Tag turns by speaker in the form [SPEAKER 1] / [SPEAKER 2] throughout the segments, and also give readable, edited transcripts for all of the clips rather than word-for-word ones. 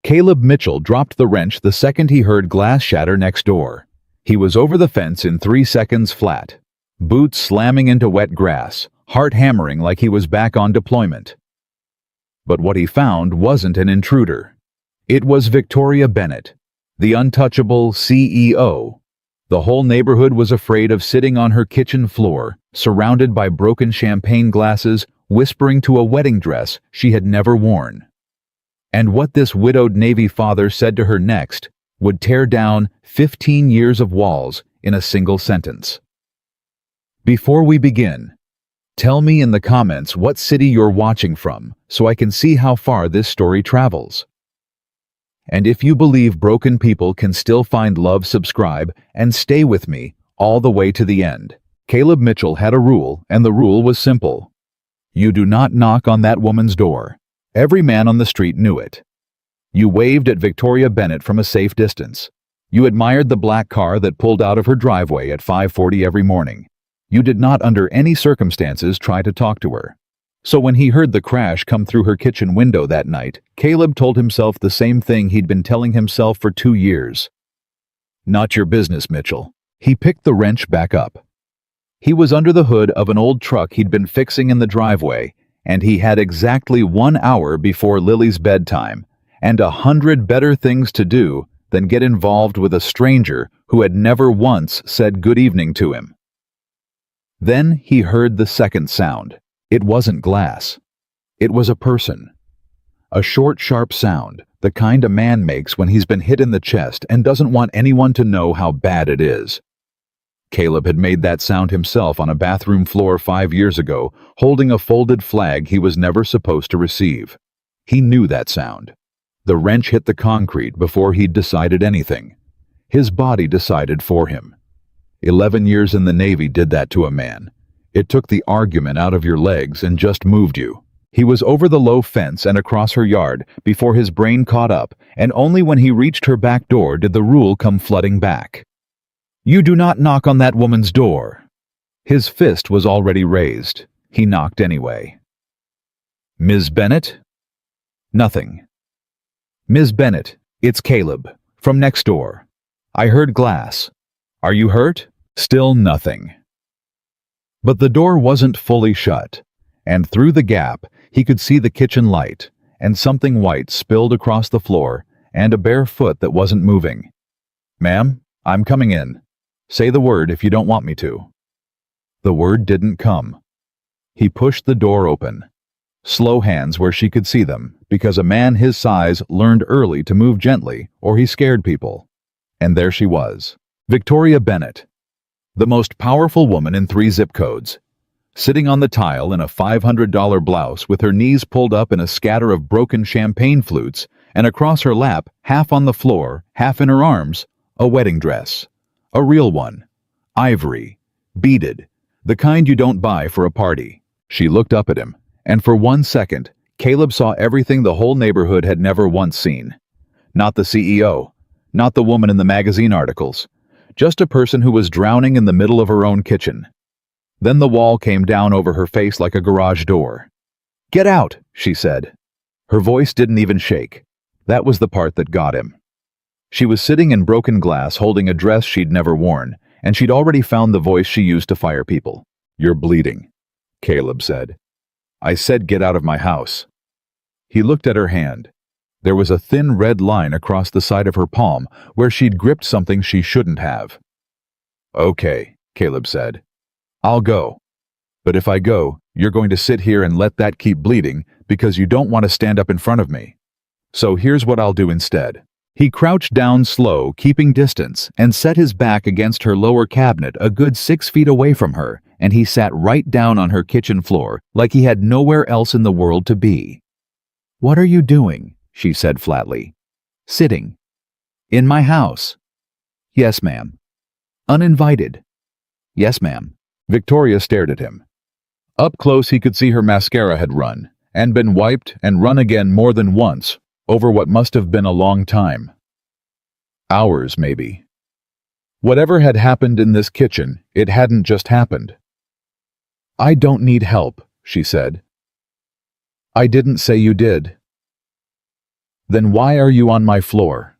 [SPEAKER 1] Caleb Mitchell dropped the wrench the second he heard glass shatter next door. He was over the fence in 3 seconds flat. Boots slamming into wet grass, heart hammering like he was back on deployment. But what he found wasn't an intruder. It was Victoria Bennett, the untouchable CEO. The whole neighborhood was afraid of sitting on her kitchen floor, surrounded by broken champagne glasses, whispering to a wedding dress she had never worn. And what this widowed Navy father said to her next would tear down 15 years of walls in a single sentence. Before we begin, tell me in the comments what city you're watching from so I can see how far this story travels. And if you believe broken people can still find love, subscribe and stay with me all the way to the end. Caleb Mitchell had a rule, and the rule was simple. You do not knock on that woman's door. Every man on the street knew it. You waved at Victoria Bennett from a safe distance. You admired the black car that pulled out of her driveway at 5:40 every morning. You did not under any circumstances try to talk to her. So when he heard the crash come through her kitchen window that night, Caleb told himself the same thing he'd been telling himself for 2 years. Not your business, Mitchell. He picked the wrench back up. He was under the hood of an old truck he'd been fixing in the driveway, and he had exactly 1 hour before Lily's bedtime, and 100 better things to do than get involved with a stranger who had never once said good evening to him. Then he heard the second sound. It wasn't glass. It was a person. A short, sharp sound, the kind a man makes when he's been hit in the chest and doesn't want anyone to know how bad it is. Caleb had made that sound himself on a bathroom floor 5 years ago, holding a folded flag he was never supposed to receive. He knew that sound. The wrench hit the concrete before he'd decided anything. His body decided for him. 11 years in the Navy did that to a man. It took the argument out of your legs and just moved you. He was over the low fence and across her yard before his brain caught up, and only when he reached her back door did the rule come flooding back. You do not knock on that woman's door. His fist was already raised. He knocked anyway. Ms. Bennett? Nothing. Ms. Bennett, it's Caleb, from next door. I heard glass. Are you hurt? Still nothing. But the door wasn't fully shut, and through the gap he could see the kitchen light, and something white spilled across the floor, and a bare foot that wasn't moving. Ma'am, I'm coming in. Say the word if you don't want me to. The word didn't come. He pushed the door open. Slow hands where she could see them, because a man his size learned early to move gently or he scared people. And there she was, Victoria Bennett, the most powerful woman in 3 zip codes, sitting on the tile in a $500 blouse with her knees pulled up in a scatter of broken champagne flutes, and across her lap, half on the floor, half in her arms, a wedding dress. A real one. Ivory. Beaded. The kind you don't buy for a party. She looked up at him, and for 1 second, Caleb saw everything the whole neighborhood had never once seen. Not the CEO. Not the woman in the magazine articles. Just a person who was drowning in the middle of her own kitchen. Then the wall came down over her face like a garage door. Get out, she said. Her voice didn't even shake. That was the part that got him. She was sitting in broken glass holding a dress she'd never worn, and she'd already found the voice she used to fire people. You're bleeding, Caleb said. I said get out of my house. He looked at her hand. There was a thin red line across the side of her palm where she'd gripped something she shouldn't have. Okay, Caleb said. I'll go. But if I go, you're going to sit here and let that keep bleeding because you don't want to stand up in front of me. So here's what I'll do instead. He crouched down slow, keeping distance, and set his back against her lower cabinet a good 6 feet away from her, and he sat right down on her kitchen floor like he had nowhere else in the world to be. What are you doing? She said flatly. Sitting. In my house. Yes, ma'am. Uninvited. Yes, ma'am. Victoria stared at him. Up close he could see her mascara had run, and been wiped and run again more than once, over what must have been a long time. Hours, maybe. Whatever had happened in this kitchen, it hadn't just happened. I don't need help, she said. I didn't say you did. Then why are you on my floor?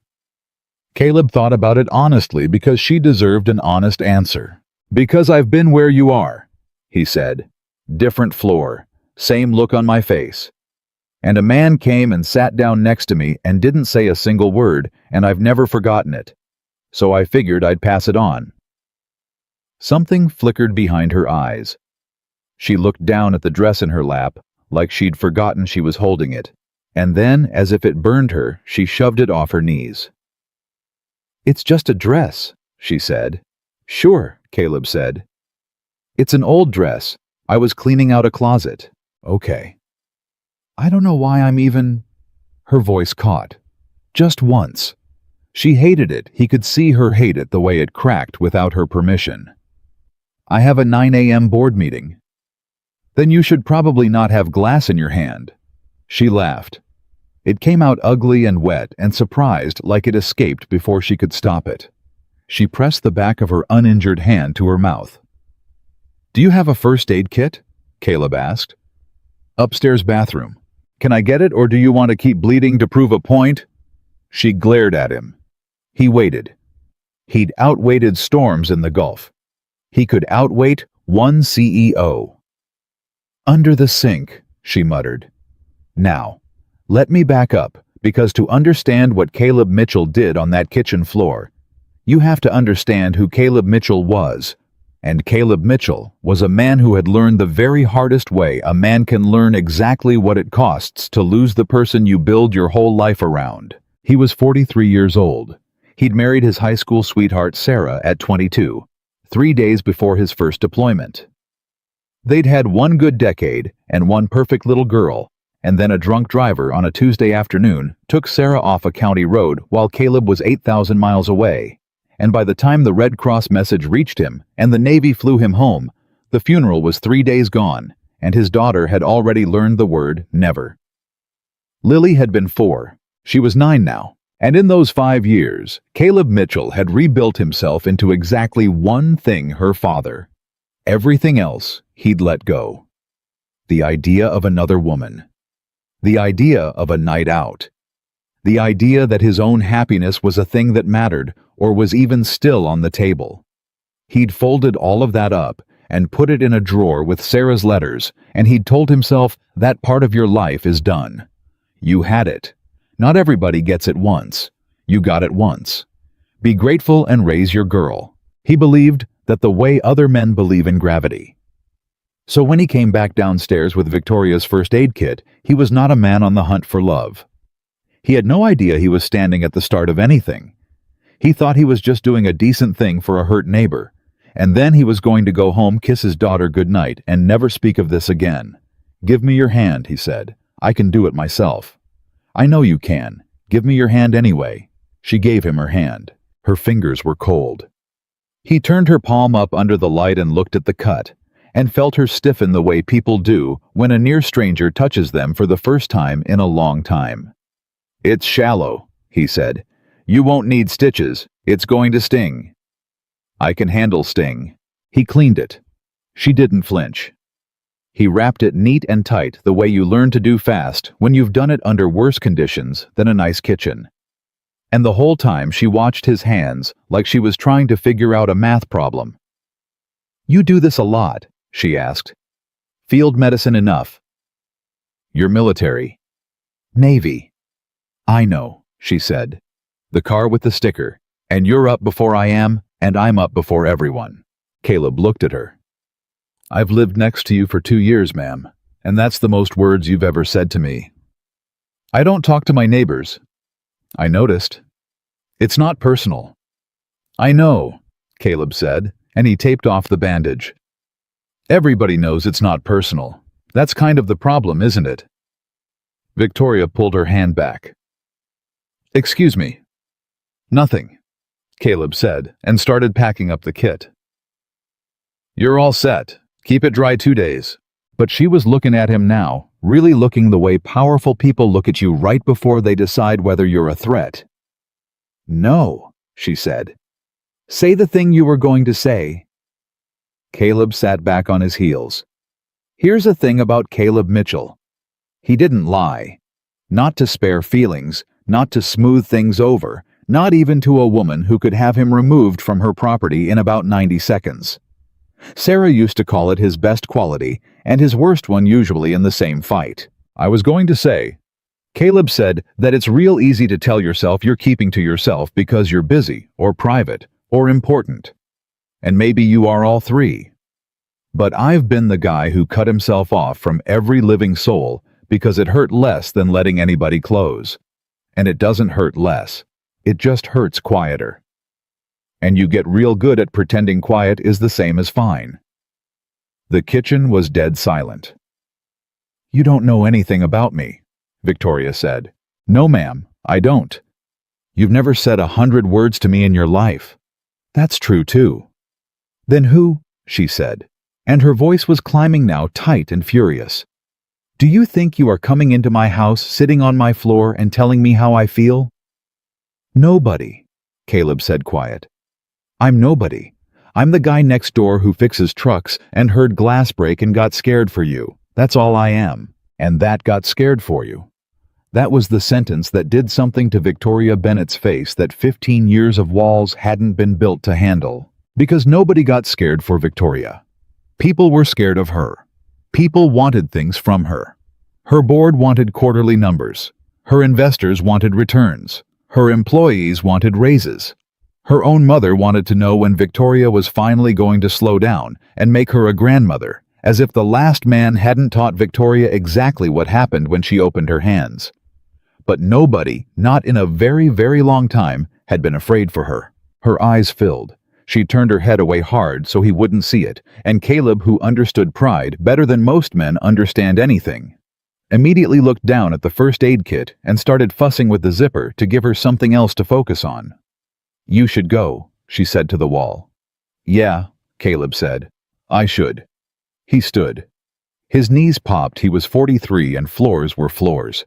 [SPEAKER 1] Caleb thought about it honestly because she deserved an honest answer. Because I've been where you are, he said. Different floor, same look on my face. And a man came and sat down next to me and didn't say a single word, and I've never forgotten it. So I figured I'd pass it on. Something flickered behind her eyes. She looked down at the dress in her lap, like she'd forgotten she was holding it, and then, as if it burned her, she shoved it off her knees. It's just a dress, she said. Sure, Caleb said. It's an old dress. I was cleaning out a closet. Okay. I don't know why I'm even... Her voice caught. Just once. She hated it. He could see her hate it the way it cracked without her permission. I have a 9 a.m. board meeting. Then you should probably not have glass in your hand. She laughed. It came out ugly and wet and surprised, like it escaped before she could stop it. She pressed the back of her uninjured hand to her mouth. Do you have a first aid kit? Caleb asked. Upstairs bathroom. Can I get it, or do you want to keep bleeding to prove a point? She glared at him. He waited. He'd outweighted storms in the Gulf. He could outweight one CEO. Under the sink, she muttered. Now, let me back up, because to understand what Caleb Mitchell did on that kitchen floor, you have to understand who Caleb Mitchell was. And Caleb Mitchell was a man who had learned the very hardest way a man can learn exactly what it costs to lose the person you build your whole life around. He was 43 years old. He'd married his high school sweetheart Sarah at 22, 3 days before his first deployment. They'd had one good decade and one perfect little girl, and then a drunk driver on a Tuesday afternoon took Sarah off a county road while Caleb was 8,000 miles away. And by the time the Red Cross message reached him and the Navy flew him home, the funeral was 3 days gone, and his daughter had already learned the word never. Lily had been 4. She was 9 now, and in those 5 years, Caleb Mitchell had rebuilt himself into exactly one thing: her father. Everything else he'd let go. The idea of another woman. The idea of a night out. The idea that his own happiness was a thing that mattered or was even still on the table. He'd folded all of that up and put it in a drawer with Sarah's letters, and he'd told himself, that part of your life is done. You had it. Not everybody gets it once. You got it once. Be grateful and raise your girl. He believed that the way other men believe in gravity. So when he came back downstairs with Victoria's first aid kit, he was not a man on the hunt for love. He had no idea he was standing at the start of anything. He thought he was just doing a decent thing for a hurt neighbor, and then he was going to go home, kiss his daughter goodnight, and never speak of this again. Give me your hand, he said. I can do it myself. I know you can. Give me your hand anyway. She gave him her hand. Her fingers were cold. He turned her palm up under the light and looked at the cut, and felt her stiffen the way people do when a near stranger touches them for the first time in a long time. It's shallow, he said. You won't need stitches. It's going to sting. I can handle sting. He cleaned it. She didn't flinch. He wrapped it neat and tight the way you learn to do fast when you've done it under worse conditions than a nice kitchen. And the whole time she watched his hands like she was trying to figure out a math problem. You do this a lot, she asked. Field medicine enough. You're military. Navy. I know, she said. The car with the sticker. And you're up before I am, and I'm up before everyone. Caleb looked at her. I've lived next to you for 2 years, ma'am, and that's the most words you've ever said to me. I don't talk to my neighbors. I noticed. It's not personal. I know, Caleb said, and he taped off the bandage. Everybody knows it's not personal. That's kind of the problem, isn't it? Victoria pulled her hand back. Excuse me. Nothing, Caleb said, and started packing up the kit. You're all set. Keep it dry 2 days. But she was looking at him now, really looking the way powerful people look at you right before they decide whether you're a threat. No, she said. Say the thing you were going to say. Caleb sat back on his heels. Here's a thing about Caleb Mitchell. He didn't lie. Not to spare feelings, not to smooth things over, not even to a woman who could have him removed from her property in about 90 seconds. Sarah used to call it his best quality and his worst one, usually in the same fight. I was going to say, Caleb said, that it's real easy to tell yourself you're keeping to yourself because you're busy or private or important. And maybe you are all three. But I've been the guy who cut himself off from every living soul because it hurt less than letting anybody close. And it doesn't hurt less. It just hurts quieter. And you get real good at pretending quiet is the same as fine. The kitchen was dead silent. You don't know anything about me, Victoria said. No, ma'am, I don't. You've never said 100 words to me in your life. That's true, too. Then who? She said, and her voice was climbing now, tight and furious. Do you think you are coming into my house, sitting on my floor, and telling me how I feel? Nobody, Caleb said quiet. I'm nobody. I'm the guy next door who fixes trucks and heard glass break and got scared for you. That's all I am. And that got scared for you. That was the sentence that did something to Victoria Bennett's face that 15 years of walls hadn't been built to handle. Because nobody got scared for Victoria. People were scared of her. People wanted things from her. Her board wanted quarterly numbers. Her investors wanted returns. Her employees wanted raises. Her own mother wanted to know when Victoria was finally going to slow down and make her a grandmother, as if the last man hadn't taught Victoria exactly what happened when she opened her hands. But nobody, not in a very, very long time, had been afraid for her. Her eyes filled. She turned her head away hard so he wouldn't see it, and Caleb, who understood pride better than most men understand anything, immediately looked down at the first aid kit and started fussing with the zipper to give her something else to focus on. You should go, she said to the wall. Yeah, Caleb said. I should. He stood. His knees popped. He was 43 and floors were floors.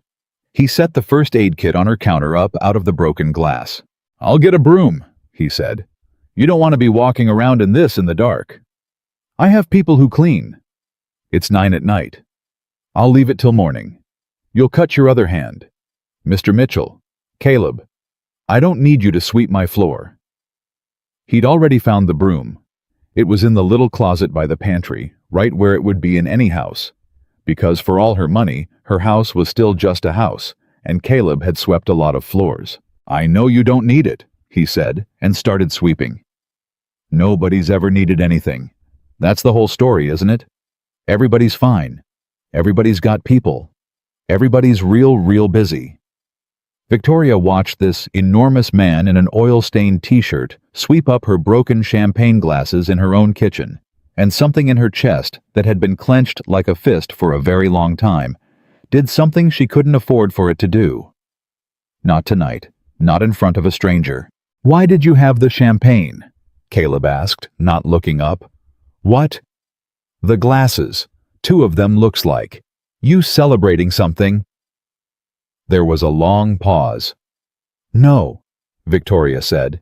[SPEAKER 1] He set the first aid kit on her counter up out of the broken glass. I'll get a broom, he said. You don't want to be walking around in this in the dark. I have people who clean. It's 9 at night. I'll leave it till morning. You'll cut your other hand. Mr. Mitchell, Caleb, I don't need you to sweep my floor. He'd already found the broom. It was in the little closet by the pantry, right where it would be in any house. Because for all her money, her house was still just a house, and Caleb had swept a lot of floors. I know you don't need it, he said, and started sweeping. Nobody's ever needed anything. That's the whole story, isn't it? Everybody's fine. Everybody's got people. Everybody's real busy. Victoria watched this enormous man in an oil-stained t-shirt sweep up her broken champagne glasses in her own kitchen, and something in her chest that had been clenched like a fist for a very long time did something she couldn't afford for it to do. Not tonight. Not in front of a stranger. Why did you have the champagne? Caleb asked, not looking up. What? The glasses. 2 of them looks like. You celebrating something? There was a long pause. No, Victoria said.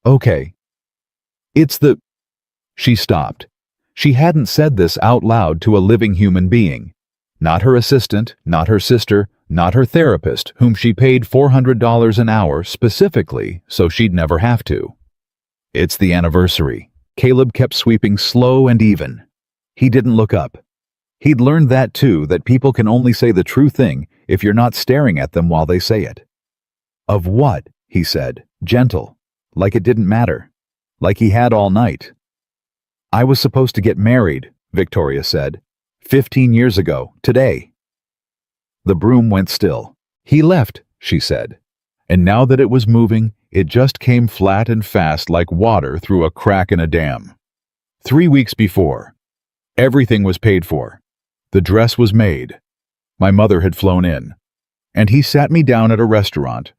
[SPEAKER 1] Okay. It's the... She stopped. She hadn't said this out loud to a living human being. Not her assistant, not her sister, not her therapist, whom she paid $400 an hour specifically so she'd never have to. It's the anniversary. Caleb kept sweeping slow and even. He didn't look up. He'd learned that too, that people can only say the true thing if you're not staring at them while they say it. Of what? He said, gentle, like it didn't matter, like he had all night. I was supposed to get married, Victoria said, 15 years ago, today. The broom went still. He left, she said, and now that it was moving, it just came flat and fast like water through a crack in a dam. 3 weeks before, everything was paid for. The dress was made. My mother had flown in. And he sat me down at a restaurant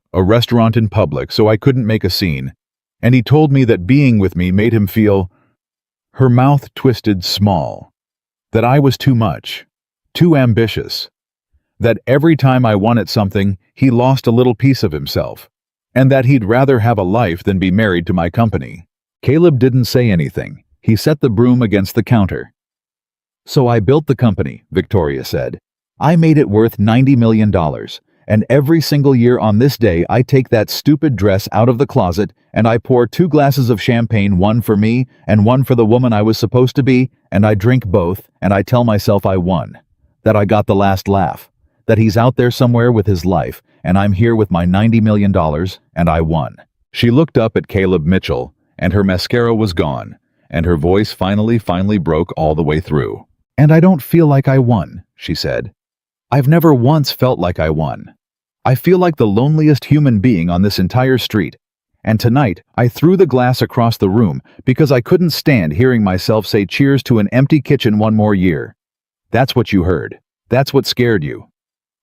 [SPEAKER 1] in public so I couldn't make a scene, and he told me that being with me made him feel, her mouth twisted small, that I was too much, too ambitious, that every time I wanted something, he lost a little piece of himself, and that he'd rather have a life than be married to my company. Caleb didn't say anything. He set the broom against the counter. So I built the company, Victoria said. I made it worth $90 million, And every single year on this day I take that stupid dress out of the closet and I pour 2 glasses of champagne, one for me and one for the woman I was supposed to be, and I drink both and I tell myself I won, that I got the last laugh, that he's out there somewhere with his life and I'm here with my $90 million and I won. She looked up at Caleb Mitchell and her mascara was gone and her voice finally broke all the way through. "And I don't feel like I won," she said. "I've never once felt like I won. I feel like the loneliest human being on this entire street. And tonight, I threw the glass across the room because I couldn't stand hearing myself say cheers to an empty kitchen one more year. That's what you heard. That's what scared you.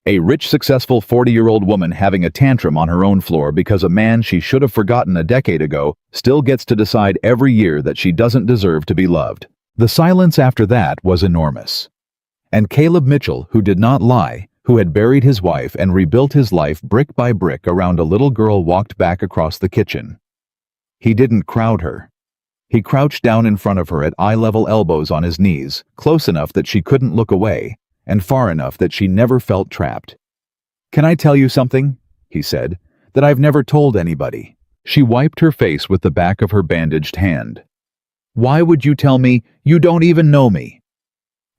[SPEAKER 1] A rich, successful 40-year-old woman having a tantrum on her own floor because a man she should have forgotten a decade ago still gets to decide every year that she doesn't deserve to be loved." The silence after that was enormous. And Caleb Mitchell, who did not lie, who had buried his wife and rebuilt his life brick by brick around a little girl, walked back across the kitchen. He didn't crowd her. He crouched down in front of her at eye-level, elbows on his knees, close enough that she couldn't look away, and far enough that she never felt trapped. "Can I tell you something?" he said, "that I've never told anybody." She wiped her face with the back of her bandaged hand. "Why would you tell me? You don't even know me."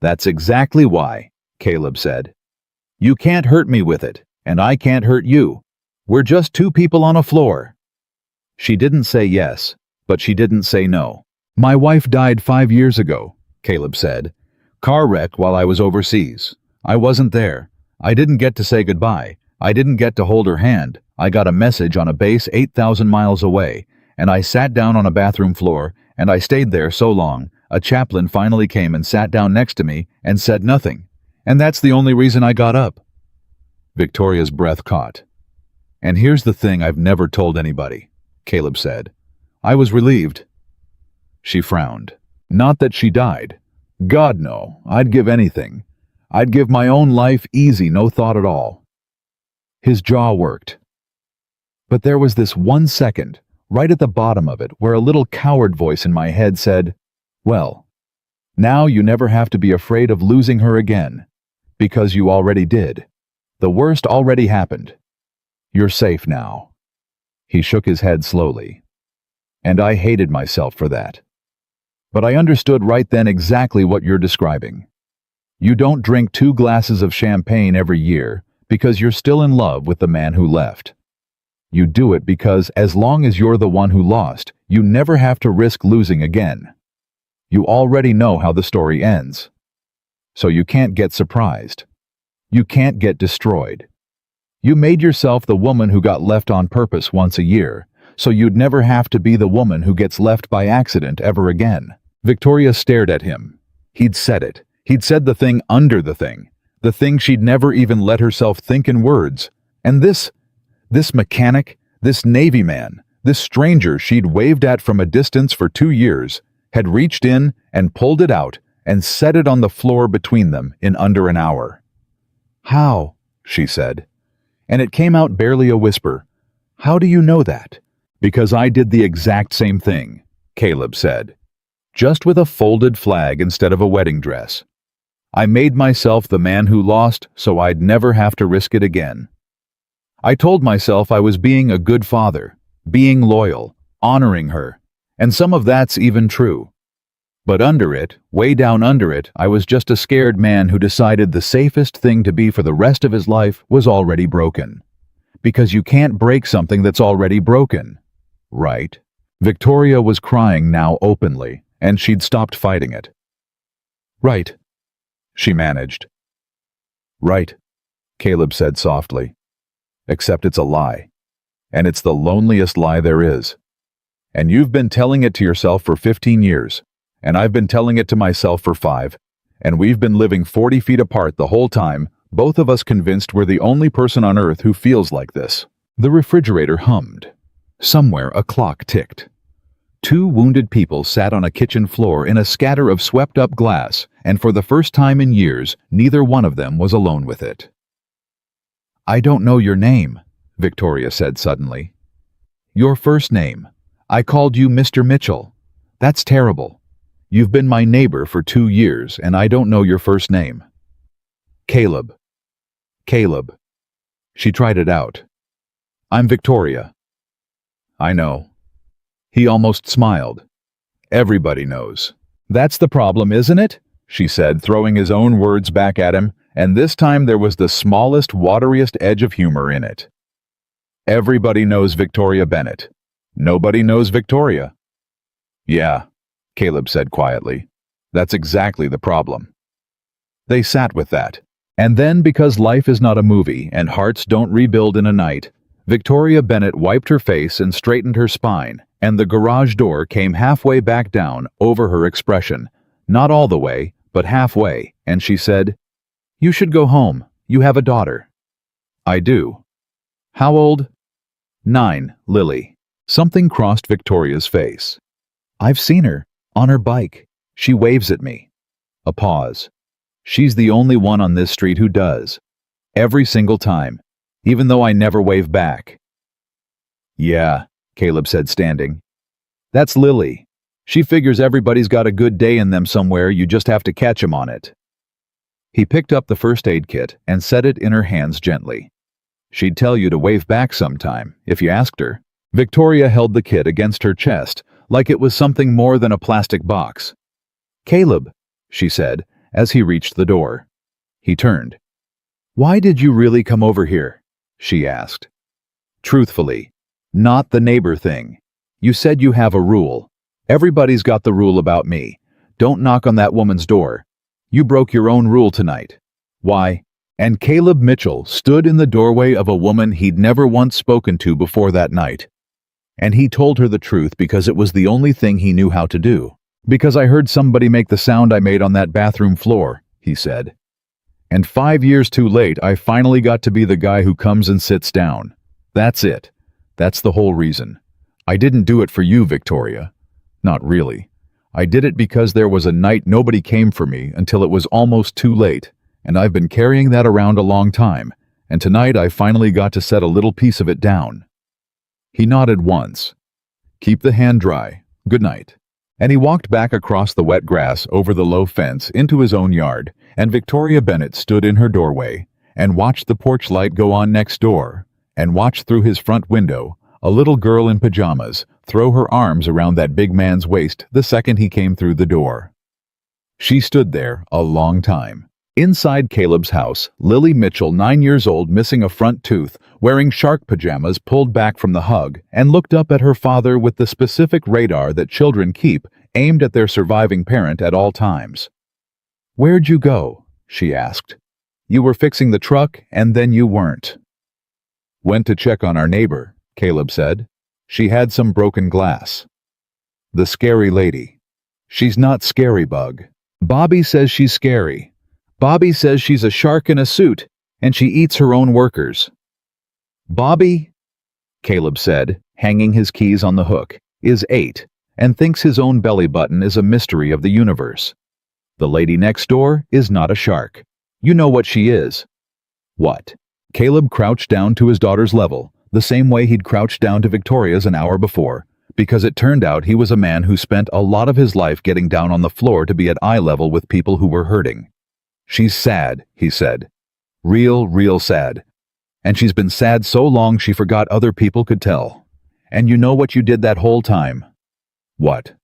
[SPEAKER 1] "That's exactly why," Caleb said. "You can't hurt me with it, and I can't hurt you. We're just 2 people on a floor." She didn't say yes, but she didn't say no. "My wife died 5 years ago," Caleb said. "Car wreck while I was overseas. I wasn't there. I didn't get to say goodbye. I didn't get to hold her hand. I got a message on a base 8,000 miles away, and I sat down on a bathroom floor, and I stayed there so long, a chaplain finally came and sat down next to me and said nothing. And that's the only reason I got up." Victoria's breath caught. "And here's the thing I've never told anybody," Caleb said. "I was relieved." She frowned. "Not that she died. God, no. I'd give anything. I'd give my own life easy, no thought at all." His jaw worked. But there was this 1 second, right at the bottom of it, where a little coward voice in my head said, "Well, now you never have to be afraid of losing her again. Because you already did. The worst already happened. You're safe now." He shook his head slowly. And I hated myself for that. But I understood right then exactly what you're describing. You don't drink 2 glasses of champagne every year because you're still in love with the man who left. You do it because as long as you're the one who lost, you never have to risk losing again. You already know how the story ends. So you can't get surprised. You can't get destroyed. You made yourself the woman who got left on purpose once a year, so you'd never have to be the woman who gets left by accident ever again. Victoria stared at him. He'd said it. He'd said the thing under the thing she'd never even let herself think in words. And this mechanic, this Navy man, this stranger she'd waved at from a distance for 2 years, had reached in and pulled it out and set it on the floor between them in under an hour. "How?" she said. And it came out barely a whisper. "How do you know that?" "Because I did the exact same thing," Caleb said. "Just with a folded flag instead of a wedding dress. I made myself the man who lost so I'd never have to risk it again. I told myself I was being a good father, being loyal, honoring her, and some of that's even true. But under it, way down under it, I was just a scared man who decided the safest thing to be for the rest of his life was already broken. Because you can't break something that's already broken. Right?" Victoria was crying now openly, and she'd stopped fighting it. "Right," she managed. "Right," Caleb said softly. "Except it's a lie. And it's the loneliest lie there is. And you've been telling it to yourself for 15 years. And I've been telling it to myself for 5, and we've been living 40 feet apart the whole time, both of us convinced we're the only person on Earth who feels like this." The refrigerator hummed. Somewhere a clock ticked. 2 wounded people sat on a kitchen floor in a scatter of swept-up glass, and for the first time in years, neither one of them was alone with it. "I don't know your name," Victoria said suddenly. "Your first name. I called you Mr. Mitchell. That's terrible. You've been my neighbor for 2 years, and I don't know your first name." "Caleb." "Caleb." She tried it out. "I'm Victoria." "I know." He almost smiled. "Everybody knows." "That's the problem, isn't it?" she said, throwing his own words back at him, and this time there was the smallest, wateriest edge of humor in it. "Everybody knows Victoria Bennett. Nobody knows Victoria." "Yeah," Caleb said quietly. "That's exactly the problem." They sat with that. And then, because life is not a movie and hearts don't rebuild in a night, Victoria Bennett wiped her face and straightened her spine, and the garage door came halfway back down over her expression. Not all the way, but halfway, and she said, "You should go home. You have a daughter." "I do." "How old?" 9, Lily. Something crossed Victoria's face. "I've seen her. On her bike. She waves at me." A pause. "She's the only one on this street who does. Every single time. Even though I never wave back." "Yeah," Caleb said, standing. "That's Lily. She figures everybody's got a good day in them somewhere, you just have to catch 'em on it." He picked up the first aid kit and set it in her hands gently. "She'd tell you to wave back sometime, if you asked her." Victoria held the kit against her chest, like it was something more than a plastic box. "Caleb," she said, as he reached the door. He turned. "Why did you really come over here?" she asked. "Truthfully, not the neighbor thing. You said you have a rule. Everybody's got the rule about me. Don't knock on that woman's door. You broke your own rule tonight. Why?" And Caleb Mitchell stood in the doorway of a woman he'd never once spoken to before that night. And he told her the truth because it was the only thing he knew how to do. "Because I heard somebody make the sound I made on that bathroom floor," he said. "And 5 years too late, I finally got to be the guy who comes and sits down. That's it. That's the whole reason. I didn't do it for you, Victoria. Not really. I did it because there was a night nobody came for me until it was almost too late, and I've been carrying that around a long time, and tonight I finally got to set a little piece of it down." He nodded once. "Keep the hand dry. Good night." And he walked back across the wet grass over the low fence into his own yard, and Victoria Bennett stood in her doorway and watched the porch light go on next door, and watched through his front window a little girl in pajamas throw her arms around that big man's waist the second he came through the door. She stood there a long time. Inside Caleb's house, Lily Mitchell, 9 years old, missing a front tooth, wearing shark pajamas pulled back from the hug, and looked up at her father with the specific radar that children keep aimed at their surviving parent at all times. "Where'd you go?" she asked. "You were fixing the truck, and then you weren't." "Went to check on our neighbor," Caleb said. "She had some broken glass." "The scary lady." "She's not scary, Bug. Bobby says she's scary. Bobby says she's a shark in a suit, and she eats her own workers." "Bobby," Caleb said, hanging his keys on the hook, "is 8, and thinks his own belly button is a mystery of the universe. The lady next door is not a shark. You know what she is." "What?" Caleb crouched down to his daughter's level, the same way he'd crouched down to Victoria's an hour before, because it turned out he was a man who spent a lot of his life getting down on the floor to be at eye level with people who were hurting. "She's sad," he said. Real sad. And she's been sad so long she forgot other people could tell. And you know what you did that whole time?" "What?"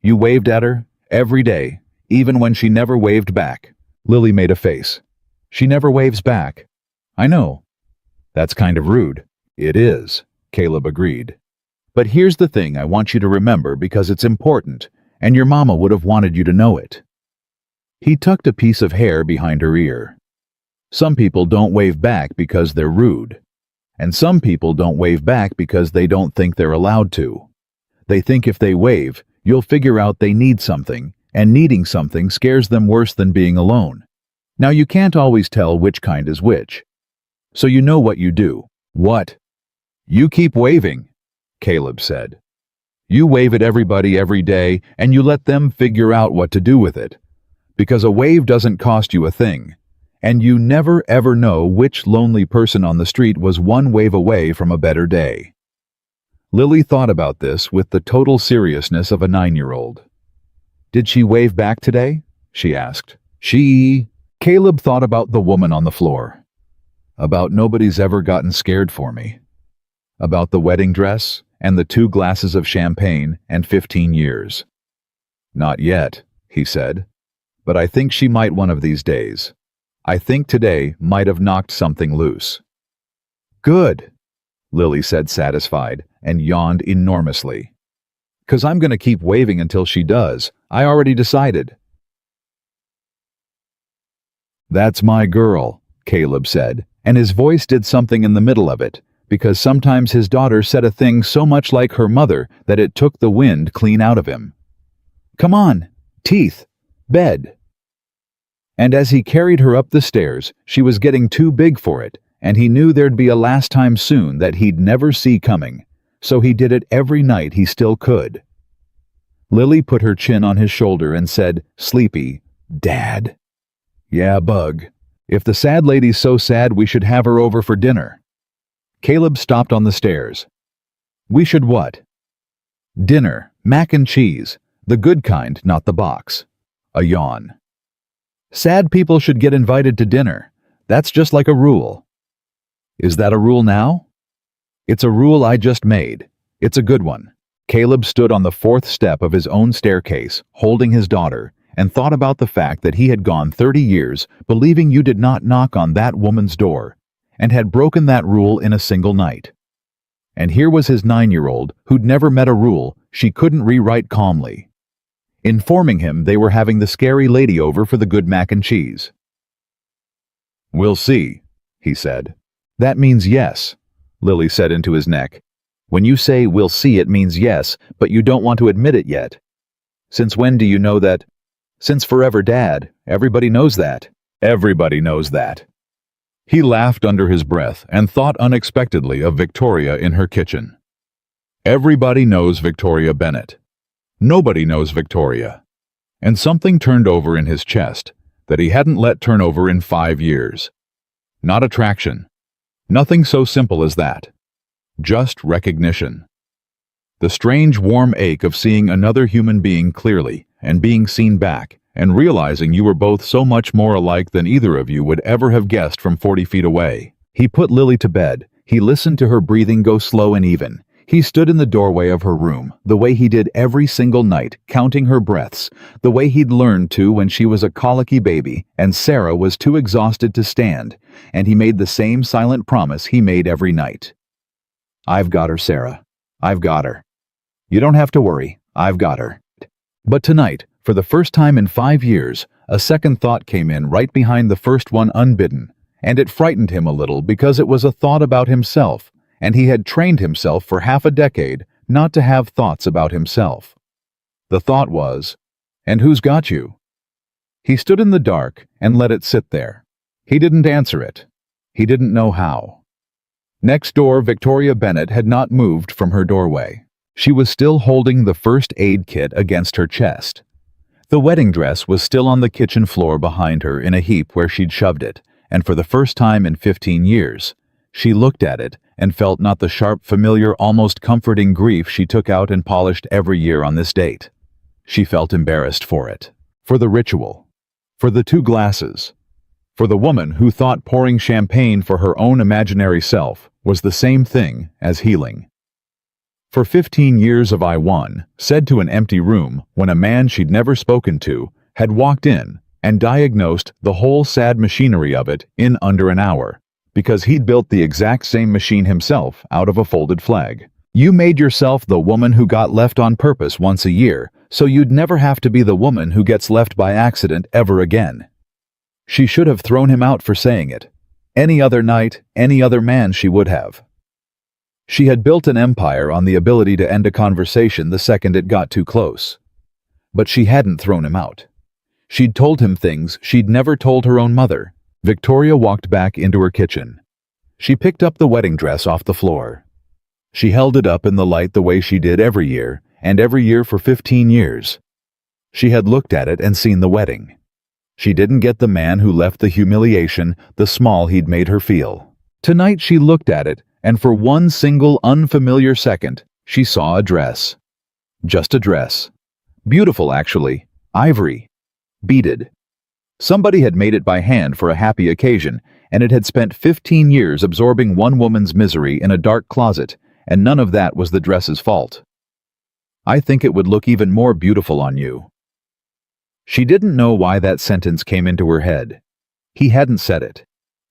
[SPEAKER 1] "You waved at her, every day, even when she never waved back." Lily made a face. "She never waves back." "I know." "That's kind of rude." "It is," Caleb agreed. "But here's the thing I want you to remember because it's important, and your mama would have wanted you to know it." He tucked a piece of hair behind her ear. "Some people don't wave back because they're rude. And some people don't wave back because they don't think they're allowed to. They think if they wave, you'll figure out they need something, and needing something scares them worse than being alone. Now you can't always tell which kind is which. So you know what you do." "What?" "You keep waving," Caleb said. "You wave at everybody every day, and you let them figure out what to do with it. Because a wave doesn't cost you a thing. And you never ever know which lonely person on the street was one wave away from a better day." Lily thought about this with the total seriousness of a 9-year-old. "Did she wave back today?" she asked. Caleb thought about the woman on the floor. About nobody's ever gotten scared for me. About the wedding dress and the 2 glasses of champagne and 15 years. Not yet, he said. But I think she might one of these days. I think today might have knocked something loose. Good, Lily said, satisfied, and yawned enormously. 'Cause I'm going to keep waving until she does. I already decided. That's my girl, Caleb said, and his voice did something in the middle of it, because sometimes his daughter said a thing so much like her mother that it took the wind clean out of him. Come on, teeth, bed. And as he carried her up the stairs, she was getting too big for it, and he knew there'd be a last time soon that he'd never see coming, so he did it every night he still could. Lily put her chin on his shoulder and said, sleepy, Dad? Yeah, bug. If the sad lady's so sad, we should have her over for dinner. Caleb stopped on the stairs. We should what? Dinner, mac and cheese, the good kind, not the box. A yawn. Sad people should get invited to dinner. That's just like a rule. Is that a rule now? It's a rule I just made. It's a good one. Caleb stood on the 4th step of his own staircase, holding his daughter, and thought about the fact that he had gone 30 years believing you did not knock on that woman's door, and had broken that rule in a single night. And here was his 9-year-old who'd never met a rule she couldn't rewrite calmly, informing him they were having the scary lady over for the good mac and cheese. We'll see, he said. That means yes, Lily said into his neck. When you say we'll see, it means yes, but you don't want to admit it yet. Since when do you know that? Since forever, Dad. Everybody knows that. Everybody knows that. He laughed under his breath and thought unexpectedly of Victoria in her kitchen. Everybody knows Victoria Bennett. Nobody knows Victoria. And something turned over in his chest that he hadn't let turn over in 5 years. Not attraction. Nothing so simple as that. Just recognition. The strange warm ache of seeing another human being clearly and being seen back and realizing you were both so much more alike than either of you would ever have guessed from 40 feet away. He put Lily to bed. He listened to her breathing go slow and even. He stood in the doorway of her room, the way he did every single night, counting her breaths, the way he'd learned to when she was a colicky baby and Sarah was too exhausted to stand, and he made the same silent promise he made every night. I've got her, Sarah. I've got her. You don't have to worry. I've got her. But tonight, for the first time in 5 years, a second thought came in right behind the first one unbidden, and it frightened him a little because it was a thought about himself, and he had trained himself for half a decade not to have thoughts about himself. The thought was, and who's got you? He stood in the dark and let it sit there. He didn't answer it. He didn't know how. Next door, Victoria Bennett had not moved from her doorway. She was still holding the first aid kit against her chest. The wedding dress was still on the kitchen floor behind her in a heap where she'd shoved it, and for the first time in 15 years, she looked at it and felt not the sharp, familiar, almost comforting grief she took out and polished every year on this date. She felt embarrassed for it, for the ritual, for the 2 glasses, for the woman who thought pouring champagne for her own imaginary self was the same thing as healing. For 15 years of I won, said to an empty room when a man she'd never spoken to had walked in and diagnosed the whole sad machinery of it in under an hour, because he'd built the exact same machine himself out of a folded flag. You made yourself the woman who got left on purpose once a year, so you'd never have to be the woman who gets left by accident ever again. She should have thrown him out for saying it. Any other night, any other man she would have. She had built an empire on the ability to end a conversation the second it got too close. But she hadn't thrown him out. She'd told him things she'd never told her own mother. Victoria walked back into her kitchen. She picked up the wedding dress off the floor. She held it up in the light the way she did every year, and every year for 15 years. She had looked at it and seen the wedding. She didn't get the man who left the humiliation, the small he'd made her feel. Tonight she looked at it, and for one single unfamiliar second, she saw a dress. Just a dress. Beautiful, actually. Ivory. Beaded. Somebody had made it by hand for a happy occasion, and it had spent 15 years absorbing one woman's misery in a dark closet, and none of that was the dress's fault. I think it would look even more beautiful on you. She didn't know why that sentence came into her head. He hadn't said it.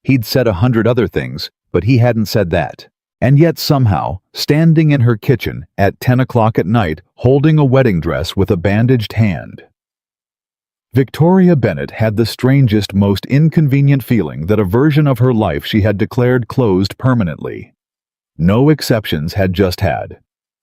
[SPEAKER 1] He'd said 100 other things, but he hadn't said that. And yet somehow, standing in her kitchen at 10 o'clock at night, holding a wedding dress with a bandaged hand. Victoria Bennett had the strangest, most inconvenient feeling that a version of her life she had declared closed permanently. No exceptions had just had.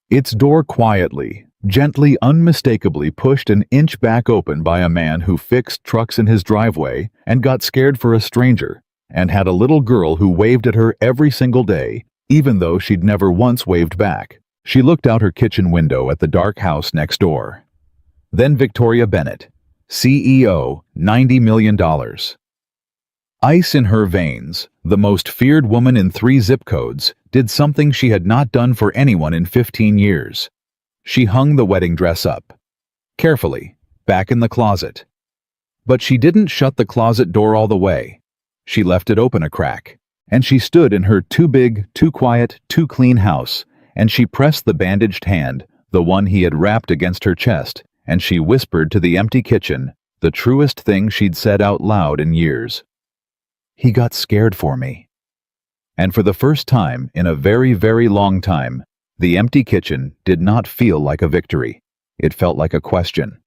[SPEAKER 1] Its door quietly, gently, unmistakably pushed an inch back open by a man who fixed trucks in his driveway and got scared for a stranger, and had a little girl who waved at her every single day, even though she'd never once waved back. She looked out her kitchen window at the dark house next door. Then Victoria Bennett, CEO, $90 million. Ice in her veins, the most feared woman in 3 zip codes, did something she had not done for anyone in 15 years. She hung the wedding dress up. Carefully, back in the closet. But she didn't shut the closet door all the way. She left it open a crack. And she stood in her too big, too quiet, too clean house, and she pressed the bandaged hand, the one he had wrapped against her chest, and she whispered to the empty kitchen, the truest thing she'd said out loud in years. He got scared for me. And for the first time in a very, very long time, the empty kitchen did not feel like a victory. It felt like a question.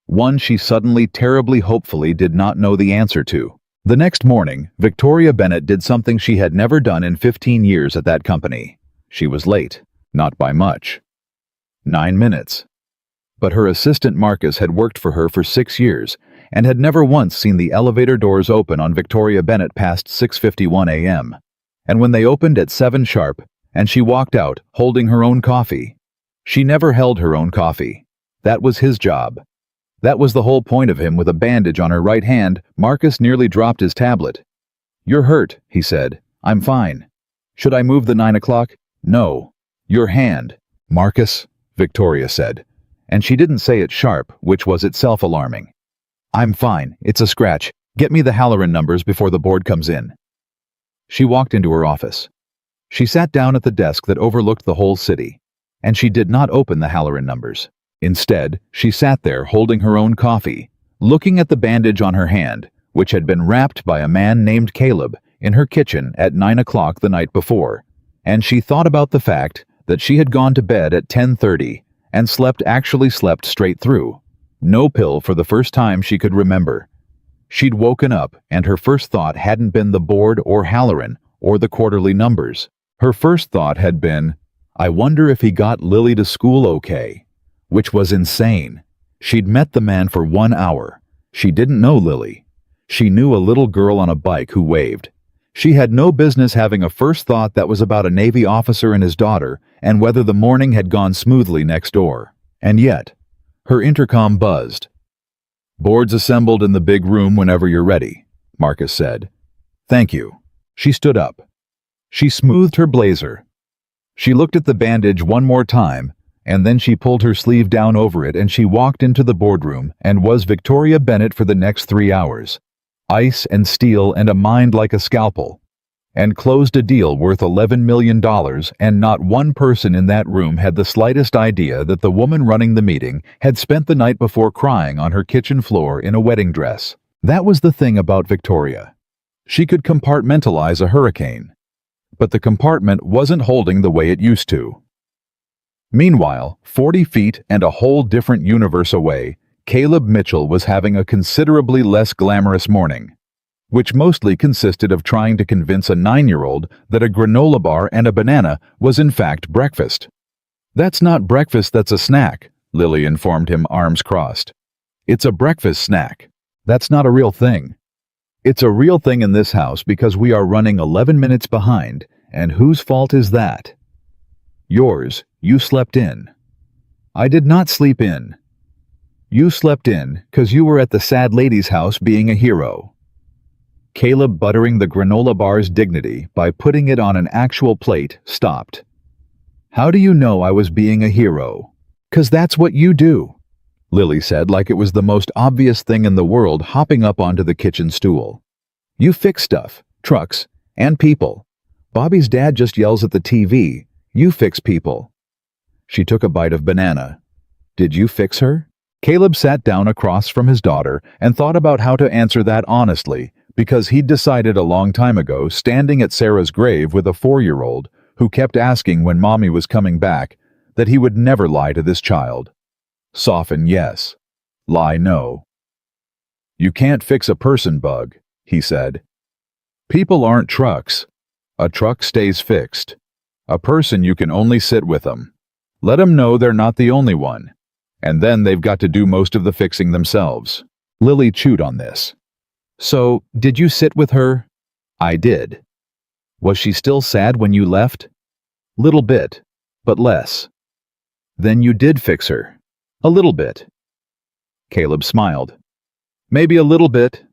[SPEAKER 1] One she suddenly, terribly, hopefully did not know the answer to. The next morning, Victoria Bennett did something she had never done in 15 years at that company. She was late, not by much. 9 minutes. But her assistant Marcus had worked for her for 6 years and had never once seen the elevator doors open on Victoria Bennett past 6:51 a.m. And when they opened at 7 sharp, and she walked out holding her own coffee. She never held her own coffee. That was his job. That was the whole point of him. With a bandage on her right hand, Marcus nearly dropped his tablet. "You're hurt," he said. "I'm fine. Should I move the 9 o'clock? No. Your hand." "Marcus," Victoria said. And she didn't say it sharp, which was itself alarming. "I'm fine. It's a scratch. Get me the Halloran numbers before the board comes in." She walked into her office. She sat down at the desk that overlooked the whole city, and she did not open the Halloran numbers. Instead, she sat there holding her own coffee, looking at the bandage on her hand, which had been wrapped by a man named Caleb in her kitchen at 9 o'clock the night before, and she thought about the fact that she had gone to bed at 10:30 and actually slept straight through. No pill for the first time she could remember. She'd woken up, and her first thought hadn't been the board or Halloran or the quarterly numbers. Her first thought had been, I wonder if he got Lily to school okay. Which was insane. She'd met the man for 1 hour. She didn't know Lily. She knew a little girl on a bike who waved. She had no business having a first thought that was about a Navy officer and his daughter and whether the morning had gone smoothly next door. And yet, her intercom buzzed. "Board's assembled in the big room whenever you're ready," Marcus said. "Thank you." She stood up. She smoothed her blazer. She looked at the bandage one more time, and then she pulled her sleeve down over it and she walked into the boardroom and was Victoria Bennett for the next 3 hours. Ice and steel and a mind like a scalpel. And closed a deal worth $11 million, and not one person in that room had the slightest idea that the woman running the meeting had spent the night before crying on her kitchen floor in a wedding dress. That was the thing about Victoria. She could compartmentalize a hurricane. But the compartment wasn't holding the way it used to. Meanwhile, 40 feet and a whole different universe away, Caleb Mitchell was having a considerably less glamorous morning, which mostly consisted of trying to convince a 9-year-old that a granola bar and a banana was in fact breakfast. "That's not breakfast, that's a snack," Lily informed him, arms crossed. "It's a breakfast snack. That's not a real thing. It's a real thing in this house because we are running 11 minutes behind, and whose fault is that? Yours. You slept in." "I did not sleep in." "You slept in, 'cause you were at the sad lady's house being a hero." Caleb, buttering the granola bar's dignity by putting it on an actual plate, stopped. "How do you know I was being a hero?" "'Cause that's what you do," Lily said like it was the most obvious thing in the world, hopping up onto the kitchen stool. "You fix stuff. trucks, and people. Bobby's dad just yells at the TV, "You fix people." She took a bite of banana. "Did you fix her?" Caleb sat down across from his daughter and thought about how to answer that honestly, because he'd decided a long time ago, standing at Sarah's grave with a 4-year-old who kept asking when Mommy was coming back, that he would never lie to this child. Soften yes. Lie no. "You can't fix a person, Bug," he said. "People aren't trucks. A truck stays fixed. A person, you can only sit with them. Let them know they're not the only one. And then they've got to do most of the fixing themselves." Lily chewed on this. "So, did you sit with her?" "I did." "Was she still sad when you left?" "Little bit, but less." "Then you did fix her." "A little bit." Caleb smiled. "Maybe a little bit.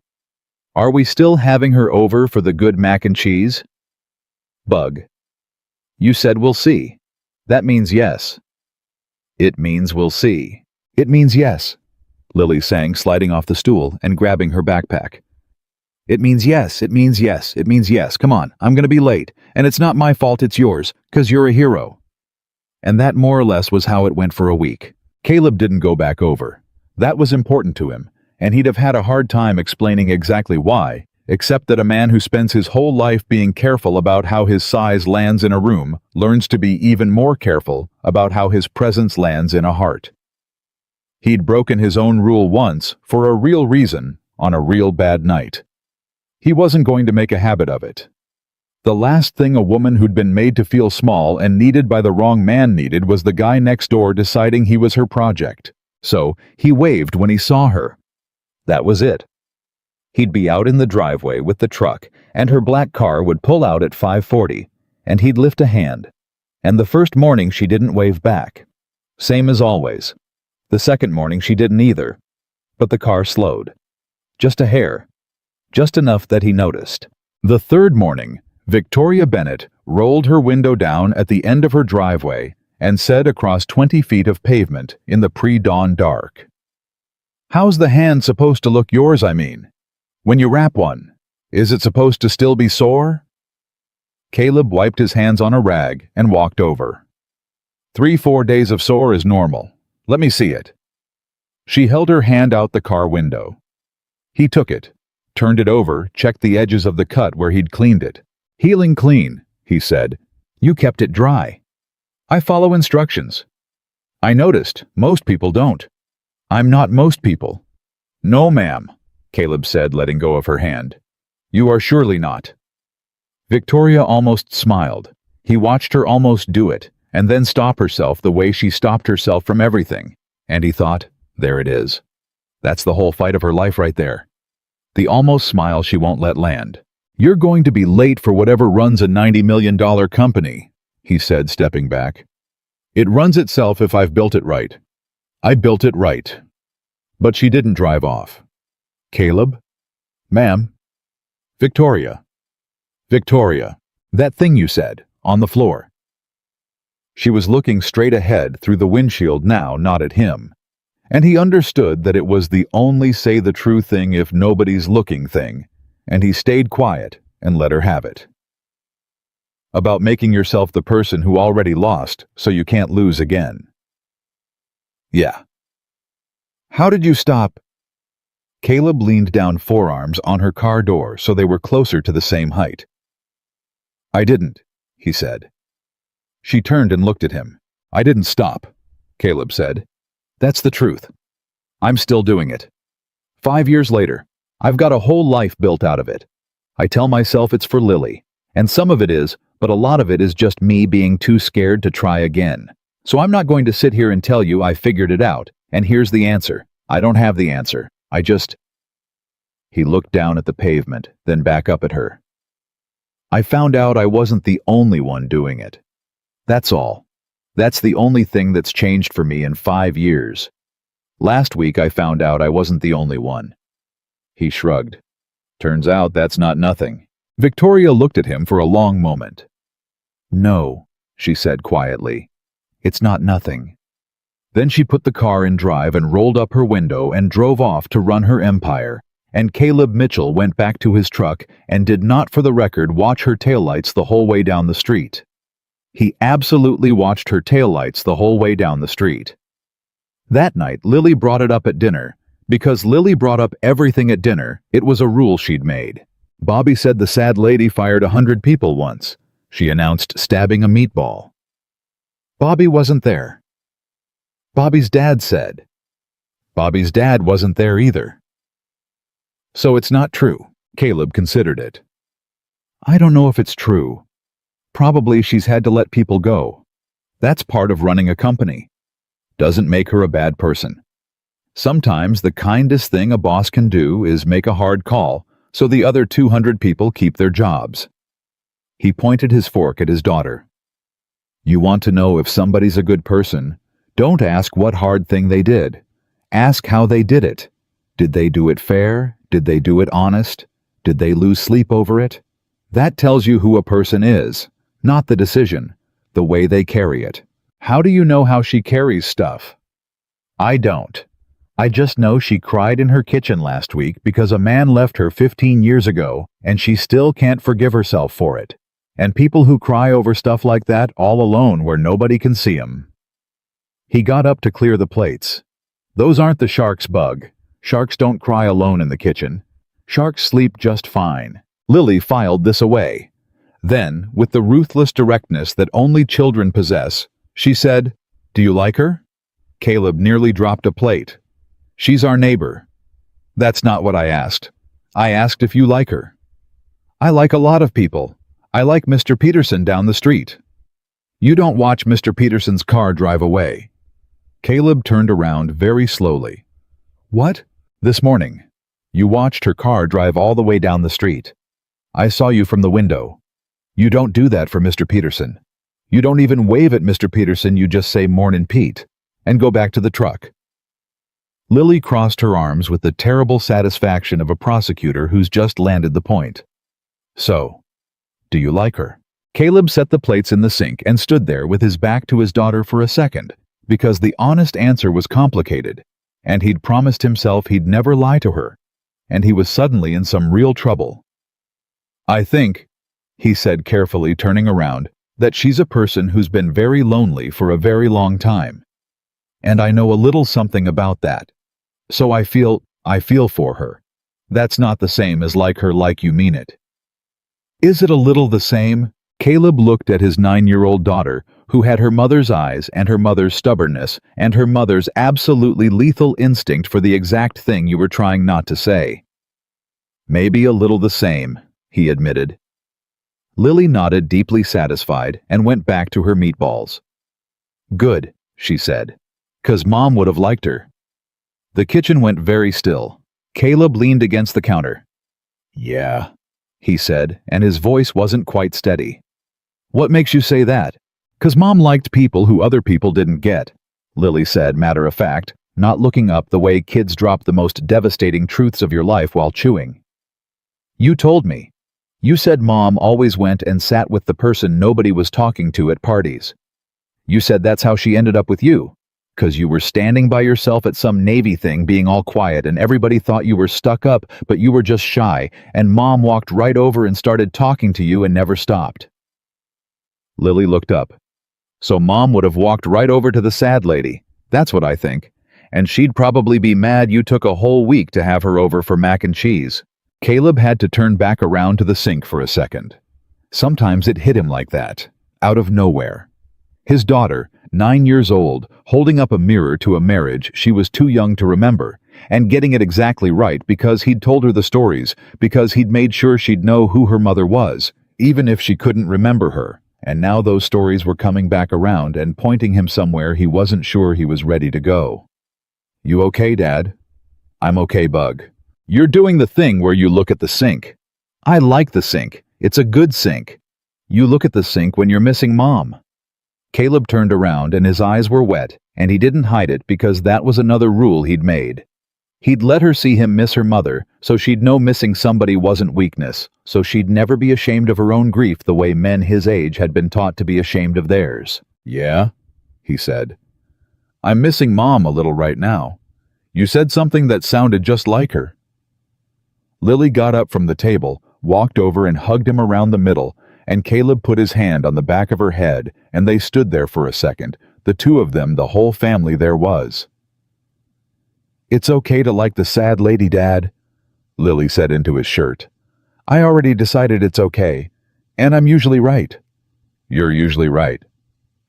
[SPEAKER 1] Are we still having her over for the good mac and cheese?" Bug. "You said we'll see. That means yes." "It means we'll see." "It means yes," Lily sang, sliding off the stool and grabbing her backpack. "It means yes, it means yes, it means yes. Come on, I'm gonna be late, and it's not my fault, it's yours, 'cause you're a hero." And that more or less was how it went for a week. Caleb didn't go back over. That was important to him, and he'd have had a hard time explaining exactly why, except that a man who spends his whole life being careful about how his size lands in a room learns to be even more careful about how his presence lands in a heart. He'd broken his own rule once, for a real reason, on a real bad night. He wasn't going to make a habit of it. The last thing a woman who'd been made to feel small and needed by the wrong man needed was the guy next door deciding he was her project. So, he waved when he saw her. That was it. He'd be out in the driveway with the truck, and her black car would pull out at 5:40, and he'd lift a hand. And the first morning she didn't wave back. Same as always. The second morning she didn't either. But the car slowed. Just a hair. Just enough that he noticed. The third morning, Victoria Bennett rolled her window down at the end of her driveway and said across 20 feet of pavement in the pre-dawn dark, "How's the hand supposed to look yours, I mean? When you wrap one, is it supposed to still be sore?" Caleb wiped his hands on a rag and walked over. 3-4 days of sore is normal. Let me see it." She held her hand out the car window. He took it, turned it over, checked the edges of the cut where he'd cleaned it. "Healing clean," he said. "You kept it dry." "I follow instructions." "I noticed. Most people don't." "I'm not most people." "No, ma'am," Caleb said, letting go of her hand. "You are surely not." Victoria almost smiled. He watched her almost do it, and then stop herself the way she stopped herself from everything. And he thought, there it is. That's the whole fight of her life right there. The almost smile she won't let land. "You're going to be late for whatever runs a $90 million company," he said, stepping back. "It runs itself if I've built it right. I built it right." But she didn't drive off. "Caleb?" "Ma'am?" "Victoria. Victoria. That thing you said, on the floor." She was looking straight ahead through the windshield now, not at him. And he understood that it was the only say the true thing if nobody's looking thing, and he stayed quiet and let her have it. "About making yourself the person who already lost so you can't lose again." "Yeah." "How did you stop?" Caleb leaned down forearms on her car door so they were closer to the same height. "I didn't," he said. She turned and looked at him. "I didn't stop," Caleb said. "That's the truth. I'm still doing it. 5 years later, I've got a whole life built out of it. I tell myself it's for Lily, and some of it is, but a lot of it is just me being too scared to try again. So I'm not going to sit here and tell you I figured it out, and here's the answer. I don't have the answer. I just..." He looked down at the pavement, then back up at her. "I found out I wasn't the only one doing it. That's all. That's the only thing that's changed for me in 5 years. Last week I found out I wasn't the only one." He shrugged. "Turns out that's not nothing." Victoria looked at him for a long moment. "No," she said quietly. "It's not nothing." Then she put the car in drive and rolled up her window and drove off to run her empire, and Caleb Mitchell went back to his truck and did not, for the record, watch her taillights the whole way down the street. He absolutely watched her taillights the whole way down the street. That night, Lily brought it up at dinner. Because Lily brought up everything at dinner, it was a rule she'd made. Bobby said the sad lady fired 100 people once, she announced, stabbing a meatball. Bobby wasn't there. Bobby's dad said. Bobby's dad wasn't there either. So it's not true. Caleb considered it. I don't know if it's true. Probably she's had to let people go. That's part of running a company. Doesn't make her a bad person. Sometimes the kindest thing a boss can do is make a hard call so the other 200 people keep their jobs. He pointed his fork at his daughter. You want to know if somebody's a good person? Don't ask what hard thing they did. Ask how they did it. Did they do it fair? Did they do it honest? Did they lose sleep over it? That tells you who a person is, not the decision, the way they carry it. How do you know how she carries stuff? I don't. I just know she cried in her kitchen last week because a man left her 15 years ago and she still can't forgive herself for it. And people who cry over stuff like that all alone where nobody can see 'em. He got up to clear the plates. Those aren't the shark's bug. Sharks don't cry alone in the kitchen. Sharks sleep just fine. Lily filed this away. Then, with the ruthless directness that only children possess, she said, Do you like her? Caleb nearly dropped a plate. She's our neighbor. That's not what I asked. I asked if you like her. I like a lot of people. I like Mr. Peterson down the street. You don't watch Mr. Peterson's car drive away. Caleb turned around very slowly. What? This morning. You watched her car drive all the way down the street. I saw you from the window. You don't do that for Mr. Peterson. You don't even wave at Mr. Peterson, you just say "Mornin' Pete," and go back to the truck. Lily crossed her arms with the terrible satisfaction of a prosecutor who's just landed the point. So, do you like her? Caleb set the plates in the sink and stood there with his back to his daughter for a second, because the honest answer was complicated, and he'd promised himself he'd never lie to her, and he was suddenly in some real trouble. I think, he said carefully, turning around, that she's a person who's been very lonely for a very long time. And I know a little something about that. So I feel for her. That's not the same as like her like you mean it. Is it a little the same? Caleb looked at his 9-year-old daughter, who had her mother's eyes and her mother's stubbornness and her mother's absolutely lethal instinct for the exact thing you were trying not to say. Maybe a little the same, he admitted. Lily nodded, deeply satisfied, and went back to her meatballs. Good, she said, 'cause Mom would have liked her. The kitchen went very still. Caleb leaned against the counter. Yeah, he said, and his voice wasn't quite steady. What makes you say that? 'Cause Mom liked people who other people didn't get, Lily said, matter of fact, not looking up the way kids drop the most devastating truths of your life while chewing. You told me. You said Mom always went and sat with the person nobody was talking to at parties. You said that's how she ended up with you. 'Cause you were standing by yourself at some Navy thing being all quiet and everybody thought you were stuck up, but you were just shy, and Mom walked right over and started talking to you and never stopped. Lily looked up. So Mom would have walked right over to the sad lady. That's what I think. And she'd probably be mad you took a whole week to have her over for mac and cheese. Caleb had to turn back around to the sink for a second. Sometimes it hit him like that, out of nowhere. His daughter, 9 years old, holding up a mirror to a marriage she was too young to remember, and getting it exactly right because he'd told her the stories, because he'd made sure she'd know who her mother was, even if she couldn't remember her, and now those stories were coming back around and pointing him somewhere he wasn't sure he was ready to go. You okay, Dad? I'm okay, Bug. You're doing the thing where you look at the sink. I like the sink. It's a good sink. You look at the sink when you're missing Mom. Caleb turned around and his eyes were wet, and he didn't hide it because that was another rule he'd made. He'd let her see him miss her mother, so she'd know missing somebody wasn't weakness, so she'd never be ashamed of her own grief the way men his age had been taught to be ashamed of theirs. Yeah, he said. I'm missing Mom a little right now. You said something that sounded just like her. Lily got up from the table, walked over and hugged him around the middle, and Caleb put his hand on the back of her head, and they stood there for a second, the two of them, the whole family there was. "It's okay to like the sad lady, Dad," Lily said into his shirt. "I already decided it's okay, and I'm usually right." "You're usually right,"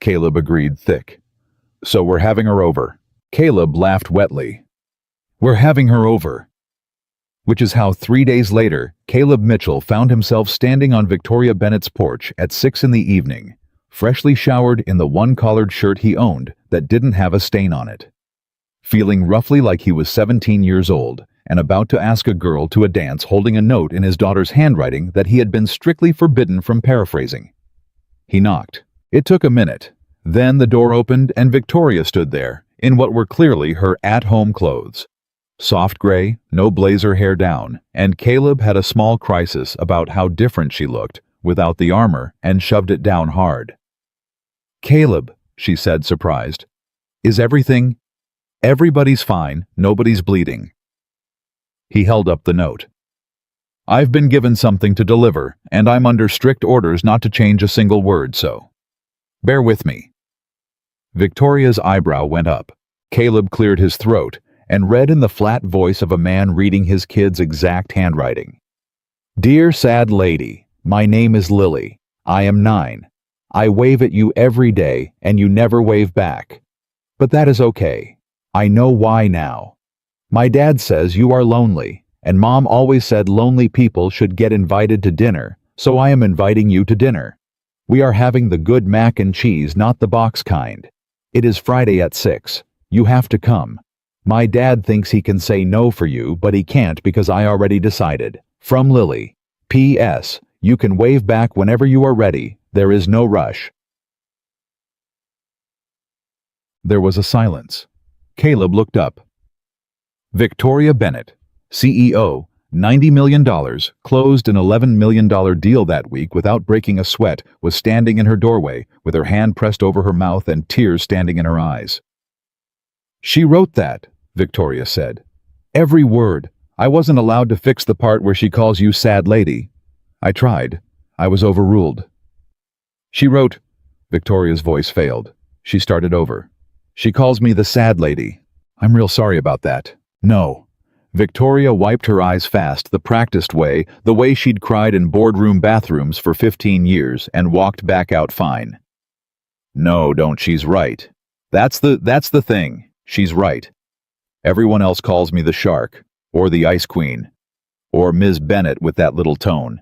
[SPEAKER 1] Caleb agreed thick. "So we're having her over." Caleb laughed wetly. "We're having her over." Which is how 3 days later, Caleb Mitchell found himself standing on Victoria Bennett's porch at 6 in the evening, freshly showered in the one collared shirt he owned that didn't have a stain on it. Feeling roughly like he was 17 years old and about to ask a girl to a dance holding a note in his daughter's handwriting that he had been strictly forbidden from paraphrasing. He knocked. It took a minute. Then the door opened and Victoria stood there, in what were clearly her at-home clothes. Soft gray, no blazer hair down, and Caleb had a small crisis about how different she looked without the armor and shoved it down hard. "Caleb," she said, surprised. "Is everything—" "Everybody's fine, nobody's bleeding." He held up the note. "I've been given something to deliver, and I'm under strict orders not to change a single word, so bear with me." Victoria's eyebrow went up. Caleb cleared his throat and read in the flat voice of a man reading his kid's exact handwriting. "Dear sad lady, my name is Lily. I am 9. I wave at you every day and you never wave back. But that is okay. I know why now. My dad says you are lonely, and Mom always said lonely people should get invited to dinner, so I am inviting you to dinner. We are having the good mac and cheese, not the box kind. It is Friday at 6. You have to come. My dad thinks he can say no for you, but he can't because I already decided. From Lily. P.S. You can wave back whenever you are ready. There is no rush." There was a silence. Caleb looked up. Victoria Bennett, CEO, $90 million, closed an $11 million deal that week without breaking a sweat, was standing in her doorway with her hand pressed over her mouth and tears standing in her eyes. "She wrote that," Victoria said. "Every word. I wasn't allowed to fix the part where she calls you sad lady. I tried. I was overruled." "She wrote—" Victoria's voice failed. She started over. "She calls me the sad lady. I'm real sorry about that." "No." Victoria wiped her eyes fast, the practiced way, the way she'd cried in boardroom bathrooms for 15 years, and walked back out fine. "No, don't. She's right. That's the thing. She's right. Everyone else calls me the shark, or the ice queen, or Ms. Bennett with that little tone.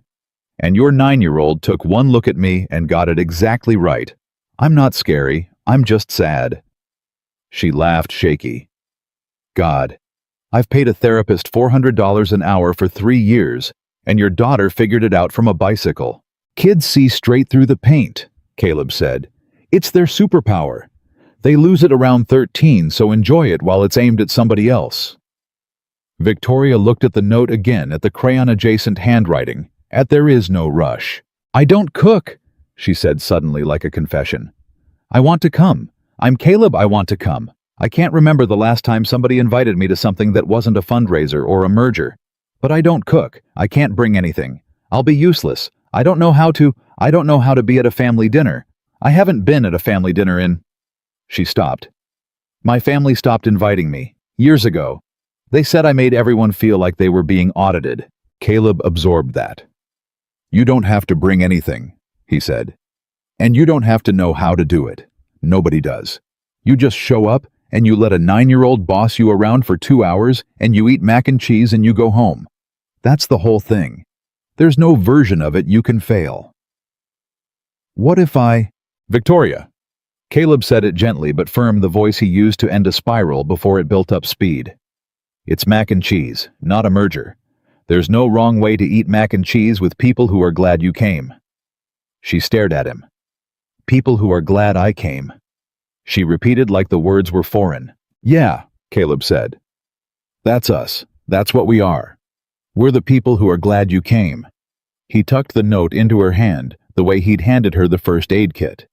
[SPEAKER 1] And your 9-year-old took one look at me and got it exactly right. I'm not scary. I'm just sad." She laughed shaky. "God, I've paid a therapist $400 an hour for 3 years, and your daughter figured it out from a bicycle." "Kids see straight through the paint," Caleb said. "It's their superpower. They lose it around 13, so enjoy it while it's aimed at somebody else." Victoria looked at the note again, at the crayon-adjacent handwriting, at "There is no rush." "I don't cook," she said suddenly like a confession. "I want to come. I'm Caleb, I want to come. I can't remember the last time somebody invited me to something that wasn't a fundraiser or a merger. But I don't cook. I can't bring anything. I'll be useless. I don't know how to be at a family dinner. I haven't been at a family dinner in—" She stopped. "My family stopped inviting me. Years ago. They said I made everyone feel like they were being audited." Caleb absorbed that. "You don't have to bring anything," he said. "And you don't have to know how to do it. Nobody does. You just show up and you let a 9-year-old boss you around for 2 hours and you eat mac and cheese and you go home. That's the whole thing. There's no version of it you can fail." "What if I—" "Victoria." Caleb said it gently but firm, the voice he used to end a spiral before it built up speed. "It's mac and cheese, not a merger. There's no wrong way to eat mac and cheese with people who are glad you came." She stared at him. "People who are glad I came," she repeated like the words were foreign. "Yeah," Caleb said. "That's us. That's what we are. We're the people who are glad you came." He tucked the note into her hand, the way he'd handed her the first aid kit.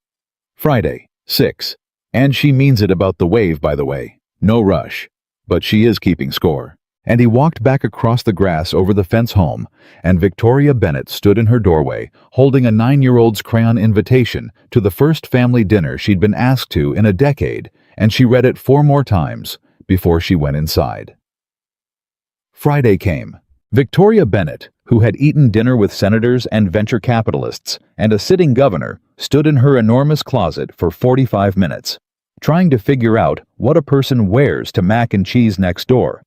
[SPEAKER 1] "Friday, 6. And she means it about the wave, by the way. No rush. But she is keeping score." And he walked back across the grass over the fence home, and Victoria Bennett stood in her doorway, holding a 9-year-old's crayon invitation to the first family dinner she'd been asked to in a decade, and she read it 4 more times before she went inside. Friday came. Victoria Bennett, who had eaten dinner with senators and venture capitalists and a sitting governor, stood in her enormous closet for 45 minutes, trying to figure out what a person wears to mac and cheese next door.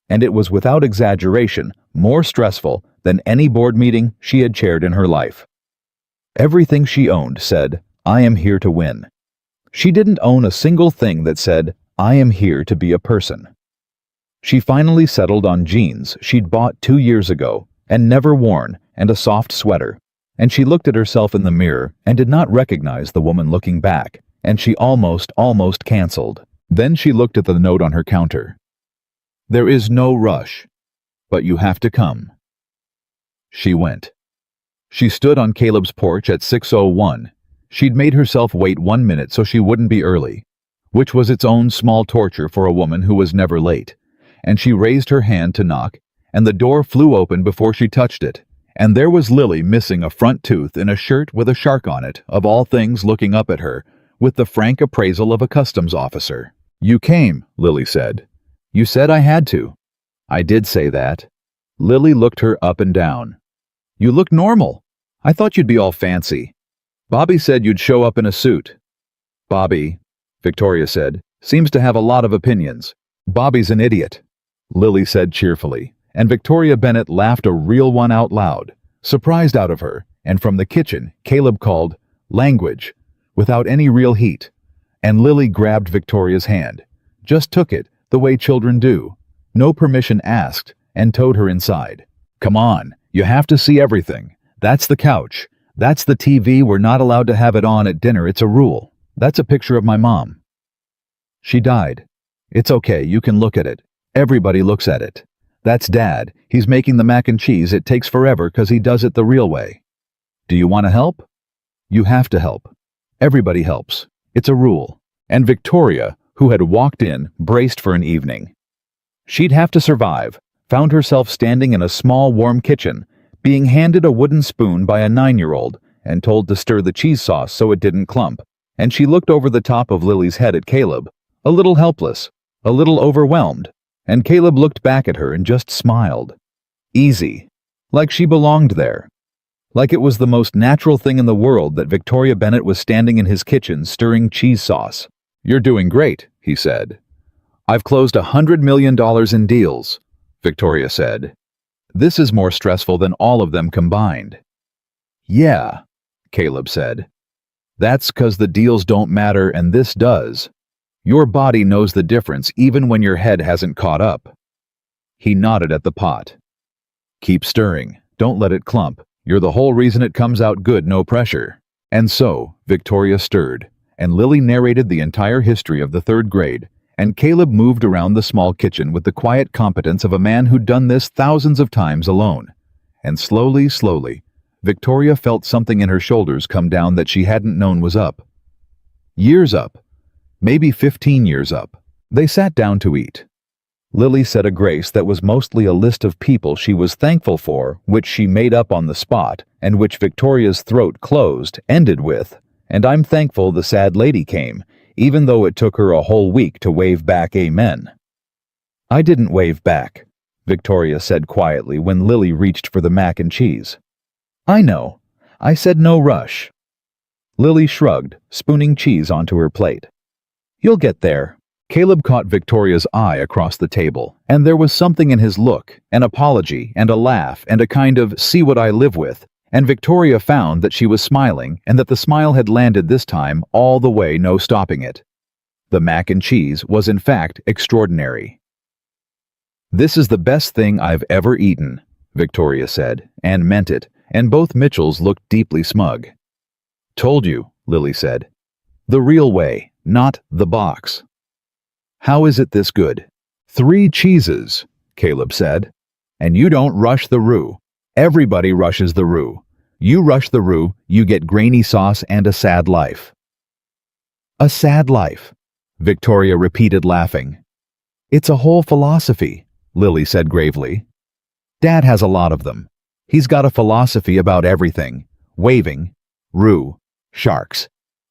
[SPEAKER 1] And it was without exaggeration more stressful than any board meeting she had chaired in her life. Everything she owned said, "I am here to win." She didn't own a single thing that said, "I am here to be a person." She finally settled on jeans she'd bought 2 years ago and never worn, and a soft sweater, and she looked at herself in the mirror and did not recognize the woman looking back, and she almost canceled. Then she looked at the note on her counter. "There is no rush, but you have to come." She went. She stood on Caleb's porch at 6:01. She'd made herself wait 1 minute so she wouldn't be early, which was its own small torture for a woman who was never late. And she raised her hand to knock, and the door flew open before she touched it, and there was Lily missing a front tooth in a shirt with a shark on it, of all things, looking up at her, with the frank appraisal of a customs officer. "You came," Lily said. "You said I had to." "I did say that." Lily looked her up and down. "You look normal. I thought you'd be all fancy. Bobby said you'd show up in a suit." "Bobby," Victoria said, "seems to have a lot of opinions." "Bobby's an idiot," Lily said cheerfully, and Victoria Bennett laughed a real one out loud, surprised out of her, and from the kitchen, Caleb called, "Language," without any real heat, and Lily grabbed Victoria's hand, just took it, the way children do, no permission asked, and towed her inside. "Come on, you have to see everything. That's the couch. That's the TV. We're not allowed to have it on at dinner. It's a rule. That's a picture of my mom. She died. It's okay, you can look at it. Everybody looks at it. That's Dad. He's making the mac and cheese. It takes forever because he does it the real way. Do you want to help? You have to help. Everybody helps. It's a rule." And Victoria, who had walked in, braced for an evening. She'd have to survive, found herself standing in a small warm kitchen, being handed a wooden spoon by a 9-year-old and told to stir the cheese sauce so it didn't clump, and she looked over the top of Lily's head at Caleb, a little helpless, a little overwhelmed, and Caleb looked back at her and just smiled. Easy. Like she belonged there. Like it was the most natural thing in the world that Victoria Bennett was standing in his kitchen stirring cheese sauce. "You're doing great," he said. "I've closed $100 million in deals," Victoria said. "This is more stressful than all of them combined." "Yeah," Caleb said. "That's 'cause the deals don't matter and this does. Your body knows the difference even when your head hasn't caught up." He nodded at the pot. "Keep stirring. Don't let it clump. You're the whole reason it comes out good, no pressure." And so, Victoria stirred, and Lily narrated the entire history of the 3rd grade, and Caleb moved around the small kitchen with the quiet competence of a man who'd done this thousands of times alone. And slowly, Victoria felt something in her shoulders come down that she hadn't known was up. Years up. Maybe 15 years up. They sat down to eat. Lily said a grace that was mostly a list of people she was thankful for, which she made up on the spot, and which Victoria's throat closed, ended with, "And I'm thankful the sad lady came, even though it took her a whole week to wave back amen." "I didn't wave back," Victoria said quietly when Lily reached for the mac and cheese. "I know. I said no rush." Lily shrugged, spooning cheese onto her plate. "You'll get there." Caleb caught Victoria's eye across the table, and there was something in his look, an apology and a laugh and a kind of "see what I live with," and Victoria found that she was smiling and that the smile had landed this time all the way, no stopping it. The mac and cheese was in fact extraordinary. "This is the best thing I've ever eaten," Victoria said, and meant it, and both Mitchells looked deeply smug. "Told you," Lily said. "The real way, not the box." "How is it this good?" "3 cheeses," Caleb said. "And you don't rush the roux. Everybody rushes the roux. You rush the roux, you get grainy sauce and a sad life." "A sad life," Victoria repeated, laughing. "It's a whole philosophy. Lily said gravely. Dad has a lot of them. He's got a philosophy about everything. Waving, rue, sharks.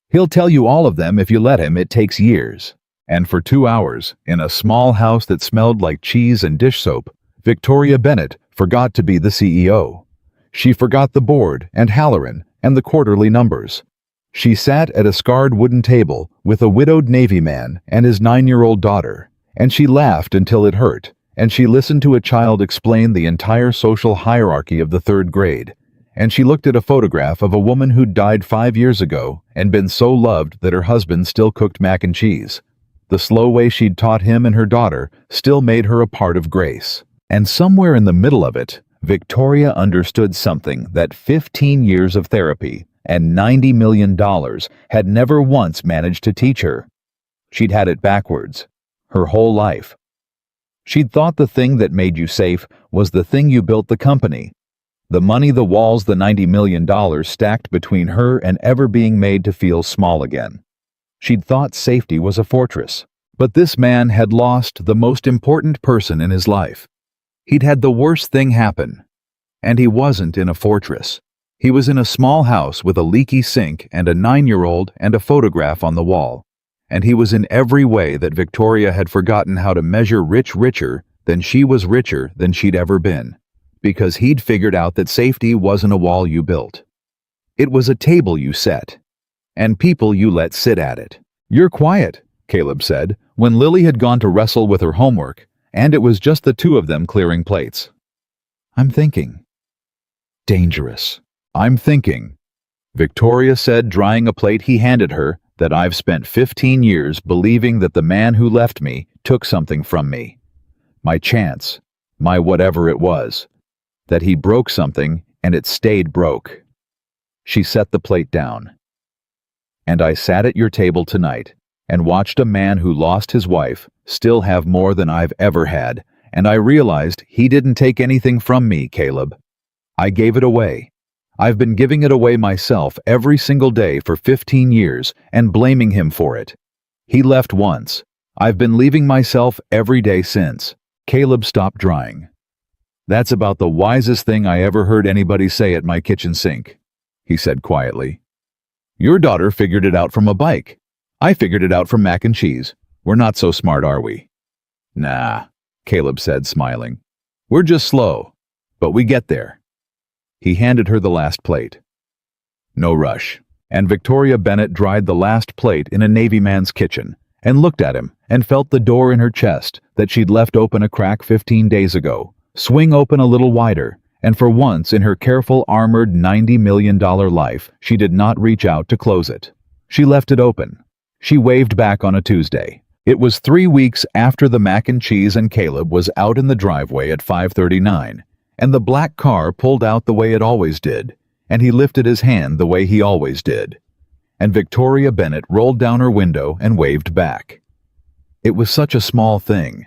[SPEAKER 1] He'll tell you all of them if you let him. It takes years. And for 2 hours, in a small house that smelled like cheese and dish soap, Victoria Bennett forgot to be the CEO. She forgot the board and Halloran and the quarterly numbers. She sat at a scarred wooden table with a widowed Navy man and his 9-year-old daughter, and she laughed until it hurt, and she listened to a child explain the entire social hierarchy of the 3rd grade, and she looked at a photograph of a woman who'd died 5 years ago and been so loved that her husband still cooked mac and cheese. The slow way she'd taught him and her daughter still made her a part of Grace. And somewhere in the middle of it, Victoria understood something that 15 years of therapy and $90 million had never once managed to teach her. She'd had it backwards, her whole life. She'd thought the thing that made you safe was the thing you built the company. The money, the walls, the $90 million stacked between her and ever being made to feel small again. She'd thought safety was a fortress. But this man had lost the most important person in his life. He'd had the worst thing happen. And he wasn't in a fortress. He was in a small house with a leaky sink and a 9-year-old and a photograph on the wall. And he was in every way that Victoria had forgotten how to measure richer than she was richer than she'd ever been. Because he'd figured out that safety wasn't a wall you built. It was a table you set. And people you let sit at it. You're quiet, Caleb said, when Lily had gone to wrestle with her homework, and it was just the two of them clearing plates. I'm thinking. Dangerous. I'm thinking, Victoria said, drying a plate he handed her, that I've spent 15 years believing that the man who left me took something from me. My chance, my whatever it was. That he broke something and it stayed broke. She set the plate down. And I sat at your table tonight and watched a man who lost his wife still have more than I've ever had, and I realized he didn't take anything from me, Caleb. I gave it away. I've been giving it away myself every single day for 15 years and blaming him for it. He left once. I've been leaving myself every day since. Caleb stopped drying. That's about the wisest thing I ever heard anybody say at my kitchen sink, he said quietly. Your daughter figured it out from a bike. I figured it out from mac and cheese. We're not so smart, are we? Nah, Caleb said, smiling. We're just slow, but we get there. He handed her the last plate. No rush. And Victoria Bennett dried the last plate in a Navy man's kitchen and looked at him and felt the door in her chest that she'd left open a crack 15 days ago swing open a little wider, and for once in her careful, armored $90 million life, she did not reach out to close it. She left it open. She waved back on a Tuesday. It was 3 weeks after the mac and cheese, and Caleb was out in the driveway at 5:39, and the black car pulled out the way it always did, and he lifted his hand the way he always did. And Victoria Bennett rolled down her window and waved back. It was such a small thing.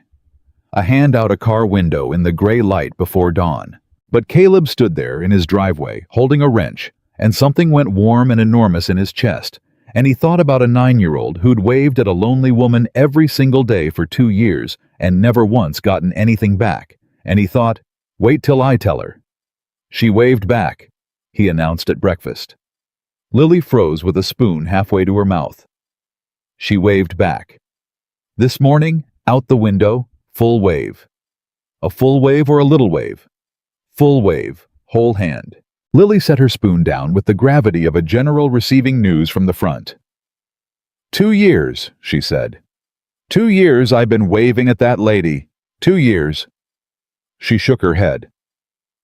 [SPEAKER 1] A hand out a car window in the gray light before dawn. But Caleb stood there in his driveway, holding a wrench, and something went warm and enormous in his chest, and he thought about a 9-year-old who'd waved at a lonely woman every single day for 2 years and never once gotten anything back, and he thought, wait till I tell her. She waved back, he announced at breakfast. Lily froze with a spoon halfway to her mouth. She waved back. This morning, out the window, full wave. A full wave or a little wave? Full wave, whole hand. Lily set her spoon down with the gravity of a general receiving news from the front. 2 years, she said. 2 years I've been waving at that lady. 2 years. She shook her head.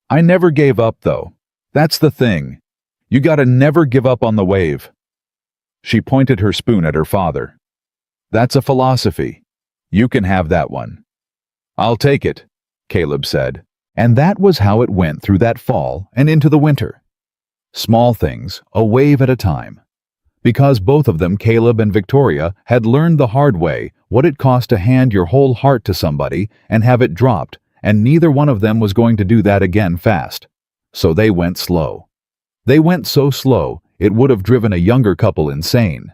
[SPEAKER 1] I never gave up, though. That's the thing. You gotta never give up on the wave. She pointed her spoon at her father. That's a philosophy. You can have that one. I'll take it, Caleb said. And that was how it went through that fall and into the winter. Small things, a wave at a time. Because both of them, Caleb and Victoria, had learned the hard way what it cost to hand your whole heart to somebody and have it dropped, and neither one of them was going to do that again fast. So they went slow. They went so slow it would have driven a younger couple insane.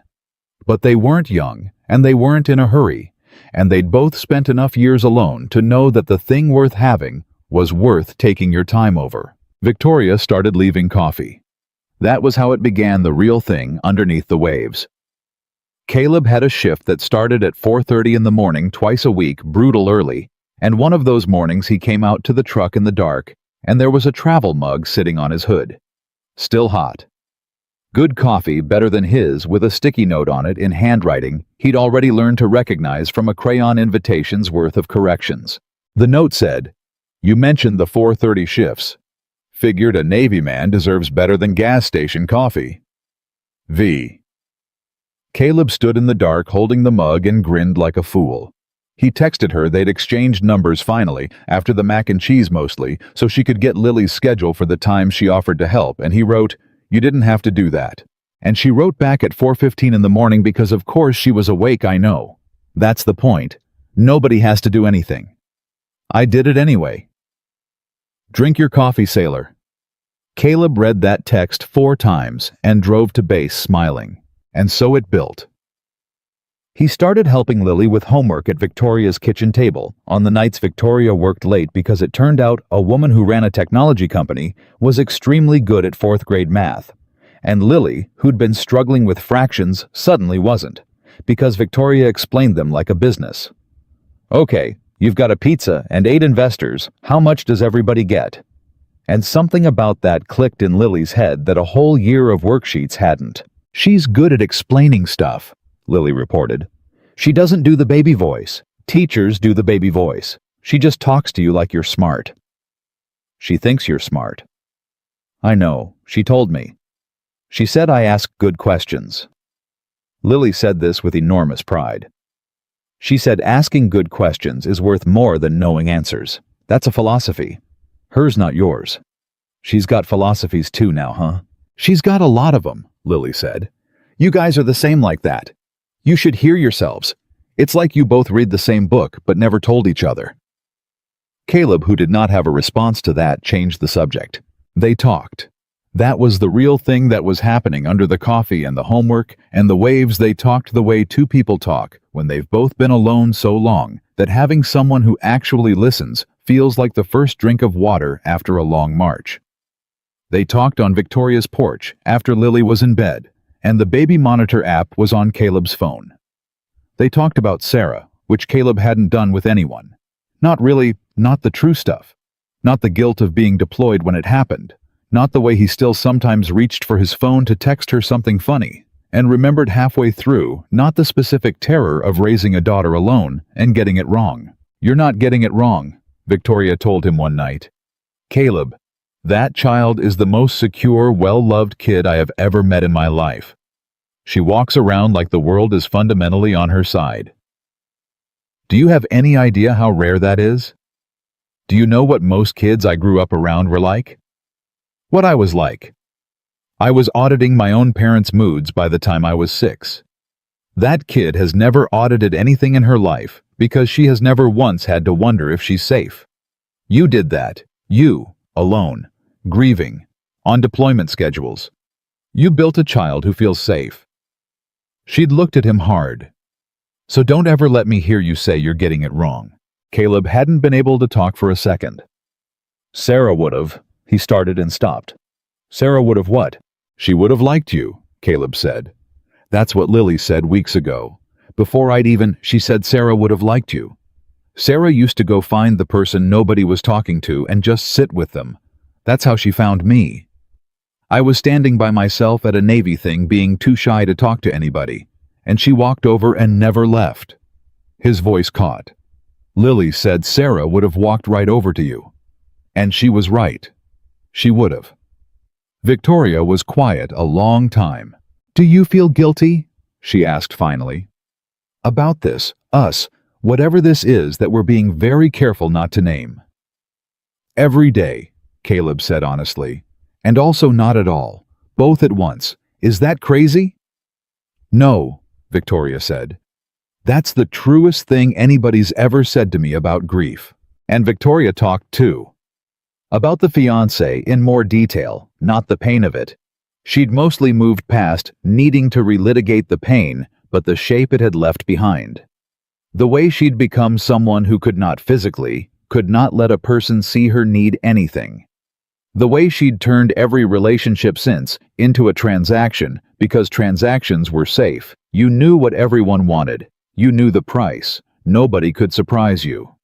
[SPEAKER 1] But they weren't young, and they weren't in a hurry, and they'd both spent enough years alone to know that the thing worth having was worth taking your time over. Victoria started leaving coffee. That was how it began, the real thing underneath the waves. Caleb had a shift that started at 4:30 in the morning twice a week, brutal early, and one of those mornings he came out to the truck in the dark, and there was a travel mug sitting on his hood. Still hot. Good coffee, better than his, with a sticky note on it in handwriting he'd already learned to recognize from a crayon invitation's worth of corrections. The note said, "You mentioned the 4:30 shifts. Figured a Navy man deserves better than gas station coffee. V." Caleb stood in the dark holding the mug and grinned like a fool. He texted her they'd exchanged numbers finally, after the mac and cheese mostly, so she could get Lily's schedule for the time she offered to help, and he wrote, "You didn't have to do that." And she wrote back at 4:15 in the morning because of course she was awake, I know. That's the point. Nobody has to do anything. I did it anyway. Drink your coffee, sailor. Caleb read that text 4 times and drove to base smiling. And so it built. He started helping Lily with homework at Victoria's kitchen table on the nights Victoria worked late because it turned out a woman who ran a technology company was extremely good at 4th grade math. And Lily, who'd been struggling with fractions, suddenly wasn't, because Victoria explained them like a business. "Okay, you've got a pizza and 8 investors. How much does everybody get?" And something about that clicked in Lily's head that a whole year of worksheets hadn't. "She's good at explaining stuff," Lily reported. "She doesn't do the baby voice. Teachers do the baby voice. She just talks to you like you're smart." "She thinks you're smart." "I know. She told me. She said I ask good questions." Lily said this with enormous pride. She said asking good questions is worth more than knowing answers. That's a philosophy. Hers, not yours. She's got philosophies too now, huh? "She's got a lot of them," Lily said. "You guys are the same like that. You should hear yourselves. It's like you both read the same book but never told each other." Caleb, who did not have a response to that, changed the subject. They talked. That was the real thing that was happening under the coffee and the homework and the waves. They talked the way 2 people talk when they've both been alone so long that having someone who actually listens feels like the first drink of water after a long march. They talked on Victoria's porch after Lily was in bed, and the baby monitor app was on Caleb's phone. They talked about Sarah, which Caleb hadn't done with anyone. Not really, not the true stuff. Not the guilt of being deployed when it happened. Not the way he still sometimes reached for his phone to text her something funny, and remembered halfway through, not the specific terror of raising a daughter alone and getting it wrong. "You're not getting it wrong," Victoria told him one night. "Caleb, that child is the most secure, well-loved kid I have ever met in my life. She walks around like the world is fundamentally on her side. Do you have any idea how rare that is? Do you know what most kids I grew up around were like? What I was like. I was auditing my own parents' moods by the time I was 6. That kid has never audited anything in her life because she has never once had to wonder if she's safe. You did that. You, alone, grieving, on deployment schedules. You built a child who feels safe." She'd looked at him hard. "So don't ever let me hear you say you're getting it wrong." Caleb hadn't been able to talk for a second. "Sarah would've," he started and stopped. "Sarah would've what?" "She would've liked you," Caleb said. "That's what Lily said weeks ago. Before she said Sarah would've liked you. Sarah used to go find the person nobody was talking to and just sit with them. That's how she found me. I was standing by myself at a Navy thing being too shy to talk to anybody, and she walked over and never left." His voice caught. "Lily said Sarah would have walked right over to you. And she was right. She would have." Victoria was quiet a long time. "Do you feel guilty?" she asked finally. "About this, us, whatever this is that we're being very careful not to name." "Every day," Caleb said honestly. "And also not at all. Both at once. Is that crazy?" "No," Victoria said. "That's the truest thing anybody's ever said to me about grief." And Victoria talked too. About the fiancé in more detail, not the pain of it. She'd mostly moved past needing to relitigate the pain, but the shape it had left behind. The way she'd become someone who could not physically, could not let a person see her need anything. The way she'd turned every relationship since into a transaction because transactions were safe. You knew what everyone wanted. You knew the price. Nobody could surprise you.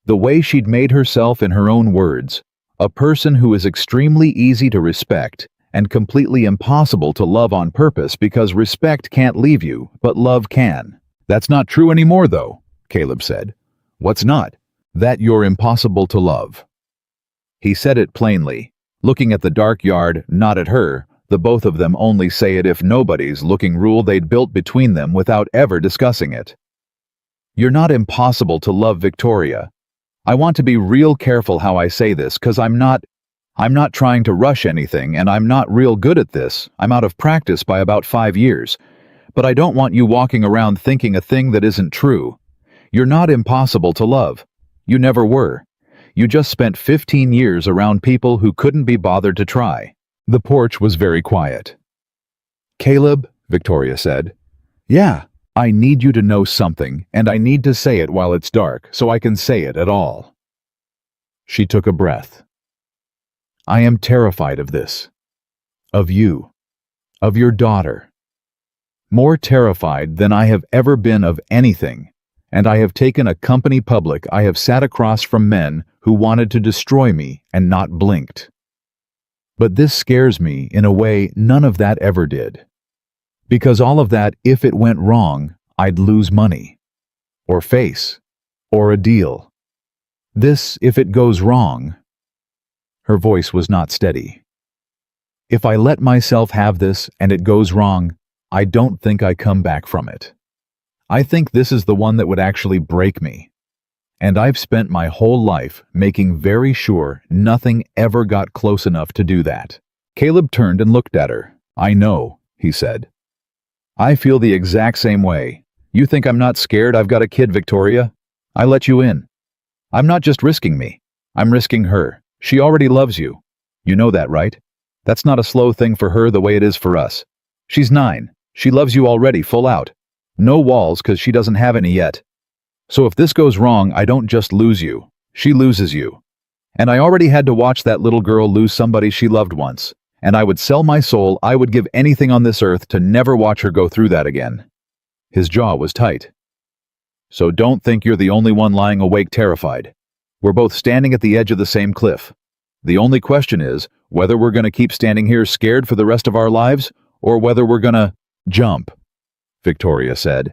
[SPEAKER 1] The way she'd made herself in her own words, a person who is extremely easy to respect and completely impossible to love on purpose because respect can't leave you, but love can. That's not true anymore, though, Caleb said. What's not? That you're impossible to love. He said it plainly, looking at the dark yard, not at her. The both of them only say it if nobody's looking rule they'd built between them without ever discussing it. You're not impossible to love, Victoria. I want to be real careful how I say this, 'cause I'm not trying to rush anything, and I'm not real good at this. I'm out of practice by about 5 years. But I don't want you walking around thinking a thing that isn't true. You're not impossible to love. You never were. You just spent 15 years around people who couldn't be bothered to try. The porch was very quiet. Caleb, Victoria said, yeah, I need you to know something, and I need to say it while it's dark, so I can say it at all. She took a breath. I am terrified of this. Of you. Of your daughter. More terrified than I have ever been of anything, and I have taken a company public. I have sat across from men who wanted to destroy me and not blinked. But this scares me in a way none of that ever did. Because all of that, if it went wrong, I'd lose money. Or face. Or a deal. This, if it goes wrong. Her voice was not steady. If I let myself have this and it goes wrong, I don't think I come back from it. I think this is the one that would actually break me. And I've spent my whole life making very sure nothing ever got close enough to do that. Caleb turned and looked at her. I know, he said. I feel the exact same way. You think I'm not scared I've got a kid, Victoria? I let you in. I'm not just risking me. I'm risking her. She already loves you. You know that, right? That's not a slow thing for her the way it is for us. She's 9. She loves you already, full out. No walls, 'cause she doesn't have any yet. So if this goes wrong, I don't just lose you. She loses you. And I already had to watch that little girl lose somebody she loved once. And I would sell my soul, I would give anything on this earth to never watch her go through that again. His jaw was tight. So don't think you're the only one lying awake terrified. We're both standing at the edge of the same cliff. The only question is whether we're going to keep standing here scared for the rest of our lives, or whether we're going to jump, Victoria said.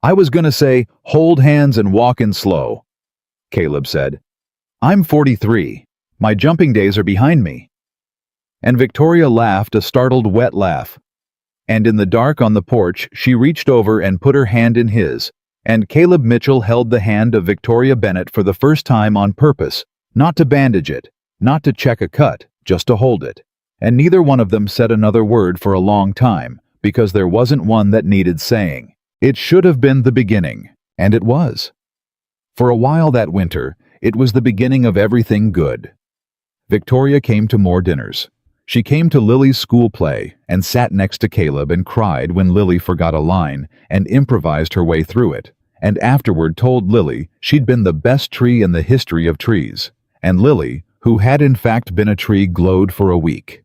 [SPEAKER 1] I was going to say, hold hands and walk in slow, Caleb said. I'm 43. My jumping days are behind me. And Victoria laughed a startled, wet laugh. And in the dark on the porch, she reached over and put her hand in his, and Caleb Mitchell held the hand of Victoria Bennett for the first time on purpose, not to bandage it, not to check a cut, just to hold it. And neither one of them said another word for a long time, because there wasn't one that needed saying. It should have been the beginning, and it was. For a while that winter, it was the beginning of everything good. Victoria came to more dinners. She came to Lily's school play and sat next to Caleb and cried when Lily forgot a line and improvised her way through it, and afterward told Lily she'd been the best tree in the history of trees, and Lily, who had in fact been a tree, glowed for a week.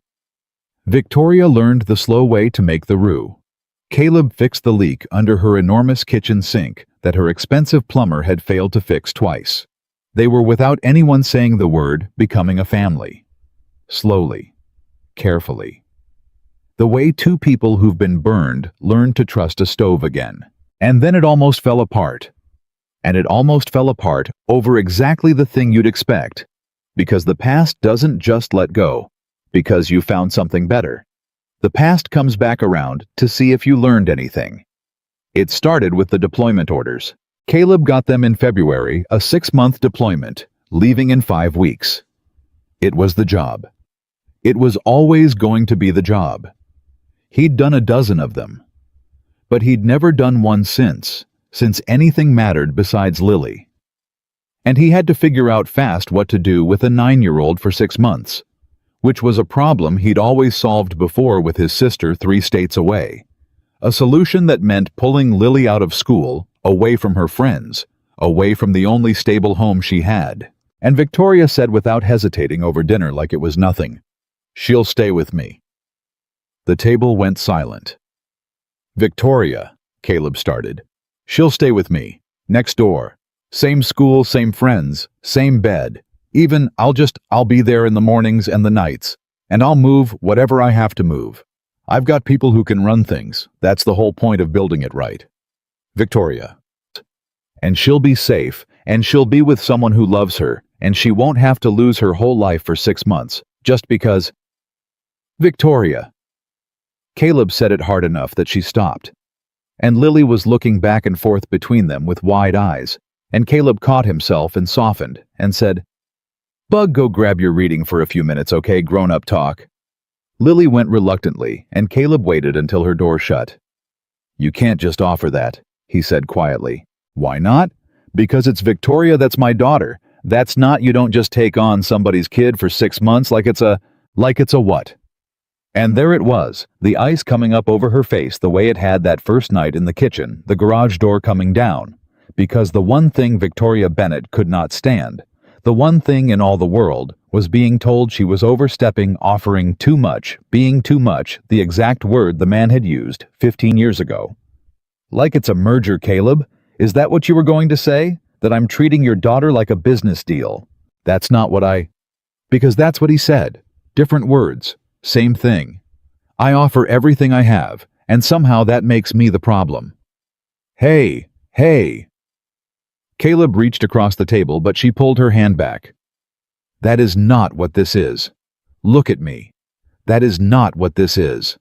[SPEAKER 1] Victoria learned the slow way to make the roux. Caleb fixed the leak under her enormous kitchen sink that her expensive plumber had failed to fix twice. They were, without anyone saying the word, becoming a family. Slowly. Carefully. The way two people who've been burned learn to trust a stove again. And then it almost fell apart. And it almost fell apart over exactly the thing you'd expect. Because the past doesn't just let go. Because you found something better. The past comes back around to see if you learned anything. It started with the deployment orders. Caleb got them in February, a 6-month deployment, leaving in 5 weeks. It was the job. It was always going to be the job. He'd done a dozen of them. But he'd never done one since anything mattered besides Lily. And he had to figure out fast what to do with a 9-year-old for 6 months, which was a problem he'd always solved before with his sister 3 states away. A solution that meant pulling Lily out of school, away from her friends, away from the only stable home she had. And Victoria said without hesitating over dinner like it was nothing, "She'll stay with me." The table went silent. "Victoria," Caleb started, "she'll stay with me. Next door. Same school, same friends, same bed. Even, I'll be there in the mornings and the nights. And I'll move whatever I have to move. I've got people who can run things. That's the whole point of building it right." Victoria. "And she'll be safe, and she'll be with someone who loves her, and she won't have to lose her whole life for 6 months, just because—" "Victoria." Caleb said it hard enough that she stopped. And Lily was looking back and forth between them with wide eyes, and Caleb caught himself and softened, and said, "Bug, go grab your reading for a few minutes, okay? Grown-up talk." Lily went reluctantly, and Caleb waited until her door shut. "You can't just offer that," he said quietly. "Why not?" "Because it's Victoria that's my daughter. That's not, you don't just take on somebody's kid for 6 months like it's a what?" And there it was, the ice coming up over her face the way it had that first night in the kitchen, the garage door coming down. Because the one thing Victoria Bennett could not stand, the one thing in all the world, was being told she was overstepping, offering too much, being too much, the exact word the man had used 15 years ago. "Like it's a merger, Caleb? Is that what you were going to say? That I'm treating your daughter like a business deal?" "That's not what I—" "Because that's what he said. Different words. Same thing. I offer everything I have, and somehow that makes me the problem." "Hey, hey." Caleb reached across the table, but she pulled her hand back. "That is not what this is. Look at me. That is not what this is."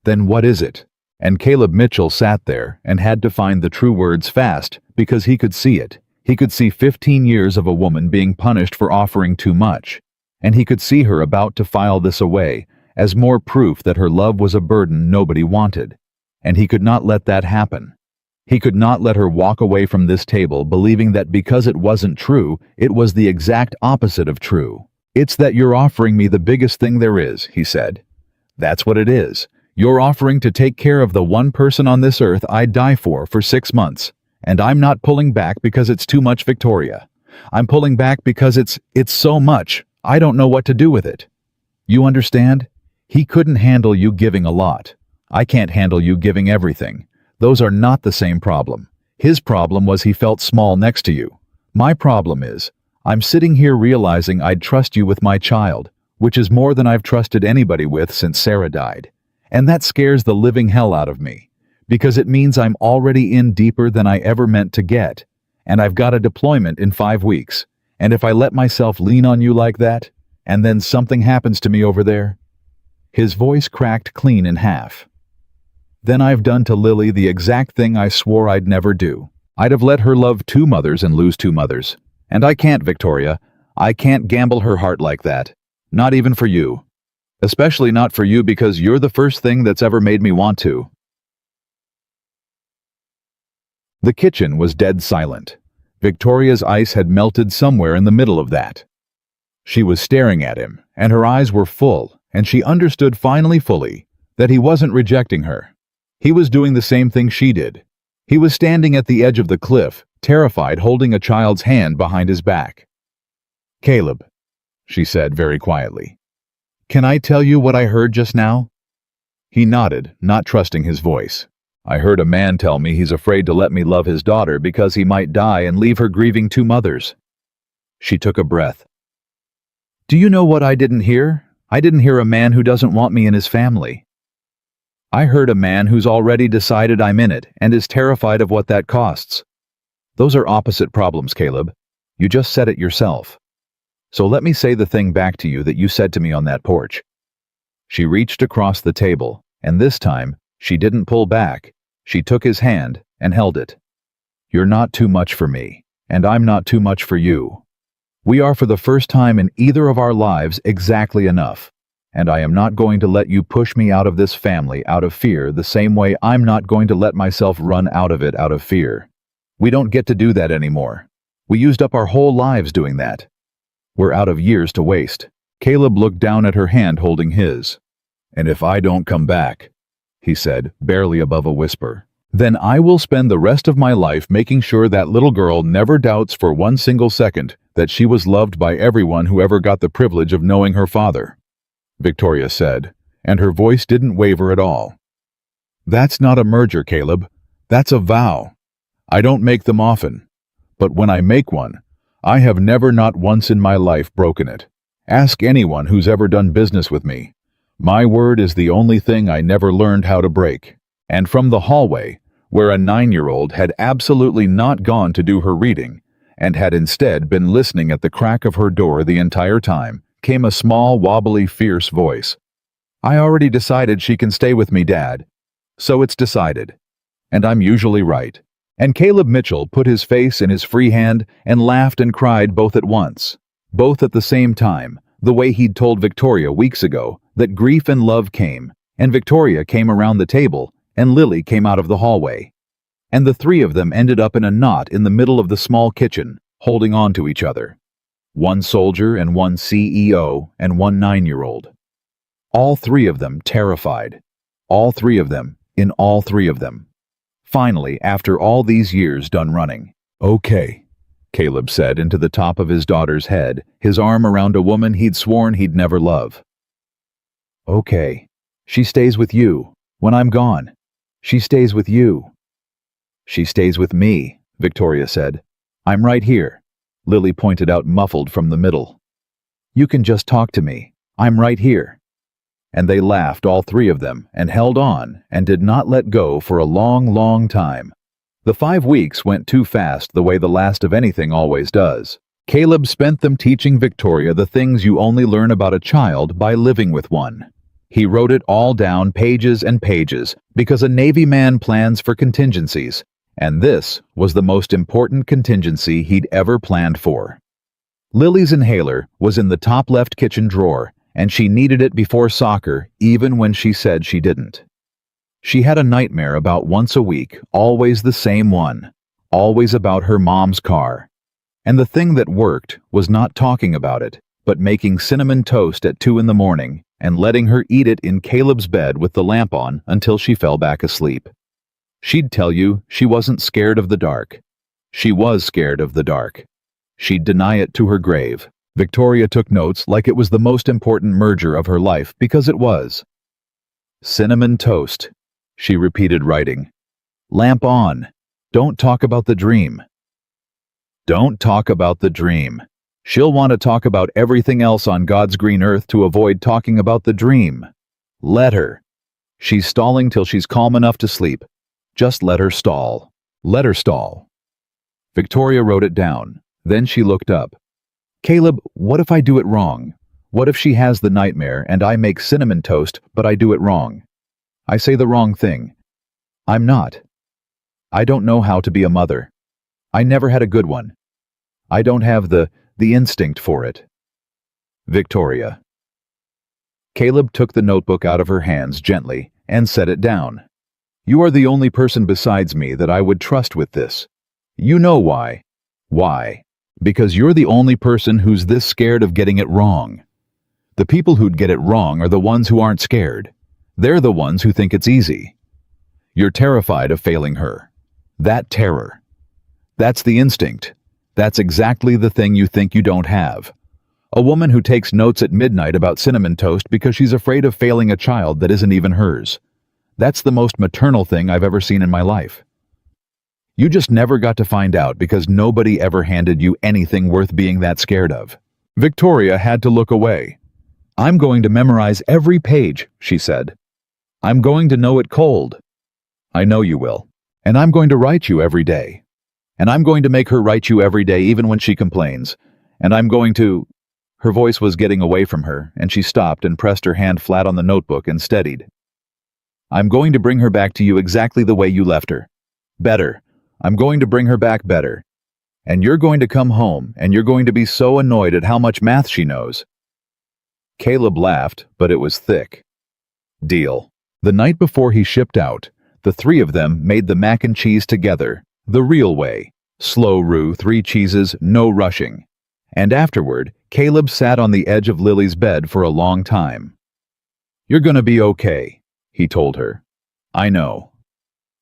[SPEAKER 1] "Then what is it?" And Caleb Mitchell sat there and had to find the true words fast, because he could see it. He could see 15 years of a woman being punished for offering too much. And he could see her about to file this away as more proof that her love was a burden nobody wanted. And he could not let that happen. He could not let her walk away from this table believing that because it wasn't true, it was the exact opposite of true. "It's that you're offering me the biggest thing there is," he said. "That's what it is. You're offering to take care of the one person on this earth I'd die for 6 months. And I'm not pulling back because it's too much, Victoria. I'm pulling back because it's so much. I don't know what to do with it. You understand? He couldn't handle you giving a lot. I can't handle you giving everything. Those are not the same problem. His problem was he felt small next to you. My problem is, I'm sitting here realizing I'd trust you with my child, which is more than I've trusted anybody with since Sarah died. And that scares the living hell out of me, because it means I'm already in deeper than I ever meant to get. And I've got a deployment in 5 weeks. And if I let myself lean on you like that, and then something happens to me over there—" His voice cracked clean in half. "Then I've done to Lily the exact thing I swore I'd never do. I'd have let her love 2 mothers and lose 2 mothers. And I can't, Victoria. I can't gamble her heart like that. Not even for you. Especially not for you, because you're the first thing that's ever made me want to." The kitchen was dead silent. Victoria's ice had melted somewhere in the middle of that. She was staring at him, and her eyes were full, and she understood finally fully that he wasn't rejecting her. He was doing the same thing she did. He was standing at the edge of the cliff, terrified, holding a child's hand behind his back. "Caleb," she said very quietly, "can I tell you what I heard just now?" He nodded, not trusting his voice. "I heard a man tell me he's afraid to let me love his daughter because he might die and leave her grieving 2 mothers. She took a breath. "Do you know what I didn't hear? I didn't hear a man who doesn't want me in his family. I heard a man who's already decided I'm in it and is terrified of what that costs. Those are opposite problems, Caleb. You just said it yourself. So let me say the thing back to you that you said to me on that porch." She reached across the table, and this time, she didn't pull back. She took his hand and held it. "You're not too much for me, and I'm not too much for you. We are for the first time in either of our lives exactly enough, and I am not going to let you push me out of this family out of fear the same way I'm not going to let myself run out of it out of fear. We don't get to do that anymore. We used up our whole lives doing that. We're out of years to waste." Caleb looked down at her hand holding his. "And if I don't come back," he said, barely above a whisper, Then I will spend the rest of my life making sure that little girl never doubts for one single second that she was loved by everyone who ever got the privilege of knowing her father," Victoria said, and her voice didn't waver at all. "That's not a merger, Caleb. That's a vow. I don't make them often. But when I make one, I have never not once in my life broken it. Ask anyone who's ever done business with me. My word is the only thing I never learned how to break." And from the hallway, where a 9-year-old had absolutely not gone to do her reading, and had instead been listening at the crack of her door the entire time, came a small, wobbly, fierce voice. "I already decided she can stay with me, Dad. So it's decided. And I'm usually right." And Caleb Mitchell put his face in his free hand and laughed and cried both at once. Both at the same time, the way he'd told Victoria weeks ago that grief and love came, and Victoria came around the table, and Lily came out of the hallway. And the three of them ended up in a knot in the middle of the small kitchen, holding on to each other. One soldier and one CEO and one 9-year-old. All three of them terrified. All three of them, in all three of them. Finally, after all these years done running. "Okay," Caleb said into the top of his daughter's head, his arm around a woman he'd sworn he'd never love. "Okay. She stays with you. When I'm gone. She stays with you." "She stays with me," Victoria said. "I'm right here," Lily pointed out, muffled from the middle. "You can just talk to me. I'm right here." And they laughed, all three of them, and held on, and did not let go for a long, long time. The 5 weeks went too fast, the way the last of anything always does. Caleb spent them teaching Victoria the things you only learn about a child by living with one. He wrote it all down, pages and pages, because a Navy man plans for contingencies, and this was the most important contingency he'd ever planned for. Lily's inhaler was in the top left kitchen drawer, and she needed it before soccer, even when she said she didn't. She had a nightmare about once a week, always the same one, always about her mom's car. And the thing that worked was not talking about it, but making cinnamon toast at 2 in the morning and letting her eat it in Caleb's bed with the lamp on until she fell back asleep. She'd tell you she wasn't scared of the dark. She was scared of the dark. She'd deny it to her grave. Victoria took notes like it was the most important merger of her life, because it was. "Cinnamon toast," she repeated, writing. "Lamp on. Don't talk about the dream." Don't talk about the dream. She'll want to talk about everything else on God's green earth to avoid talking about the dream. Let her. She's stalling till she's calm enough to sleep. Just let her stall. Let her stall. Victoria wrote it down. Then she looked up. "Caleb, what if I do it wrong? What if she has the nightmare and I make cinnamon toast, but I do it wrong? I say the wrong thing. I'm not. I don't know how to be a mother. I never had a good one. I don't have the instinct for it." Victoria. Caleb took the notebook out of her hands gently and set it down. "You are the only person besides me that I would trust with this. You know why. Why? Because you're the only person who's this scared of getting it wrong. The people who'd get it wrong are the ones who aren't scared. They're the ones who think it's easy. You're terrified of failing her. That terror. That's the instinct. That's exactly the thing you think you don't have. A woman who takes notes at midnight about cinnamon toast because she's afraid of failing a child that isn't even hers. That's the most maternal thing I've ever seen in my life. You just never got to find out because nobody ever handed you anything worth being that scared of." Victoria had to look away. "I'm going to memorize every page," she said. "I'm going to know it cold." "I know you will. And I'm going to write you every day. And I'm going to make her write you every day even when she complains. And I'm going to—" Her voice was getting away from her, and she stopped and pressed her hand flat on the notebook and steadied. "I'm going to bring her back to you exactly the way you left her. Better. I'm going to bring her back better. And you're going to come home, and you're going to be so annoyed at how much math she knows." Caleb laughed, but it was thick. Deal. The night before he shipped out, the three of them made the mac and cheese together, the real way. Slow roux, 3 cheeses, no rushing. And afterward, Caleb sat on the edge of Lily's bed for a long time. "You're gonna be okay," he told her. "I know."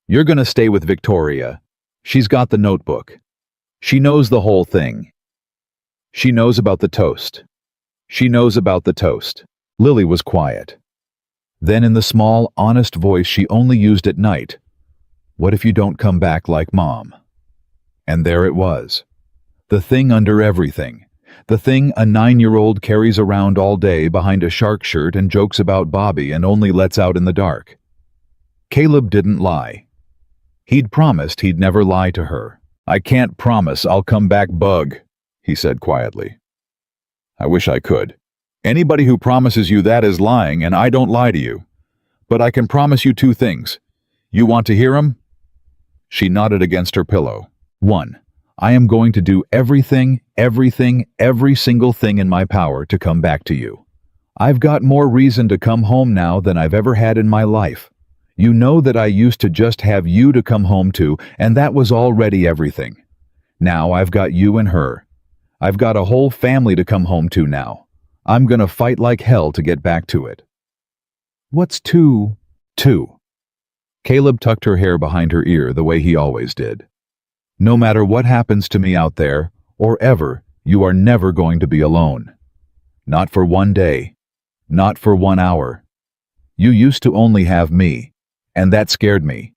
[SPEAKER 1] You're gonna stay with Victoria. She's got the notebook. She knows the whole thing. She knows about the toast. She knows about the toast. Lily was quiet. Then in the small, honest voice she only used at night, "What if you don't come back like Mom?" And there it was. The thing under everything. The thing a 9-year-old carries around all day behind a shark shirt and jokes about Bobby and only lets out in the dark. Caleb didn't lie. He'd promised he'd never lie to her. "I can't promise I'll come back, Bug," he said quietly. "I wish I could. Anybody who promises you that is lying, and I don't lie to you. But I can promise you 2 things. You want to hear 'em?" She nodded against her pillow. 1. I am going to do everything, every single thing in my power to come back to you. I've got more reason to come home now than I've ever had in my life. You know that I used to just have you to come home to, and that was already everything. Now I've got you and her. I've got a whole family to come home to now. I'm gonna fight like hell to get back to it. What's 2? 2. Caleb tucked her hair behind her ear the way he always did. No matter what happens to me out there, or ever, you are never going to be alone. Not for 1 day. Not for 1 hour. You used to only have me, and that scared me.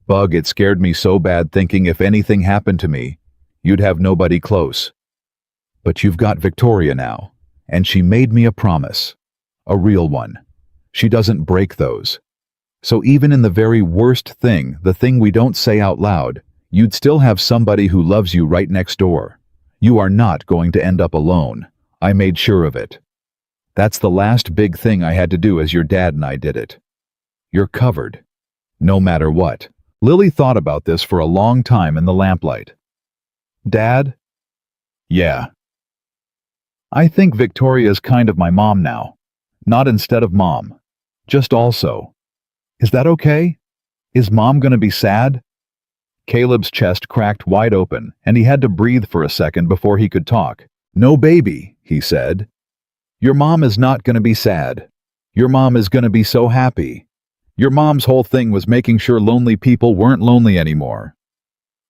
[SPEAKER 1] Bug, it scared me so bad thinking if anything happened to me, you'd have nobody close. But you've got Victoria now, and she made me a promise. A real one. She doesn't break those. So even in the very worst thing, the thing we don't say out loud, you'd still have somebody who loves you right next door. You are not going to end up alone. I made sure of it. That's the last big thing I had to do as your dad, and I did it. You're covered. No matter what. Lily thought about this for a long time in the lamplight. Dad? Yeah. I think Victoria's kind of my mom now. Not instead of Mom. Just also. Is that okay? Is Mom gonna be sad? Caleb's chest cracked wide open, and he had to breathe for a second before he could talk. "No, baby," he said. "Your mom is not gonna be sad. Your mom is gonna be so happy. Your mom's whole thing was making sure lonely people weren't lonely anymore.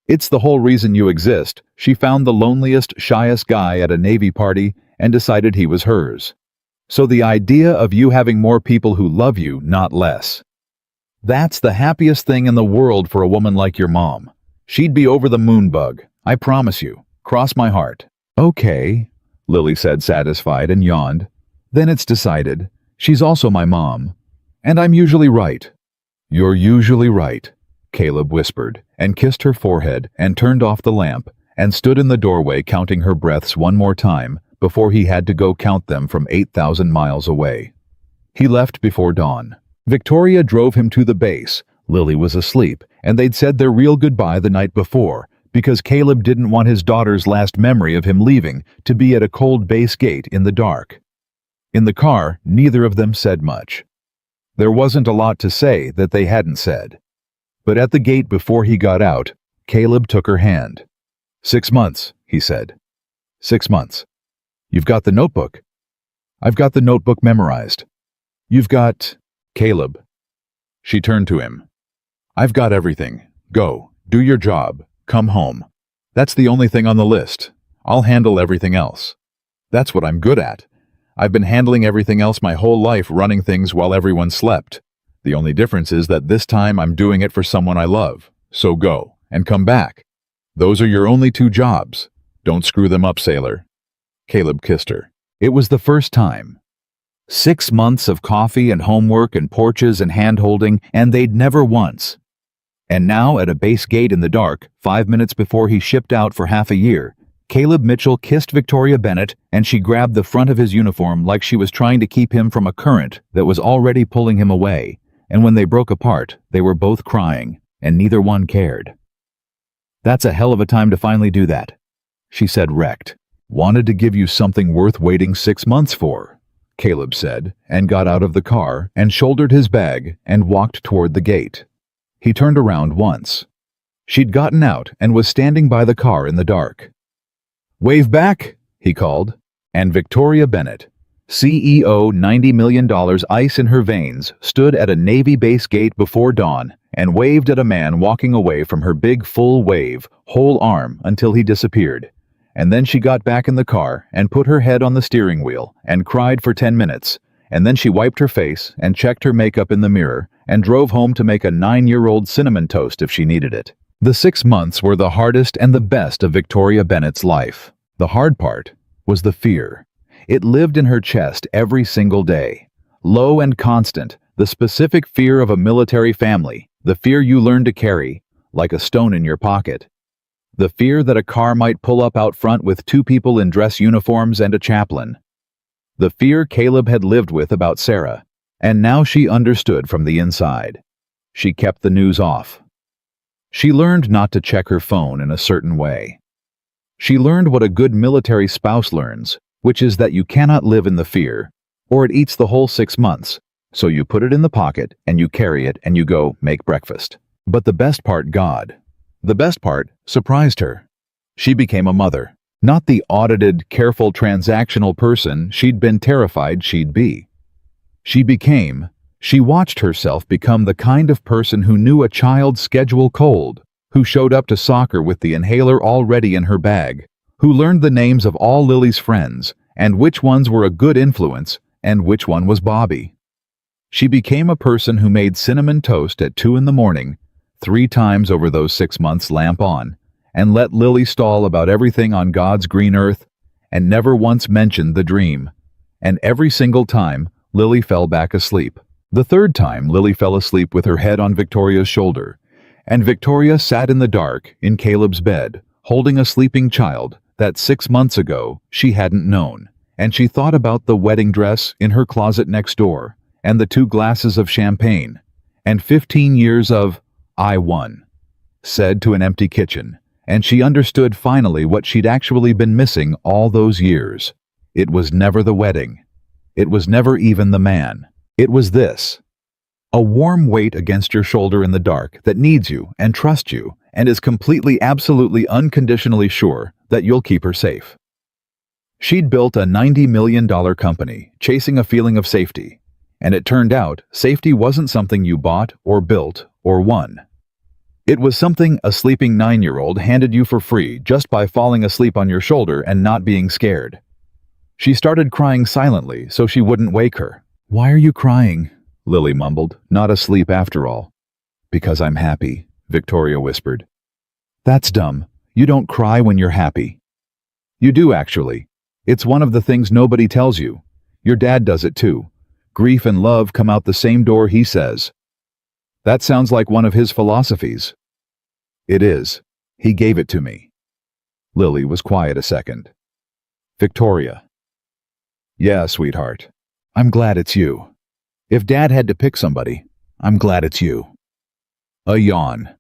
[SPEAKER 1] It's the whole reason you exist. She found the loneliest, shyest guy at a Navy party and decided he was hers. So the idea of you having more people who love you, not less. That's the happiest thing in the world for a woman like your mom. She'd be over the moon, Bug. I promise you. Cross my heart." "Okay," Lily said, satisfied, and yawned. "Then it's decided. She's also my mom. And I'm usually right." "You're usually right," Caleb whispered, and kissed her forehead, and turned off the lamp, and stood in the doorway counting her breaths one more time before he had to go count them from 8,000 miles away. He left before dawn. Victoria drove him to the base. Lily was asleep, and they'd said their real goodbye the night before, because Caleb didn't want his daughter's last memory of him leaving to be at a cold base gate in the dark. In the car, neither of them said much. There wasn't a lot to say that they hadn't said. But at the gate before he got out, Caleb took her hand. 6 months, he said. 6 months. You've got the notebook. I've got the notebook memorized. You've got... Caleb. She turned to him. I've got everything. Go. Do your job. Come home. That's the only thing on the list. I'll handle everything else. That's what I'm good at. I've been handling everything else my whole life, running things while everyone slept. The only difference is that this time I'm doing it for someone I love. So go, and come back. Those are your only 2 jobs. Don't screw them up, sailor. Caleb kissed her. It was the first time. 6 months of coffee and homework and porches and hand-holding, and they'd never once. And now, at a base gate in the dark, 5 minutes before he shipped out for half a year, Caleb Mitchell kissed Victoria Bennett, and she grabbed the front of his uniform like she was trying to keep him from a current that was already pulling him away, and when they broke apart, they were both crying, and neither one cared. "That's a hell of a time to finally do that," she said, wrecked. "Wanted to give you something worth waiting 6 months for," Caleb said, and got out of the car and shouldered his bag and walked toward the gate. He turned around once. She'd gotten out and was standing by the car in the dark. "Wave back," he called, and Victoria Bennett, CEO $90 million ice in her veins, stood at a Navy base gate before dawn and waved at a man walking away from her big full wave, whole arm until he disappeared. And then she got back in the car and put her head on the steering wheel and cried for 10 minutes. And then she wiped her face and checked her makeup in the mirror and drove home to make a 9-year-old cinnamon toast if she needed it. The 6 months were the hardest and the best of Victoria Bennett's life. The hard part was the fear. It lived in her chest every single day. Low and constant, the specific fear of a military family, the fear you learn to carry, like a stone in your pocket. The fear that a car might pull up out front with 2 people in dress uniforms and a chaplain. The fear Caleb had lived with about Sarah, and now she understood from the inside. She kept the news off. She learned not to check her phone in a certain way. She learned what a good military spouse learns, which is that you cannot live in the fear, or it eats the whole 6 months, so you put it in the pocket and you carry it and you go make breakfast. But the best part, the best part surprised her. She became a mother, not the audited, careful, transactional person she'd been terrified she'd be. She watched herself become the kind of person who knew a child's schedule cold, who showed up to soccer with the inhaler already in her bag, who learned the names of all Lily's friends and which ones were a good influence and which one was Bobby. She became a person who made cinnamon toast at 2 in the morning, 3 times over those 6 months lamp on, and let Lily stall about everything on God's green earth, and never once mentioned the dream. And every single time, Lily fell back asleep. The 3rd time, Lily fell asleep with her head on Victoria's shoulder, and Victoria sat in the dark in Caleb's bed, holding a sleeping child that 6 months ago she hadn't known. And she thought about the wedding dress in her closet next door, and the 2 glasses of champagne, and 15 years of "I won," said to an empty kitchen, and she understood finally what she'd actually been missing all those years. It was never the wedding. It was never even the man. It was this. A warm weight against your shoulder in the dark that needs you and trusts you and is completely, absolutely, unconditionally sure that you'll keep her safe. She'd built a $90 million company, chasing a feeling of safety. And it turned out, safety wasn't something you bought or built or won. It was something a sleeping 9-year-old handed you for free just by falling asleep on your shoulder and not being scared. She started crying silently so she wouldn't wake her. "Why are you crying?" Lily mumbled, not asleep after all. "Because I'm happy," Victoria whispered. "That's dumb. You don't cry when you're happy." "You do, actually. It's one of the things nobody tells you. Your dad does it too. Grief and love come out the same door, he says." "That sounds like one of his philosophies." "It is. He gave it to me." Lily was quiet a second. "Victoria." "Yeah, sweetheart. I'm glad it's you. If Dad had to pick somebody, I'm glad it's you." A yawn.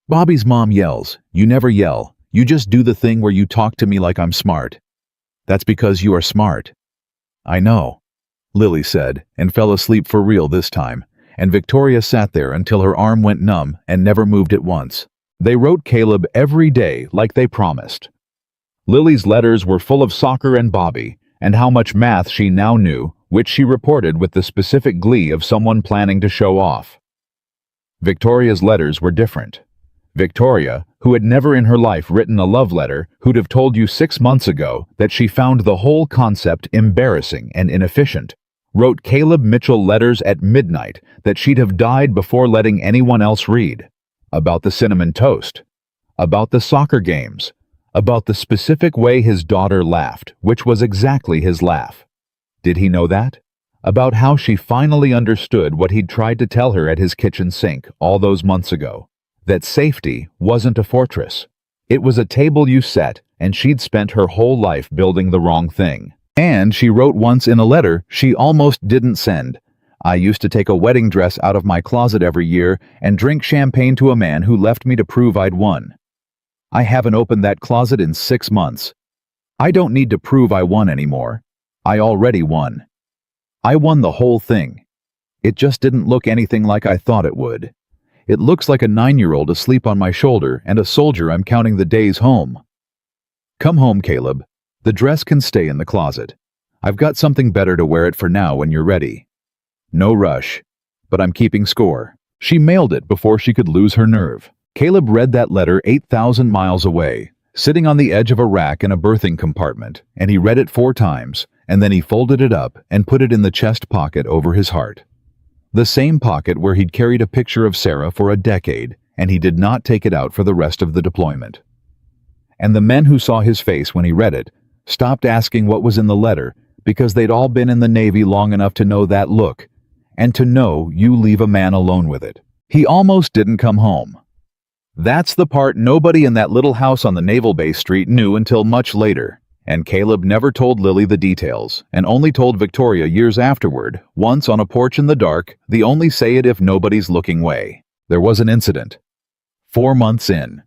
[SPEAKER 1] "Bobby's mom yells. You never yell. You just do the thing where you talk to me like I'm smart." "That's because you are smart." "I know," Lily said, and fell asleep for real this time, and Victoria sat there until her arm went numb and never moved it once. They wrote Caleb every day like they promised. Lily's letters were full of soccer and Bobby, and how much math she now knew, which she reported with the specific glee of someone planning to show off. Victoria's letters were different. Victoria, who had never in her life written a love letter, who'd have told you 6 months ago that she found the whole concept embarrassing and inefficient, wrote Caleb Mitchell letters at midnight that she'd have died before letting anyone else read. About the cinnamon toast. About the soccer games. About the specific way his daughter laughed, which was exactly his laugh. Did he know that? About how she finally understood what he'd tried to tell her at his kitchen sink all those months ago. That safety wasn't a fortress. It was a table you set, and she'd spent her whole life building the wrong thing. And she wrote once in a letter she almost didn't send, "I used to take a wedding dress out of my closet every year and drink champagne to a man who left me to prove I'd won. I haven't opened that closet in 6 months. I don't need to prove I won anymore. I already won. I won the whole thing. It just didn't look anything like I thought it would. It looks like a 9-year-old asleep on my shoulder and a soldier I'm counting the days home. Come home, Caleb. The dress can stay in the closet. I've got something better to wear it for now when you're ready. No rush, but I'm keeping score. She mailed it before she could lose her nerve. Caleb read that letter 8,000 miles away, sitting on the edge of a rack in a berthing compartment, and he read it 4 times, and then he folded it up and put it in the chest pocket over his heart. The same pocket where he'd carried a picture of Sarah for a decade, and he did not take it out for the rest of the deployment. And the men who saw his face when he read it stopped asking what was in the letter because they'd all been in the Navy long enough to know that look, and to know you leave a man alone with it. He almost didn't come home. That's the part nobody in that little house on the Naval Base Street knew until much later, and Caleb never told Lily the details, and only told Victoria years afterward, once on a porch in the dark, the only say it if nobody's looking way. There was an incident. 4 months in.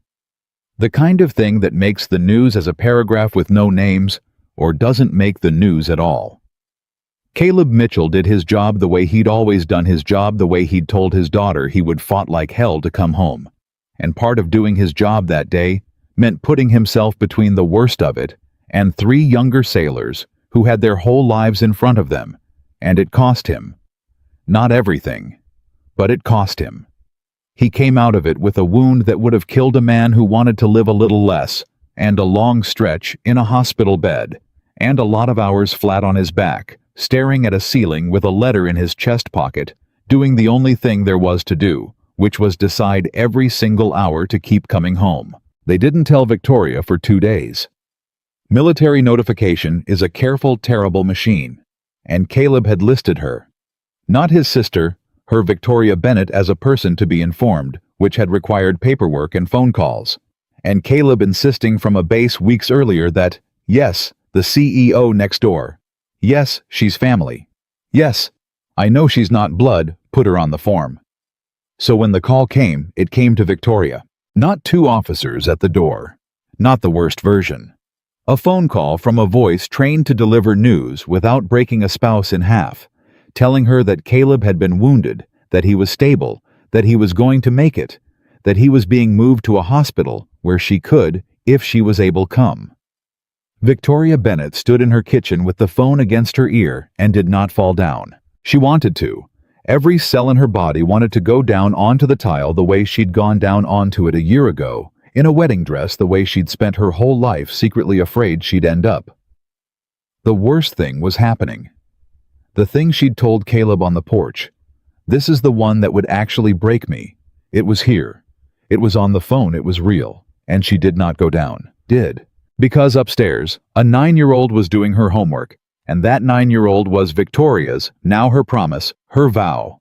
[SPEAKER 1] The kind of thing that makes the news as a paragraph with no names, or doesn't make the news at all. Caleb Mitchell did his job the way he'd always done his job, the way he'd told his daughter he would fought like hell to come home. And part of doing his job that day meant putting himself between the worst of it and 3 younger sailors who had their whole lives in front of them, and it cost him. Not everything, but it cost him. He came out of it with a wound that would have killed a man who wanted to live a little less, and a long stretch in a hospital bed, and a lot of hours flat on his back, staring at a ceiling with a letter in his chest pocket, doing the only thing there was to do, which was decide every single hour to keep coming home. They didn't tell Victoria for 2 days. Military notification is a careful, terrible machine, and Caleb had listed her, not his sister, her Victoria Bennett, as a person to be informed, which had required paperwork and phone calls, and Caleb insisting from a base weeks earlier that, yes, the CEO next door. Yes, she's family. Yes, I know she's not blood, put her on the form. So when the call came, it came to Victoria. Not 2 officers at the door. Not the worst version. A phone call from a voice trained to deliver news without breaking a spouse in half, telling her that Caleb had been wounded, that he was stable, that he was going to make it, that he was being moved to a hospital where she could, if she was able, come. Victoria Bennett stood in her kitchen with the phone against her ear and did not fall down. She wanted to. Every cell in her body wanted to go down onto the tile the way she'd gone down onto it a year ago, in a wedding dress the way she'd spent her whole life secretly afraid she'd end up. The worst thing was happening. The thing she'd told Caleb on the porch. This is the one that would actually break me. It was here. It was on the phone, it was real. And she did not go down. Did. Because upstairs, a 9-year-old was doing her homework, and that 9-year-old was Victoria's, now her promise, her vow.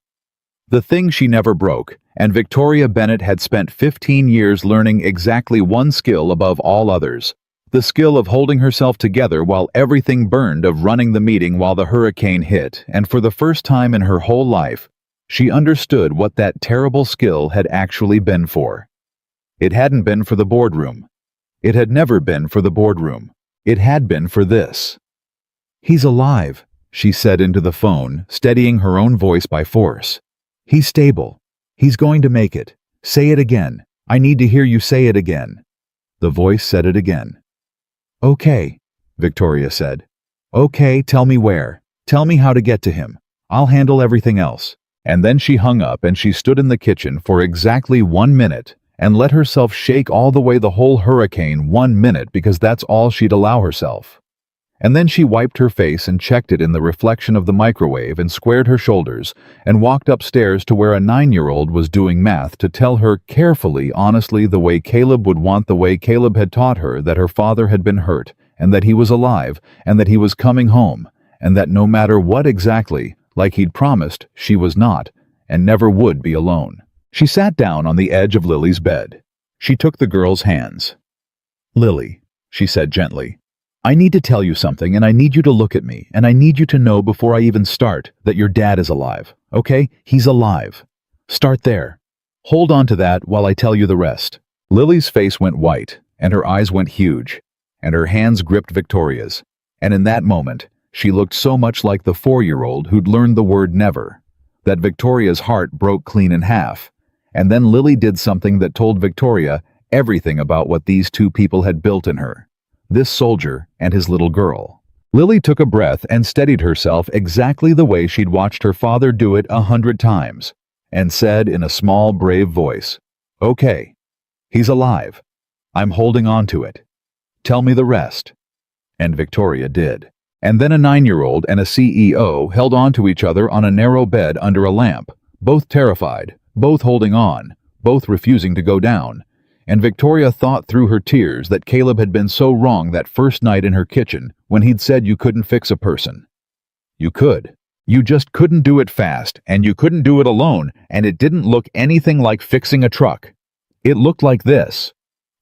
[SPEAKER 1] The thing she never broke, and Victoria Bennett had spent 15 years learning exactly one skill above all others. The skill of holding herself together while everything burned, of running the meeting while the hurricane hit, and for the first time in her whole life, she understood what that terrible skill had actually been for. It hadn't been for the boardroom. It had never been for the boardroom. It had been for this. "He's alive," she said into the phone, steadying her own voice by force. "He's stable. He's going to make it. Say it again. I need to hear you say it again." The voice said it again. "Okay," Victoria said. "Okay, tell me where. Tell me how to get to him. I'll handle everything else." And then she hung up and she stood in the kitchen for exactly 1 minute and let herself shake all the way the whole hurricane 1 minute, because that's all she'd allow herself. And then she wiped her face and checked it in the reflection of the microwave and squared her shoulders and walked upstairs to where a 9-year-old was doing math to tell her carefully, honestly, the way Caleb would want, the way Caleb had taught her, that her father had been hurt and that he was alive and that he was coming home, and that no matter what exactly, like he'd promised, she was not and never would be alone. She sat down on the edge of Lily's bed. She took the girl's hands. "Lily," she said gently, "I need to tell you something, and I need you to look at me, and I need you to know before I even start that your dad is alive, okay? He's alive. Start there. Hold on to that while I tell you the rest." Lily's face went white, and her eyes went huge, and her hands gripped Victoria's, and in that moment, she looked so much like the 4-year-old who'd learned the word never, that Victoria's heart broke clean in half. And then Lily did something that told Victoria everything about what these 2 people had built in her, this soldier and his little girl. Lily took a breath and steadied herself exactly the way she'd watched her father do it 100 times, and said in a small, brave voice, "Okay, he's alive. I'm holding on to it. Tell me the rest." And Victoria did. And then a 9-year-old and a CEO held on to each other on a narrow bed under a lamp, both terrified, both holding on, both refusing to go down. And Victoria thought through her tears that Caleb had been so wrong that first night in her kitchen when he'd said you couldn't fix a person. You could. You just couldn't do it fast, and you couldn't do it alone, and it didn't look anything like fixing a truck. It looked like this.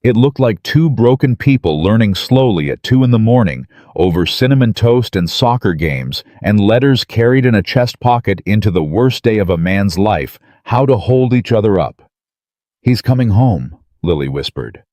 [SPEAKER 1] It looked like two broken people learning slowly at 2 in the morning over cinnamon toast and soccer games and letters carried in a chest pocket into the worst day of a man's life, how to hold each other up. "He's coming home," Lily whispered.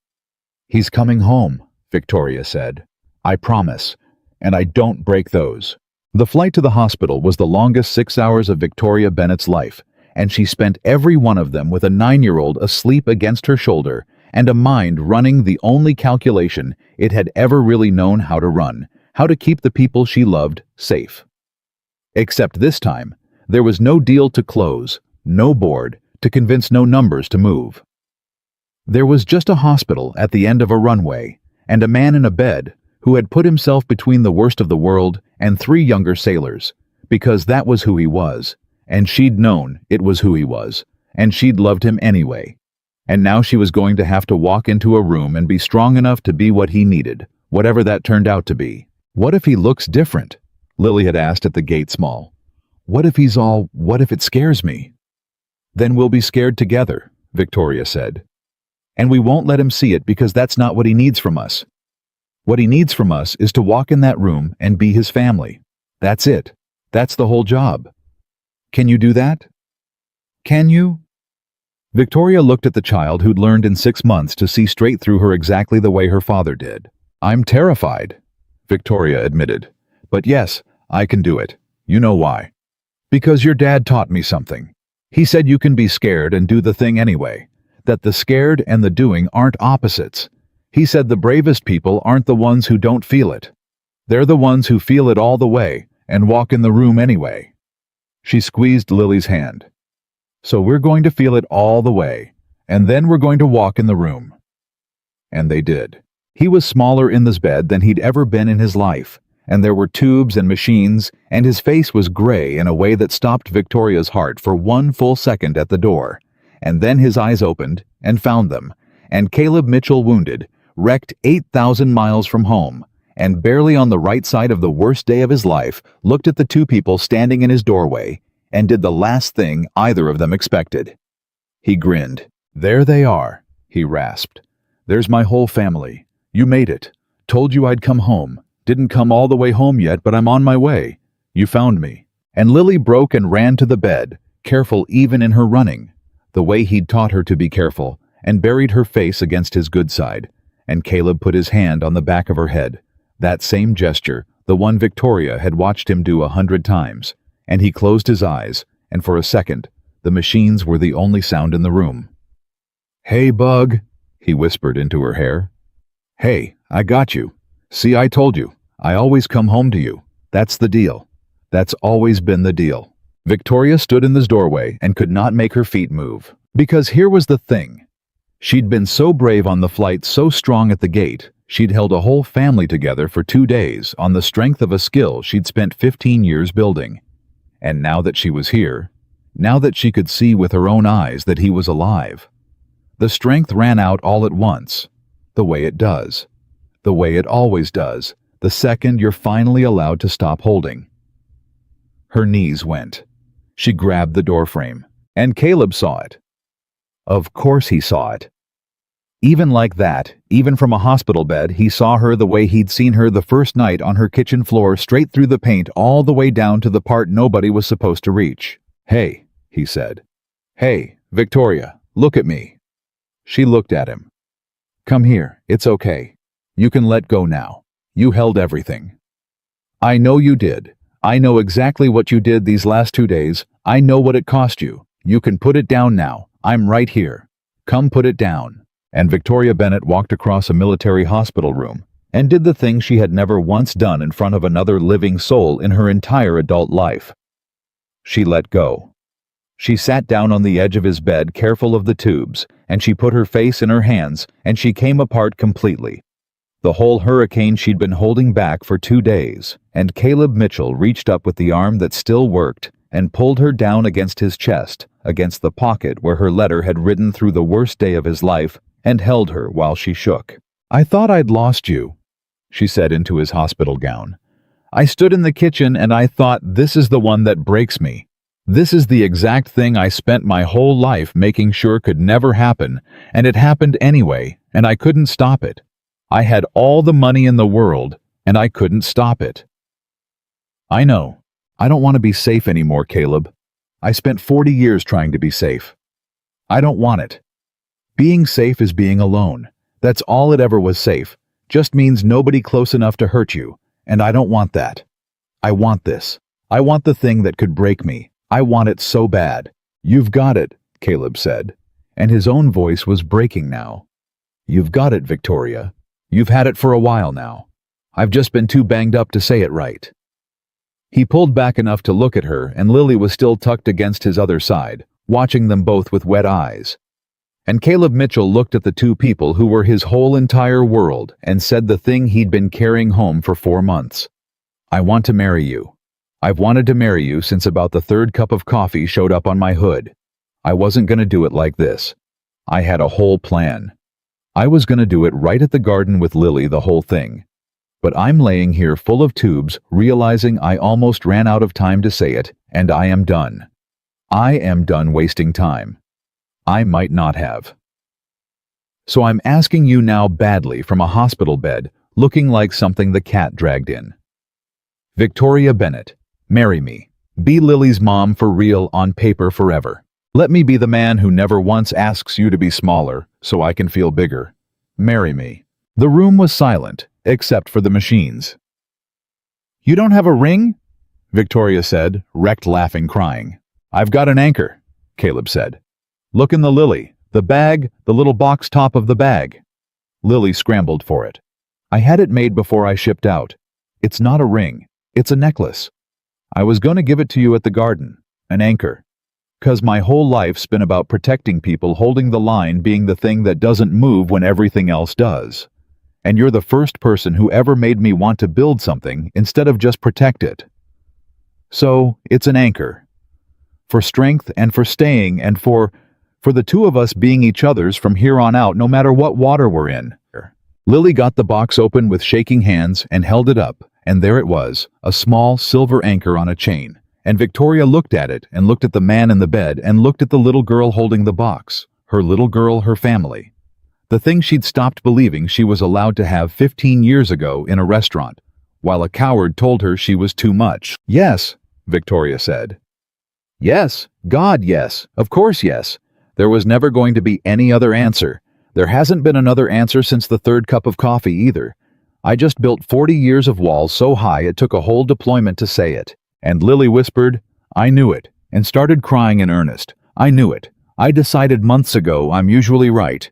[SPEAKER 1] "He's coming home," Victoria said. "I promise, and I don't break those." The flight to the hospital was the longest 6 hours of Victoria Bennett's life, and she spent every one of them with a 9-year-old asleep against her shoulder and a mind running the only calculation it had ever really known how to run, how to keep the people she loved safe. Except this time, there was no deal to close, no board to convince, no numbers to move. There was just a hospital at the end of a runway, and a man in a bed who had put himself between the worst of the world and 3 younger sailors, because that was who he was, and she'd known it was who he was, and she'd loved him anyway. And now she was going to have to walk into a room and be strong enough to be what he needed, whatever that turned out to be. "What if he looks different?" Lily had asked at the gate small. What if it scares me?" "Then we'll be scared together," Victoria said. "And we won't let him see it because that's not what he needs from us. What he needs from us is to walk in that room and be his family. That's it. That's the whole job. Can you do that? Can you?" Victoria looked at the child who'd learned in 6 months to see straight through her exactly the way her father did. "I'm terrified," Victoria admitted. "But yes, I can do it. You know why? Because your dad taught me something. He said you can be scared and do the thing anyway, that the scared and the doing aren't opposites. He said the bravest people aren't the ones who don't feel it. They're the ones who feel it all the way and walk in the room anyway." She squeezed Lily's hand. "So we're going to feel it all the way, and then we're going to walk in the room." And they did. He was smaller in this bed than he'd ever been in his life, and there were tubes and machines, and his face was gray in a way that stopped Victoria's heart for 1 full second at the door. And then his eyes opened and found them, and Caleb Mitchell wounded, wrecked 8,000 miles from home, and barely on the right side of the worst day of his life, looked at the 2 people standing in his doorway and did the last thing either of them expected. He grinned. "There they are," he rasped. "There's my whole family. You made it. Told you I'd come home. Didn't come all the way home yet, but I'm on my way. You found me." And Lily broke and ran to the bed, careful even in her running, the way he'd taught her to be careful, and buried her face against his good side. And Caleb put his hand on the back of her head, that same gesture, the one Victoria had watched him do 100 times. And he closed his eyes, and for a second, the machines were the only sound in the room. "Hey, Bug," he whispered into her hair. "Hey, I got you. See, I told you. I always come home to you. That's the deal. That's always been the deal." Victoria stood in this doorway and could not make her feet move. Because here was the thing. She'd been so brave on the flight, so strong at the gate, she'd held a whole family together for 2 days on the strength of a skill she'd spent 15 years building. And now that she was here, now that she could see with her own eyes that he was alive, the strength ran out all at once, the way it does, the way it always does, the second you're finally allowed to stop holding. Her knees went. She grabbed the doorframe, and Caleb saw it. Of course he saw it. Even like that, even from a hospital bed, he saw her the way he'd seen her the first night on her kitchen floor, straight through the paint all the way down to the part nobody was supposed to reach. "Hey," he said. "Hey, Victoria, look at me." She looked at him. "Come here, it's okay. You can let go now. You held everything. I know you did. I know exactly what you did these last 2 days. I know what it cost you. You can put it down now. I'm right here. Come put it down." And Victoria Bennett walked across a military hospital room and did the thing she had never once done in front of another living soul in her entire adult life. She let go. She sat down on the edge of his bed, careful of the tubes, and she put her face in her hands, and she came apart completely. The whole hurricane she'd been holding back for 2 days, and Caleb Mitchell reached up with the arm that still worked and pulled her down against his chest, against the pocket where her letter had ridden through the worst day of his life, and held her while she shook. "I thought I'd lost you," she said into his hospital gown. "I stood in the kitchen and I thought, this is the one that breaks me. This is the exact thing I spent my whole life making sure could never happen, and it happened anyway, and I couldn't stop it. I had all the money in the world, and I couldn't stop it." "I know. I don't want to be safe anymore, Caleb. I spent 40 years trying to be safe. I don't want it. Being safe is being alone. That's all it ever was. Safe just means nobody close enough to hurt you, and I don't want that. I want this. I want the thing that could break me. I want it so bad." "You've got it," Caleb said, and his own voice was breaking now. "You've got it, Victoria. You've had it for a while now. I've just been too banged up to say it right." He pulled back enough to look at her, and Lily was still tucked against his other side, watching them both with wet eyes. And Caleb Mitchell looked at the two people who were his whole entire world and said the thing he'd been carrying home for 4 months. "I want to marry you. I've wanted to marry you since about the 3rd cup of coffee showed up on my hood. I wasn't going to do it like this. I had a whole plan. I was going to do it right at the garden with Lily, the whole thing. But I'm laying here full of tubes, realizing I almost ran out of time to say it, and I am done. I am done wasting time. I might not have. So I'm asking you now badly from a hospital bed, looking like something the cat dragged in. Victoria Bennett, marry me. Be Lily's mom for real, on paper forever. Let me be the man who never once asks you to be smaller, so I can feel bigger. Marry me." The room was silent, except for the machines. "You don't have a ring?" Victoria said, wrecked laughing, crying. "I've got an anchor," Caleb said. "Look in the Lily, the bag, the little box top of the bag." Lily scrambled for it. "I had it made before I shipped out. It's not a ring, it's a necklace. I was going to give it to you at the garden, an anchor. 'Cause my whole life's been about protecting people, holding the line, being the thing that doesn't move when everything else does. And you're the first person who ever made me want to build something instead of just protect it. So, it's an anchor. For strength and for staying and for the two of us being each other's from here on out, no matter what water we're in." Lily got the box open with shaking hands and held it up, and there it was, a small silver anchor on a chain. And Victoria looked at it, and looked at the man in the bed, and looked at the little girl holding the box. Her little girl, her family. The thing she'd stopped believing she was allowed to have 15 years ago in a restaurant, while a coward told her she was too much. "Yes," Victoria said. "Yes, God, yes, of course yes. There was never going to be any other answer. There hasn't been another answer since the 3rd cup of coffee either. I just built 40 years of walls so high it took a whole deployment to say it." And Lily whispered, "I knew it," and started crying in earnest. "I knew it. I decided months ago I'm usually right."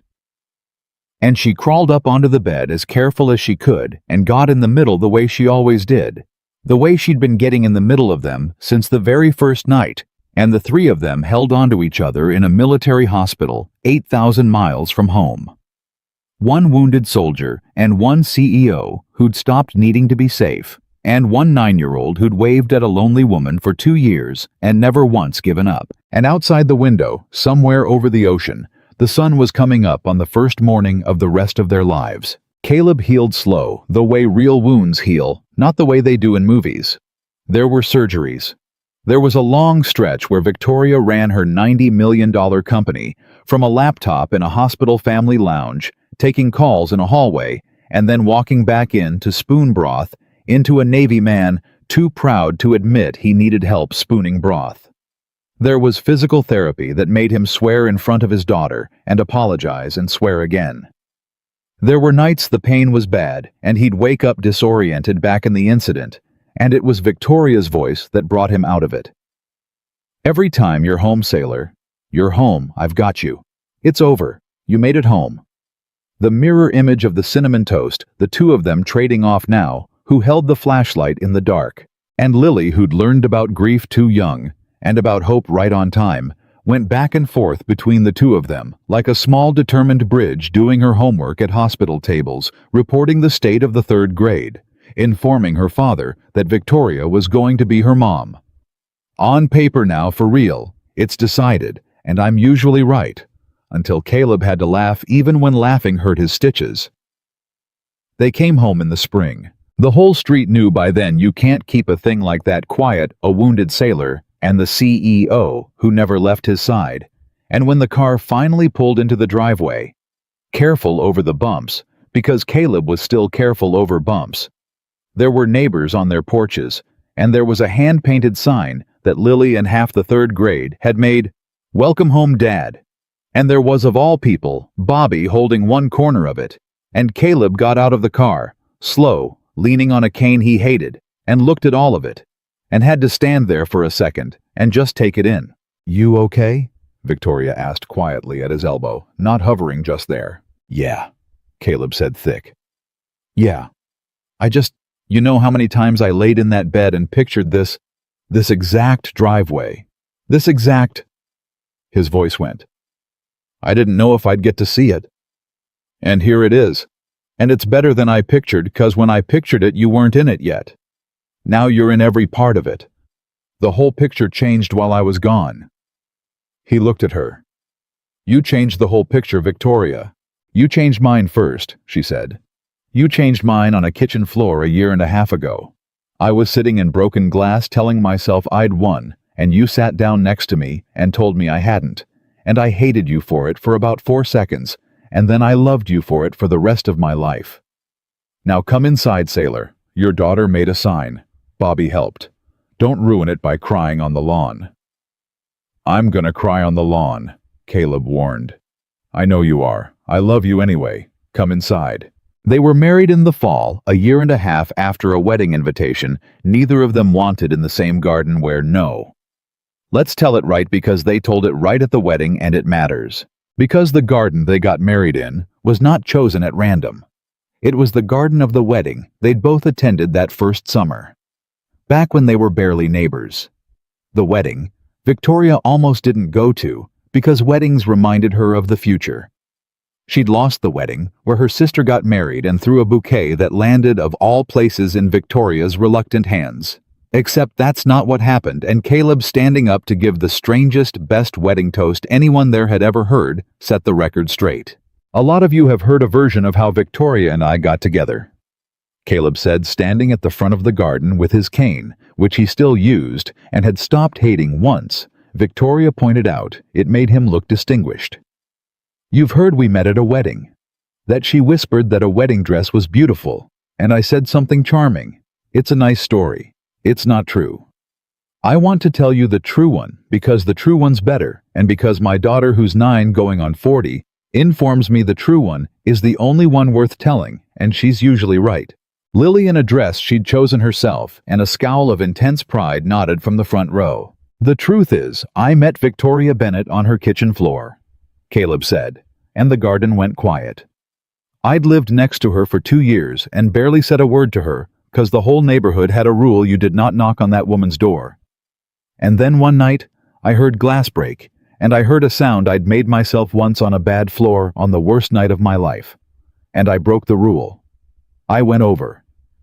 [SPEAKER 1] And she crawled up onto the bed as careful as she could and got in the middle the way she always did. The way she'd been getting in the middle of them since the very first night, and the 3 of them held onto each other in a military hospital 8,000 miles from home. 1 wounded soldier and 1 CEO who'd stopped needing to be safe, and 1 9-year-old who'd waved at a lonely woman for 2 years and never once given up. And outside the window, somewhere over the ocean, the sun was coming up on the first morning of the rest of their lives. Caleb healed slow, the way real wounds heal, not the way they do in movies. There were surgeries. There was a long stretch where Victoria ran her $90 million company from a laptop in a hospital family lounge, taking calls in a hallway, and then walking back in to spoon broth into a Navy man too proud to admit he needed help spooning broth. There was physical therapy that made him swear in front of his daughter and apologize and swear again. There were nights the pain was bad and he'd wake up disoriented back in the incident, and it was Victoria's voice that brought him out of it. "Every time you're home, sailor. You're home, I've got you. It's over. You made it home." The mirror image of the cinnamon toast, the 2 of them trading off now, who held the flashlight in the dark, and Lily, who'd learned about grief too young, and about hope right on time, went back and forth between the two of them, like a small determined bridge doing her homework at hospital tables, reporting the state of the third grade, informing her father that Victoria was going to be her mom. On paper now, for real, it's decided, and I'm usually right, until Caleb had to laugh even when laughing hurt his stitches. They came home in the spring. The whole street knew by then you can't keep a thing like that quiet, a wounded sailor, and the CEO, who never left his side. And when the car finally pulled into the driveway, careful over the bumps, because Caleb was still careful over bumps. There were neighbors on their porches, and there was a hand-painted sign that Lily and half the third grade had made, "Welcome home, Dad." And there was, of all people, Bobby holding one corner of it, and Caleb got out of the car, slow, leaning on a cane he hated, and looked at all of it, and had to stand there for a second and just take it in. "You okay?" Victoria asked quietly at his elbow, not hovering just there. "Yeah," Caleb said thick. "Yeah. You know how many times I laid in that bed and pictured this exact driveway. This exact—" His voice went. "I didn't know if I'd get to see it. And here it is. And it's better than I pictured, 'cause when I pictured it, you weren't in it yet. Now you're in every part of it. The whole picture changed while I was gone." He looked at her. "You changed the whole picture, Victoria. You changed mine first," she said. "You changed mine on a kitchen floor a year and a half ago. I was sitting in broken glass telling myself I'd won, and you sat down next to me and told me I hadn't. And I hated you for it for about 4 seconds, and then I loved you for it for the rest of my life. Now come inside, sailor. Your daughter made a sign." Bobby helped. "Don't ruin it by crying on the lawn." "I'm gonna cry on the lawn," Caleb warned. "I know you are. I love you anyway. Come inside." They were married in the fall, a year and a half after a wedding invitation neither of them wanted in the same garden where let's tell it right because they told it right at the wedding and it matters. Because the garden they got married in was not chosen at random. It was the garden of the wedding they'd both attended that first summer, back when they were barely neighbors. The wedding, Victoria almost didn't go to because weddings reminded her of the future. She'd lost the wedding, where her sister got married and threw a bouquet that landed of all places in Victoria's reluctant hands. Except that's not what happened, and Caleb standing up to give the strangest, best wedding toast anyone there had ever heard set the record straight. "A lot of you have heard a version of how Victoria and I got together," Caleb said, standing at the front of the garden with his cane, which he still used and had stopped hating once. Victoria pointed out it made him look distinguished. "You've heard we met at a wedding. That she whispered that a wedding dress was beautiful, and I said something charming. It's a nice story. It's not true. I want to tell you the true one because the true one's better, and because my daughter, who's 9 going on 40, informs me the true one is the only one worth telling, and she's usually right." Lily, in a dress she'd chosen herself, and a scowl of intense pride, nodded from the front row. "The truth is, I met Victoria Bennett on her kitchen floor," Caleb said, and the garden went quiet. "I'd lived next to her for 2 years and barely said a word to her, 'cause the whole neighborhood had a rule you did not knock on that woman's door. And then one night, I heard glass break, and I heard a sound I'd made myself once on a bad floor on the worst night of my life. And I broke the rule. I went over,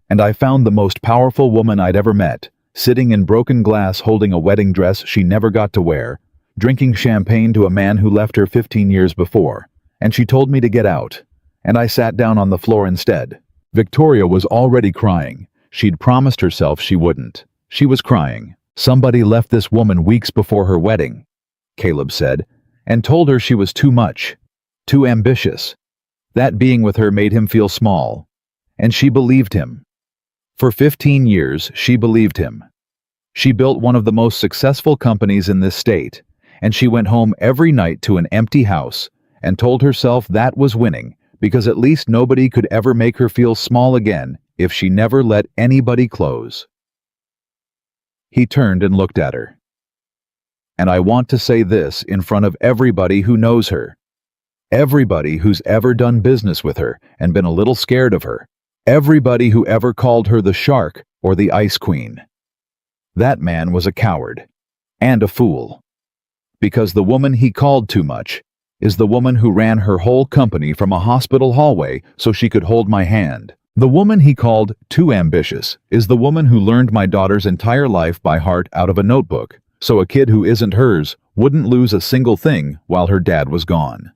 [SPEAKER 1] and I found the most powerful woman I'd ever met, sitting in broken glass holding a wedding dress she never got to wear, drinking champagne to a man who left her 15 years before, and she told me to get out, and I sat down on the floor instead." Victoria was already crying. She'd promised herself she wouldn't. She was crying. "Somebody left this woman weeks before her wedding," Caleb said, "and told her she was too much, too ambitious. That being with her made him feel small. And she believed him. For 15 years, she believed him. She built one of the most successful companies in this state, and she went home every night to an empty house and told herself that was winning, because at least nobody could ever make her feel small again if she never let anybody close." He turned and looked at her. "And I want to say this in front of everybody who knows her. Everybody who's ever done business with her and been a little scared of her. Everybody who ever called her the Shark or the Ice Queen. That man was a coward. and a fool. Because the woman he called too much is the woman who ran her whole company from a hospital hallway so she could hold my hand. The woman he called too ambitious is the woman who learned my daughter's entire life by heart out of a notebook, so a kid who isn't hers wouldn't lose a single thing while her dad was gone.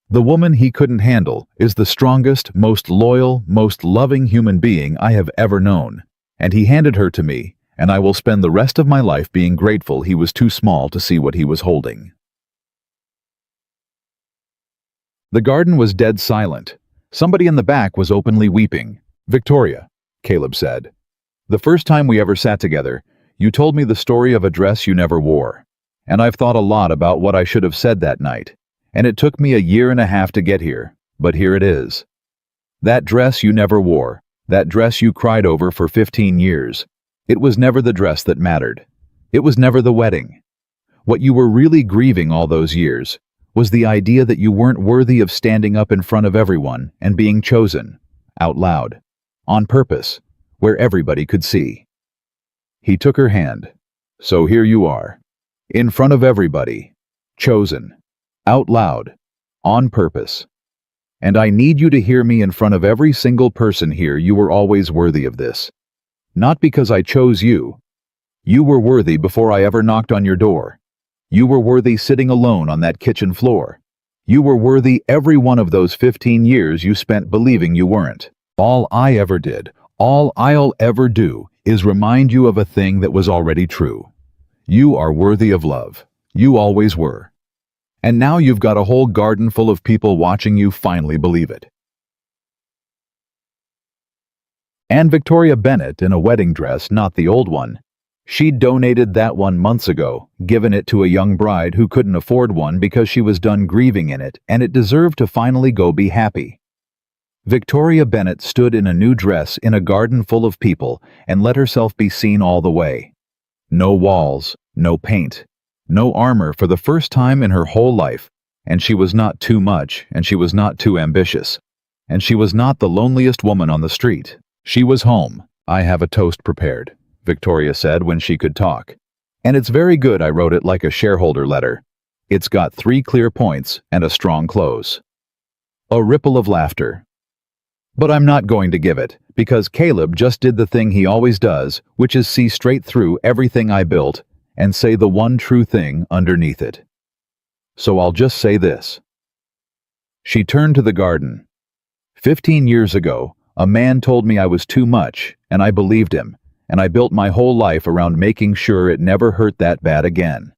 [SPEAKER 1] The woman he couldn't handle is the strongest, most loyal, most loving human being I have ever known, and he handed her to me, and I will spend the rest of my life being grateful he was too small to see what he was holding. The garden was dead silent. Somebody in the back was openly weeping. "Victoria," Caleb said. "The first time we ever sat together, you told me the story of a dress you never wore. And I've thought a lot about what I should have said that night. And it took me a year and a half to get here, but here it is. That dress you never wore, that dress you cried over for 15 years, it was never the dress that mattered. It was never the wedding. What you were really grieving all those years was the idea that you weren't worthy of standing up in front of everyone and being chosen, out loud, on purpose, where everybody could see." He took her hand. "So here you are, in front of everybody, chosen, out loud, on purpose. And I need you to hear me in front of every single person here. You were always worthy of this. Not because I chose you. You were worthy before I ever knocked on your door. You were worthy sitting alone on that kitchen floor. You were worthy every one of those 15 years you spent believing you weren't. All I ever did, all I'll ever do, is remind you of a thing that was already true. You are worthy of love. You always were. And now you've got a whole garden full of people watching you finally believe it." And Victoria Bennett in a wedding dress, not the old one. She'd donated that one months ago, given it to a young bride who couldn't afford one because she was done grieving in it, and it deserved to finally go be happy. Victoria Bennett stood in a new dress in a garden full of people and let herself be seen all the way. No walls, no paint, no armor for the first time in her whole life, and she was not too much, and she was not too ambitious, and she was not the loneliest woman on the street. She was home. "I have a toast prepared," Victoria said when she could talk. "And it's very good. I wrote it like a shareholder letter. It's got 3 clear points and a strong close." A ripple of laughter. "But I'm not going to give it, because Caleb just did the thing he always does, which is see straight through everything I built and say the one true thing underneath it. So I'll just say this." She turned to the garden. 15 years ago, a man told me I was too much, and I believed him, and I built my whole life around making sure it never hurt that bad again.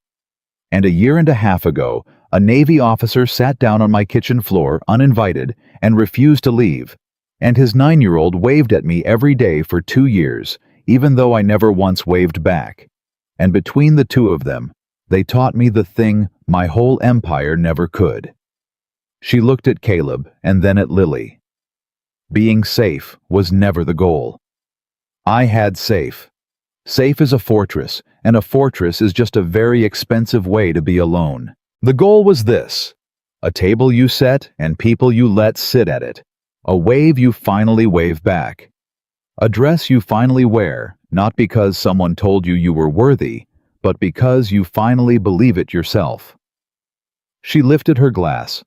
[SPEAKER 1] And a year and a half ago, a Navy officer sat down on my kitchen floor uninvited and refused to leave, and his 9-year-old waved at me every day for 2 years, even though I never once waved back. And between the two of them, they taught me the thing my whole empire never could. She looked at Caleb and then at Lily. Being safe was never the goal. I had safe. Safe is a fortress, and a fortress is just a very expensive way to be alone. The goal was this: a table you set and people you let sit at it. A wave you finally wave back. A dress you finally wear, not because someone told you you were worthy, but because you finally believe it yourself. She lifted her glass.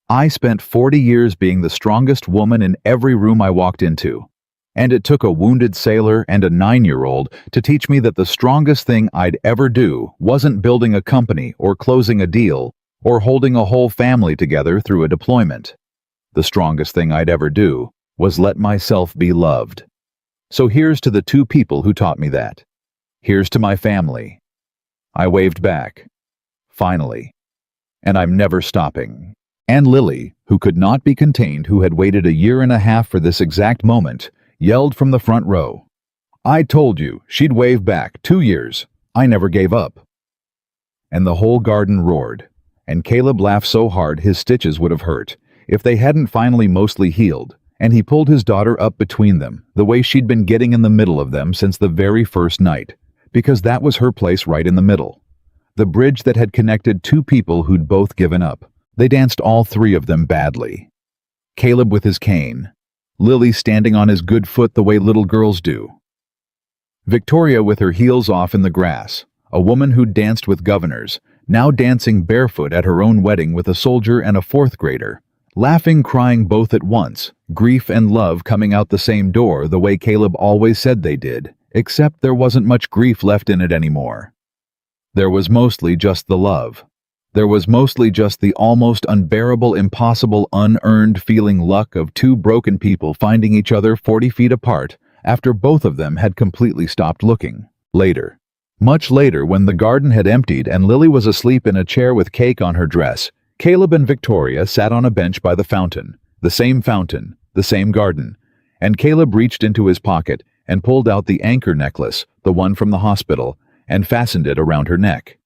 [SPEAKER 1] I spent 40 years being the strongest woman in every room I walked into. And it took a wounded sailor and a 9-year-old to teach me that the strongest thing I'd ever do wasn't building a company or closing a deal or holding a whole family together through a deployment. The strongest thing I'd ever do was let myself be loved. So here's to the 2 people who taught me that. Here's to my family. I waved back. Finally. And I'm never stopping. And Lily, who could not be contained, who had waited a year and a half for this exact moment, yelled from the front row. I told you, she'd wave back. 2 years. I never gave up. And the whole garden roared, and Caleb laughed so hard his stitches would have hurt, if they hadn't finally mostly healed, and he pulled his daughter up between them, the way she'd been getting in the middle of them since the very first night, because that was her place right in the middle. The bridge that had connected 2 people who'd both given up. They danced all 3 of them badly. Caleb with his cane. Lily standing on his good foot the way little girls do. Victoria with her heels off in the grass, a woman who'd danced with governors, now dancing barefoot at her own wedding with a soldier and a fourth grader. Laughing, crying both at once, grief and love coming out the same door the way Caleb always said they did, except there wasn't much grief left in it anymore. There was mostly just the love. There was mostly just the almost unbearable, impossible, unearned feeling luck of two broken people finding each other 40 feet apart after both of them had completely stopped looking. Later. Much later, when the garden had emptied and Lily was asleep in a chair with cake on her dress, Caleb and Victoria sat on a bench by the fountain, the same garden, and Caleb reached into his pocket and pulled out the anchor necklace, the one from the hospital, and fastened it around her neck.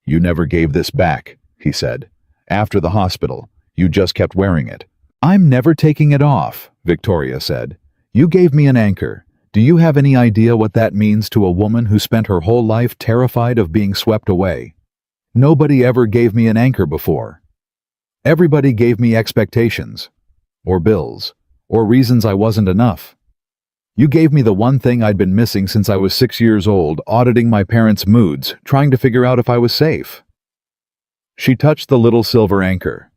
[SPEAKER 1] "You never gave this back," he said. "After the hospital, you just kept wearing it." "I'm never taking it off," Victoria said. "You gave me an anchor. Do you have any idea what that means to a woman who spent her whole life terrified of being swept away? Nobody ever gave me an anchor before. Everybody gave me expectations, or bills, or reasons I wasn't enough. You gave me the one thing I'd been missing since I was 6 years old, auditing my parents' moods, trying to figure out if I was safe." She touched the little silver anchor.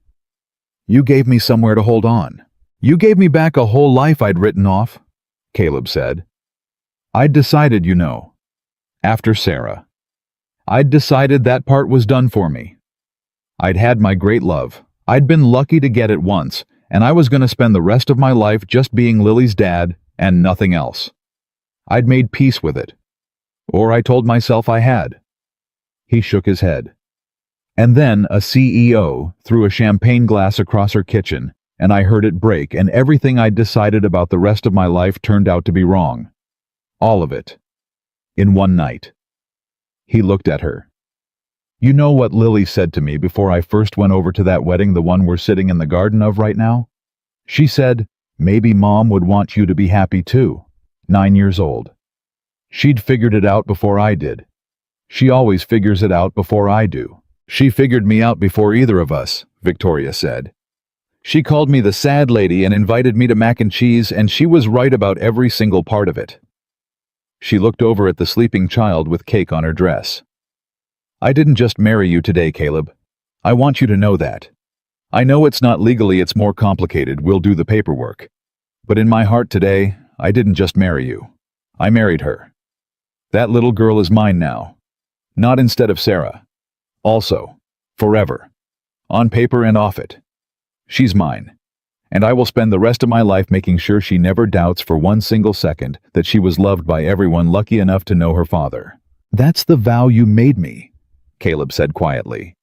[SPEAKER 1] "You gave me somewhere to hold on. You gave me back a whole life I'd written off," Caleb said. "I'd decided, you know. After Sarah. I'd decided that part was done for me. I'd had my great love. I'd been lucky to get it once, and I was going to spend the rest of my life just being Lily's dad and nothing else. I'd made peace with it. Or I told myself I had." He shook his head. "And then a CEO threw a champagne glass across her kitchen, and I heard it break, and everything I'd decided about the rest of my life turned out to be wrong. All of it. In one night." He looked at her. "You know what Lily said to me before I first went over to that wedding, the one we're sitting in the garden of right now? She said, maybe Mom would want you to be happy too. 9 years old. She'd figured it out before I did. She always figures it out before I do. She figured me out before either of us," Victoria said. "She called me the sad lady and invited me to mac and cheese, and she was right about every single part of it." She looked over at the sleeping child with cake on her dress. "I didn't just marry you today, Caleb. I want you to know that. I know it's not legally, it's more complicated, we'll do the paperwork. But in my heart today, I didn't just marry you. I married her. That little girl is mine now. Not instead of Sarah. Also, forever. On paper and off it. She's mine. And I will spend the rest of my life making sure she never doubts for one single second that she was loved by everyone lucky enough to know her father." "That's the vow you made me," Caleb said quietly.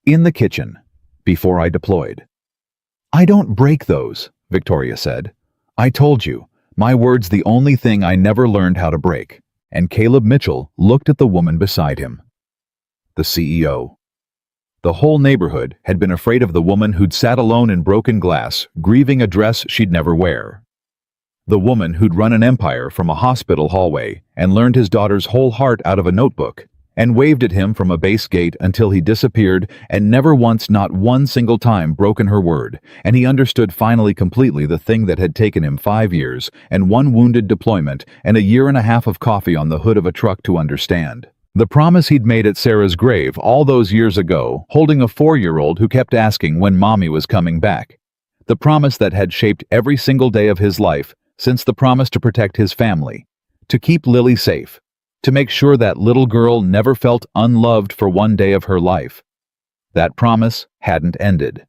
[SPEAKER 1] "In the kitchen, before I deployed." "I don't break those," Victoria said. "I told you, my word's the only thing I never learned how to break." And Caleb Mitchell looked at the woman beside him. The CEO. The whole neighborhood had been afraid of the woman who'd sat alone in broken glass, grieving a dress she'd never wear. The woman who'd run an empire from a hospital hallway and learned his daughter's whole heart out of a notebook, and waved at him from a base gate until he disappeared and never once, not one single time, broken her word, and he understood finally completely the thing that had taken him 5 years and 1 wounded deployment and a year and a half of coffee on the hood of a truck to understand. The promise he'd made at Sarah's grave all those years ago, holding a 4-year-old who kept asking when Mommy was coming back. The promise that had shaped every single day of his life since the promise to protect his family, to keep Lily safe, to make sure that little girl never felt unloved for one day of her life. That promise hadn't ended.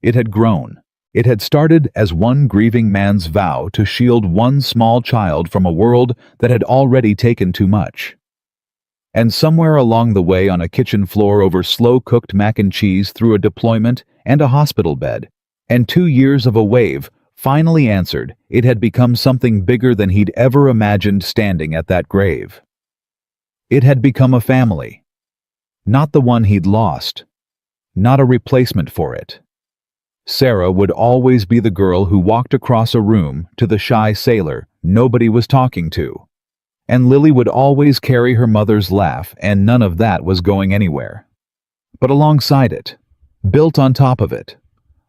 [SPEAKER 1] It had grown. It had started as one grieving man's vow to shield one small child from a world that had already taken too much. And somewhere along the way, on a kitchen floor over slow-cooked mac and cheese, through a deployment and a hospital bed, and 2 years of a wave, finally answered, it had become something bigger than he'd ever imagined standing at that grave. It had become a family. Not the one he'd lost. Not a replacement for it. Sarah would always be the girl who walked across a room to the shy sailor nobody was talking to. And Lily would always carry her mother's laugh, and none of that was going anywhere. But alongside it, built on top of it,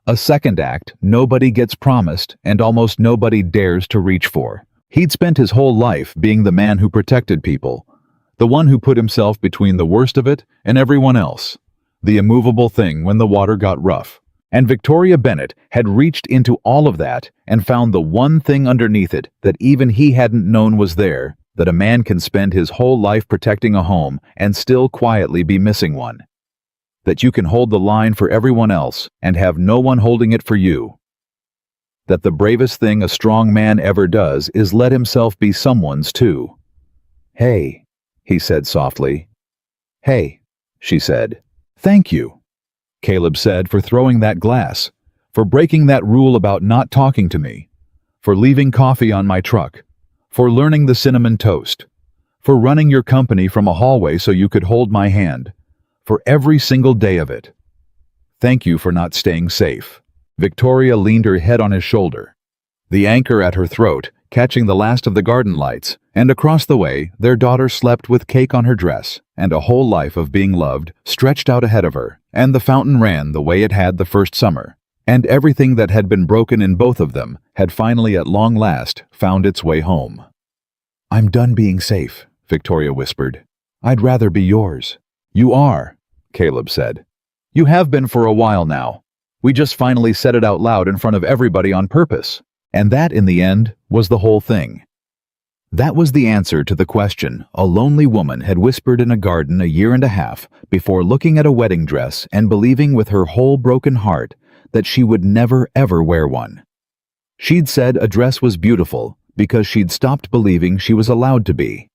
[SPEAKER 1] a second act nobody gets promised and almost nobody dares to reach for. He'd spent his whole life being the man who protected people, The one who put himself between the worst of it and everyone else. The immovable thing when the water got rough. And Victoria Bennett had reached into all of that and found the one thing underneath it that even he hadn't known was there, that a man can spend his whole life protecting a home and still quietly be missing one. That you can hold the line for everyone else and have no one holding it for you. That the bravest thing a strong man ever does is let himself be someone's too. "Hey," he said softly. "Hey," she said. "Thank you," Caleb said, for throwing that glass, for breaking that rule about not talking to me, for leaving coffee on my truck, for learning the cinnamon toast, for running your company from a hallway so you could hold my hand, for every single day of it. Thank you for not staying safe." Victoria leaned her head on his shoulder, the anchor at her throat, catching the last of the garden lights, and across the way, their daughter slept with cake on her dress, and a whole life of being loved stretched out ahead of her, and the fountain ran the way it had the first summer, and everything that had been broken in both of them had finally at long last found its way home. "I'm done being safe," Victoria whispered. "I'd rather be yours." "You are," Caleb said. "You have been for a while now. We just finally said it out loud in front of everybody on purpose. And that, in the end, was the whole thing." That was the answer to the question a lonely woman had whispered in a garden 1.5 years before looking at a wedding dress and believing with her whole broken heart that she would never ever wear one. She'd said a dress was beautiful because she'd stopped believing she was allowed to be.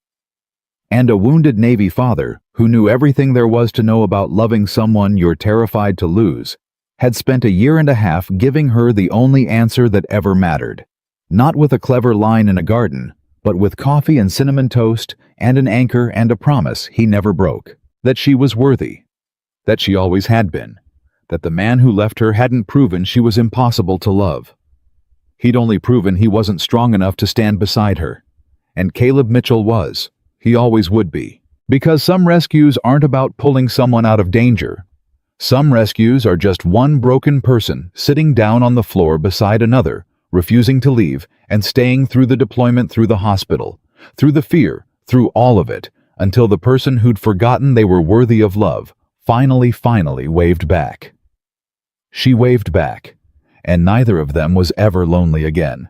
[SPEAKER 1] And a wounded Navy father, who knew everything there was to know about loving someone you're terrified to lose, had spent 1.5 years giving her the only answer that ever mattered. Not with a clever line in a garden, but with coffee and cinnamon toast and an anchor and a promise he never broke. That she was worthy. That she always had been. That the man who left her hadn't proven she was impossible to love. He'd only proven he wasn't strong enough to stand beside her. And Caleb Mitchell was. He always would be. Because some rescues aren't about pulling someone out of danger. Some rescues are just one broken person sitting down on the floor beside another, refusing to leave and staying through the deployment, through the hospital, through the fear, through all of it, until the person who'd forgotten they were worthy of love finally waved back. She waved back, and neither of them was ever lonely again.